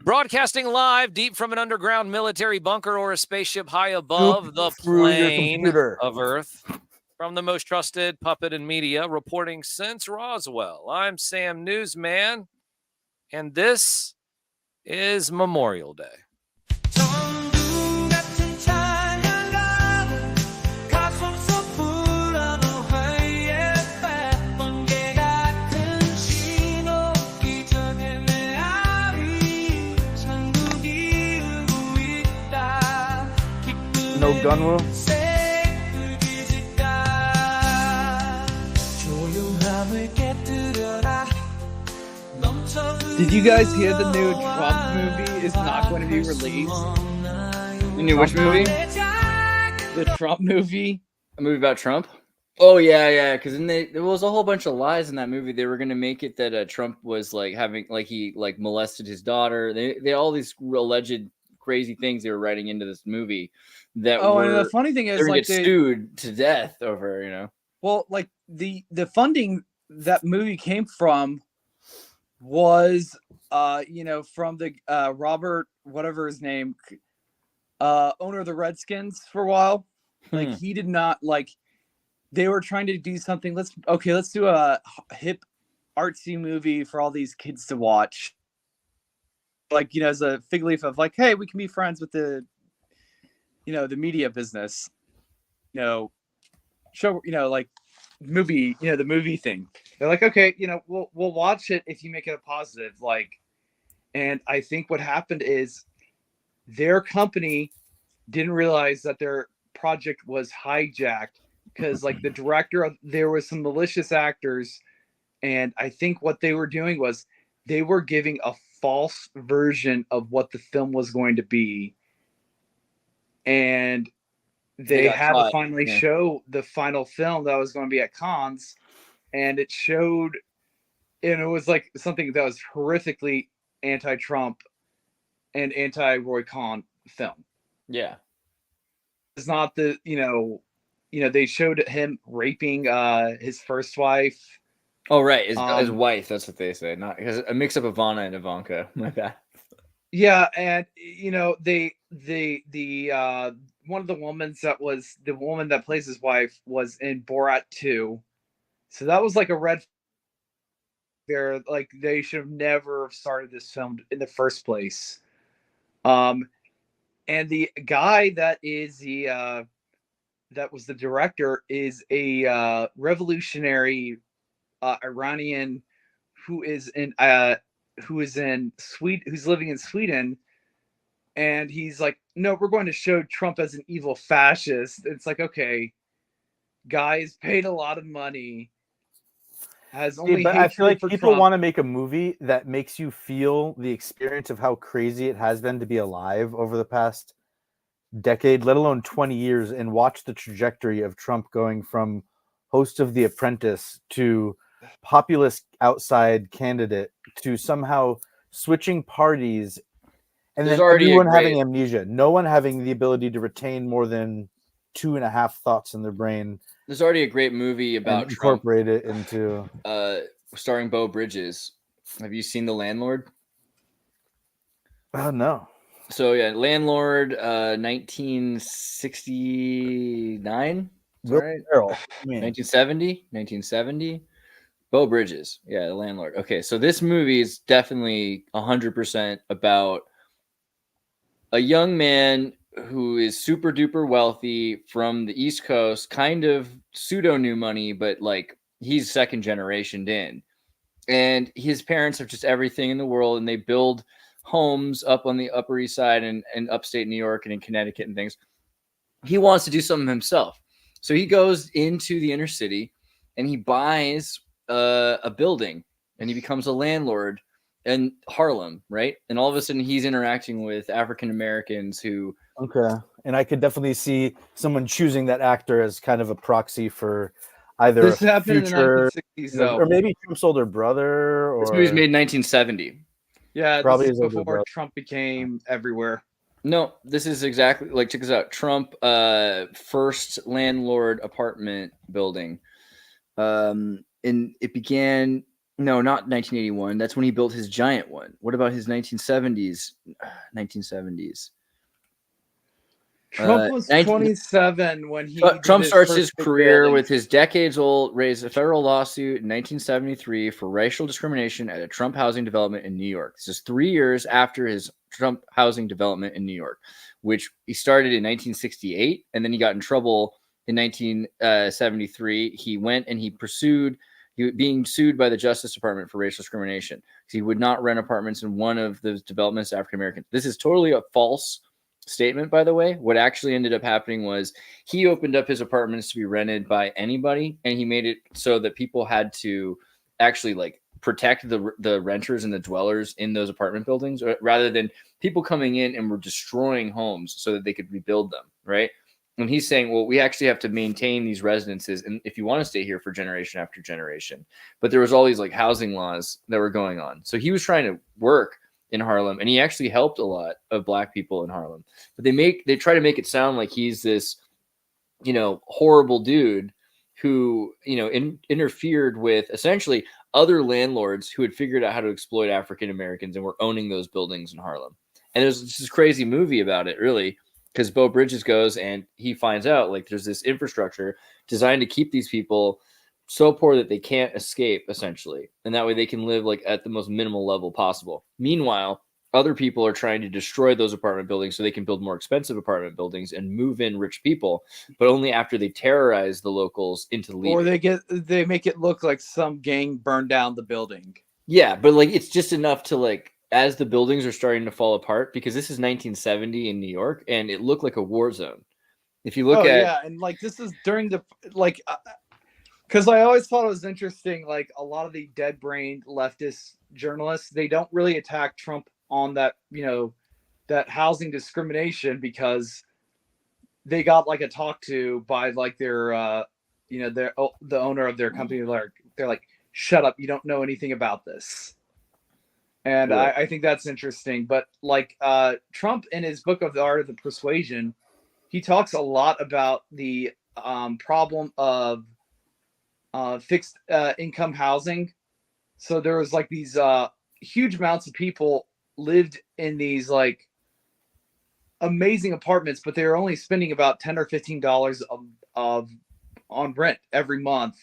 Broadcasting live deep from an underground military bunker or a spaceship high above the through your plane computer. of Earth. From the most trusted puppet in media, reporting since Roswell, I'm Sam Newsman, and this is Memorial Day. No gun will. Did you guys hear the new Trump movie is not going to be released? You knew which movie? The Trump movie. A movie about Trump? Oh yeah. Because there was a whole bunch of lies in that movie. They were gonna make it that Trump was he molested his daughter. They all these alleged crazy things they were writing into this movie. That And the funny thing is, they're gonna like, get sued to death over, you know. Well, like the funding that movie came from was from the Robert, whatever his name, owner of the Redskins for a while. Like he did not like, they were trying to do something. Let's do a hip artsy movie for all these kids to watch. Like, as a fig leaf of like, hey, we can be friends with the media business, show, like movie, the movie thing. They're like, okay, we'll watch it if you make it a positive. Like, and I think what happened is their company didn't realize that their project was hijacked because, like, the director, there was some malicious actors, and I think what they were doing was they were giving a false version of what the film was going to be, and they had to finally show the final film that was going to be at Cannes, and it showed, and it was like something that was horrifically anti-Trump and anti-Roy Cohn film. Yeah. It's not the, they showed him raping his first wife. Oh, right. His wife. That's what they say. Not because a mix up of Ivana and Ivanka. My bad. Yeah. And, the one of the women that plays his wife was in Borat 2. So that was like a red. They're like, they should have never started this film in the first place. And the guy that is that was the director is a revolutionary Iranian who is in Sweden, who's living in Sweden, and he's like, no, we're going to show Trump as an evil fascist. It's like, okay, guys paid a lot of money. Has only but I feel like people Trump. want to make a movie that makes you feel the experience of how crazy it has been to be alive over the past decade, let alone 20 years, and watch the trajectory of Trump going from host of The Apprentice to populist outside candidate to somehow switching parties, and then everyone having amnesia, no one having the ability to retain more than 2.5 thoughts in their brain. There's already a great movie about Trump, incorporate it into starring Beau Bridges. Have you seen The Landlord? Oh no. So yeah, Landlord, 1969. Right? 1970. Beau Bridges. Yeah, The Landlord. Okay, so this movie is definitely 100% about a young man who is super duper wealthy from the East Coast, kind of pseudo new money, but like he's second generation in. And his parents have just everything in the world, and they build homes up on the Upper East Side and upstate New York and in Connecticut and things. He wants to do something himself. So he goes into the inner city and he buys a building and he becomes a landlord in Harlem, right? And all of a sudden he's interacting with African Americans who... Okay. And I could definitely see someone choosing that actor as kind of a proxy for either This a happened future, in the 1960s, though. or maybe Trump's older brother. Or This movie was made in 1970. Yeah, Probably this is his older before brother. Trump became everywhere. No, this is exactly like, check this out. Trump first landlord apartment building. And it began, no, not 1981. That's when he built his giant one. What about his 1970s? 1970s. Trump was 27 when he did Trump starts first his big career building. with his decades-old raised a federal lawsuit in 1973 for racial discrimination at a Trump housing development in New York. This is 3 years after his Trump housing development in New York, which he started in 1968, and then he got in trouble in 1973. He went and he pursued, he was being sued by the Justice Department for racial discrimination because he would not rent apartments in one of those developments to African Americans. This is totally a false statement, by the way. What actually ended up happening was he opened up his apartments to be rented by anybody, and he made it so that people had to actually like protect the renters and the dwellers in those apartment buildings, rather than people coming in and were destroying homes so that they could rebuild them, right? And he's saying, well, we actually have to maintain these residences, and if you want to stay here for generation after generation. But there was all these like housing laws that were going on, so he was trying to work in Harlem, and he actually helped a lot of Black people in Harlem. But they try to make it sound like he's this, horrible dude who, interfered with essentially other landlords who had figured out how to exploit African Americans and were owning those buildings in Harlem. And there's this crazy movie about it, really, because Bo Bridges goes and he finds out like there's this infrastructure designed to keep these people so poor that they can't escape, essentially, and that way they can live like at the most minimal level possible. Meanwhile, other people are trying to destroy those apartment buildings so they can build more expensive apartment buildings and move in rich people, but only after they terrorize the locals into leaving. Or they make it look like some gang burned down the building. Yeah, but like it's just enough to like, as the buildings are starting to fall apart, because this is 1970 in New York and it looked like a war zone. If you look at... yeah, and like this is during the like because I always thought it was interesting, like a lot of the dead-brained leftist journalists, they don't really attack Trump on that, that housing discrimination because they got like a talk to by like their, the owner of their company. They're like, shut up, you don't know anything about this. And Right. I think that's interesting. But like Trump in his book of the Art of the Persuasion, he talks a lot about the problem of fixed income housing. So there was like these huge amounts of people lived in these like amazing apartments, but they were only spending about $10 or $15 on rent every month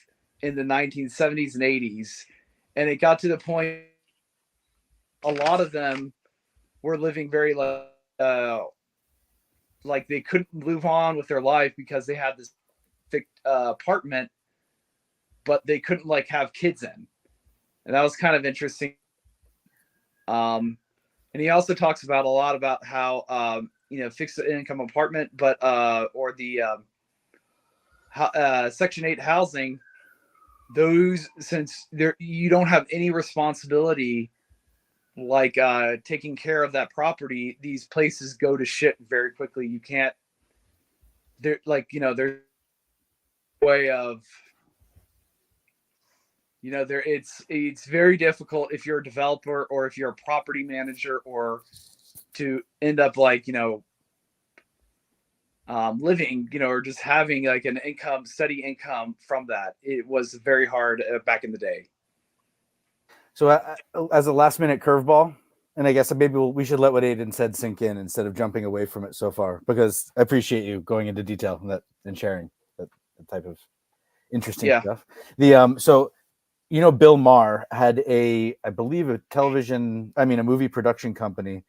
in the 1970s and 80s. And it got to the point a lot of them were living very like they couldn't move on with their life because they had this apartment, but they couldn't like have kids in. And that was kind of interesting. And he also talks about a lot about how, fixed income apartment, but, or the Section 8 housing, those, since you don't have any responsibility, like taking care of that property, these places go to shit very quickly. You can't, they're like, there's a way of, it's very difficult if you're a developer or if you're a property manager or to end up like, living, or just having like an income, steady income from that. It was very hard back in the day. So as a last minute curveball, and I guess maybe we should let what Aiden said sink in instead of jumping away from it so far, because I appreciate you going into detail and sharing that type of interesting stuff. So Bill Maher had I believe a movie production company,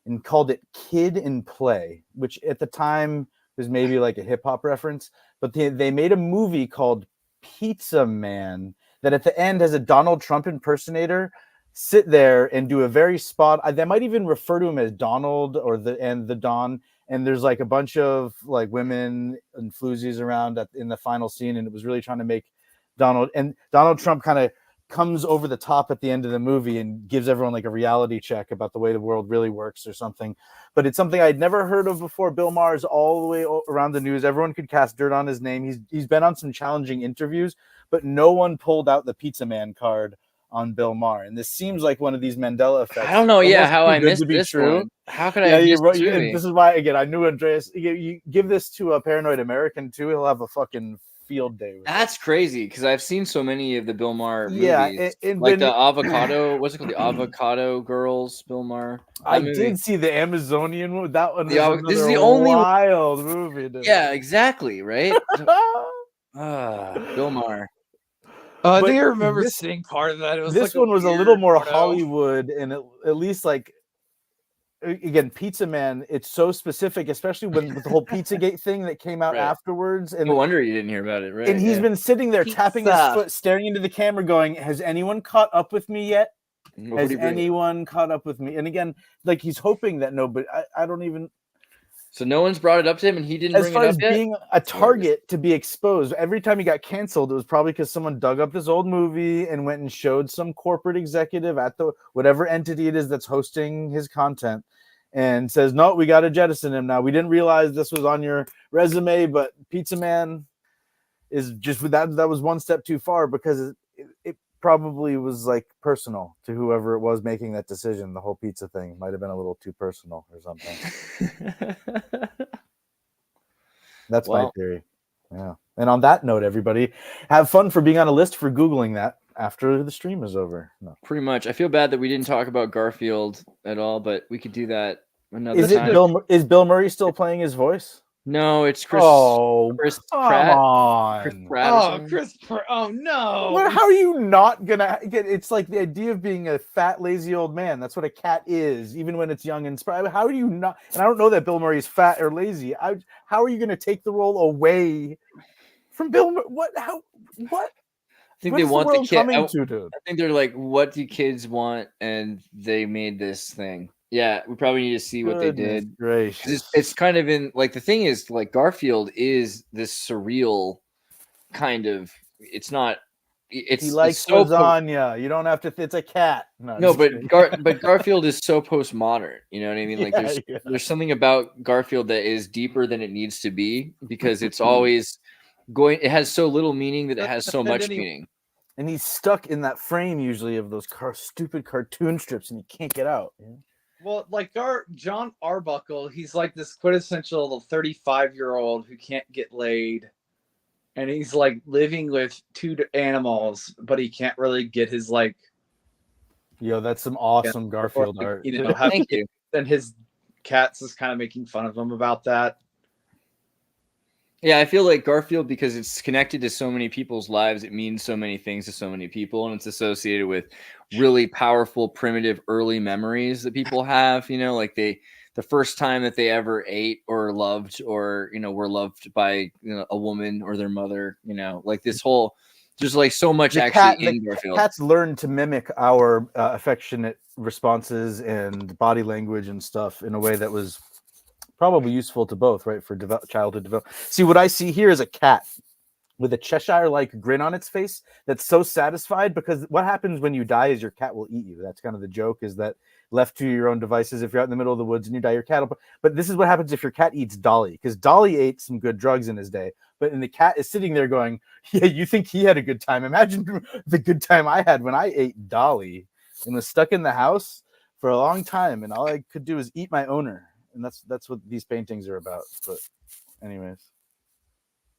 and called it Kid and Play, which at the time was maybe like a hip hop reference. But they made a movie called Pizza Man that at the end has a Donald Trump impersonator sit there and do a very they might even refer to him as Donald or the Don. And there's like a bunch of like women and floozies around in the final scene. And it was really trying to make Donald Trump kind of comes over the top at the end of the movie and gives everyone like a reality check about the way the world really works or something. But it's something I'd never heard of before. Bill Maher's all the way around the news. Everyone could cast dirt on his name. He's been on some challenging interviews, but no one pulled out the Pizza Man card on Bill Maher. And this seems like one of these Mandela effects. I don't know. Yeah, how I missed this one. How could I have missed this movie? This is why, again, I knew Andreas. You give this to a Paranoid American too, he'll have a fucking field day with That's crazy because I've seen so many of the Bill Maher movies. Yeah, like the Avocado. What's it called? The Avocado Girls. Bill Maher. I did see the Amazonian one. That one. This is the only wild movie. Dude. Yeah, exactly. Right. Bill Maher. I think I remember seeing part of that. It was this like one was a little more Hollywood, and at least like again, Pizza Man. It's so specific, especially with the whole Pizzagate thing that came out afterwards. And no wonder you didn't hear about it, right? And he's been sitting there tapping his foot, staring into the camera, going, "Has anyone caught up with me yet? Has anyone caught up with me?" And again, like he's hoping that nobody. I don't even. So no one's brought it up to him, and he didn't bring it up yet? As far as being a target to be exposed, every time he got canceled, it was probably because someone dug up this old movie and went and showed some corporate executive at the whatever entity it is that's hosting his content and says, "No, we got to jettison him now. We didn't realize this was on your resume, but Pizza Man is just that was one step too far because it probably was like personal to whoever it was making that decision. The whole pizza thing might have been a little too personal or something." That's my theory. Yeah. And on that note, everybody, have fun for being on a list for Googling that after the stream is over. No. Pretty much. I feel bad that we didn't talk about Garfield at all, but we could do that another time. Is Bill Murray still playing his voice? No, it's Chris. Chris Pratt. On. Chris Pratt. Chris Pratt. Oh no! What? How are you not gonna get? It's like the idea of being a fat, lazy old man. That's what a cat is, even when it's young and spry. How are you not? And I don't know that Bill Murray is fat or lazy. How are you gonna take the role away from Bill Murray? What? How? What? I think they want the kid. Dude? I think they're like, what do kids want? And they made this thing. Yeah, we probably need to see what they did. It's kind of in like the thing is like Garfield is this surreal kind of. It's not. He likes lasagna. You don't have to. It's a cat. No, but Garfield is so postmodern. You know what I mean? Like there's something about Garfield that is deeper than it needs to be because it's always going. It has so little meaning that it has so much meaning. And he's stuck in that frame usually of those stupid cartoon strips, and he can't get out. Yeah? Well, like John Arbuckle, he's like this quintessential 35-year-old who can't get laid. And he's like living with two animals, but he can't really get his like. Yo, that's some awesome Garfield art. You know, Thank you. And his cats is kind of making fun of him about that. Yeah, I feel like Garfield, because it's connected to so many people's lives, it means so many things to so many people, and it's associated with really powerful, primitive, early memories that people have. You know, like the first time that they ever ate or loved or, you know, were loved by, you know, a woman or their mother, you know, like this whole, there's like so much in Garfield. Cats learn to mimic our affectionate responses and body language and stuff in a way that was probably useful to both, right? For childhood development. See, what I see here is a cat with a Cheshire-like grin on its face that's so satisfied, because what happens when you die is your cat will eat you. That's kind of the joke, is that left to your own devices, if you're out in the middle of the woods and you die, your cat will... But this is what happens if your cat eats Dolly, because Dolly ate some good drugs in his day, and the cat is sitting there going, yeah, you think he had a good time? Imagine the good time I had when I ate Dolly and was stuck in the house for a long time, and all I could do is eat my owner. And that's what these paintings are about. But anyways.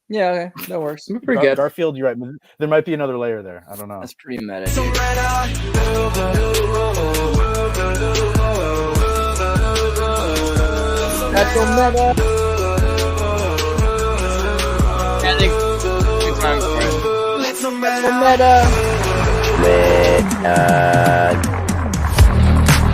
Yeah, okay. That works. Pretty good. Garfield, you're right. There might be another layer there. I don't know. That's pretty meta. That's so meta. I think it's time for it. That's so meta.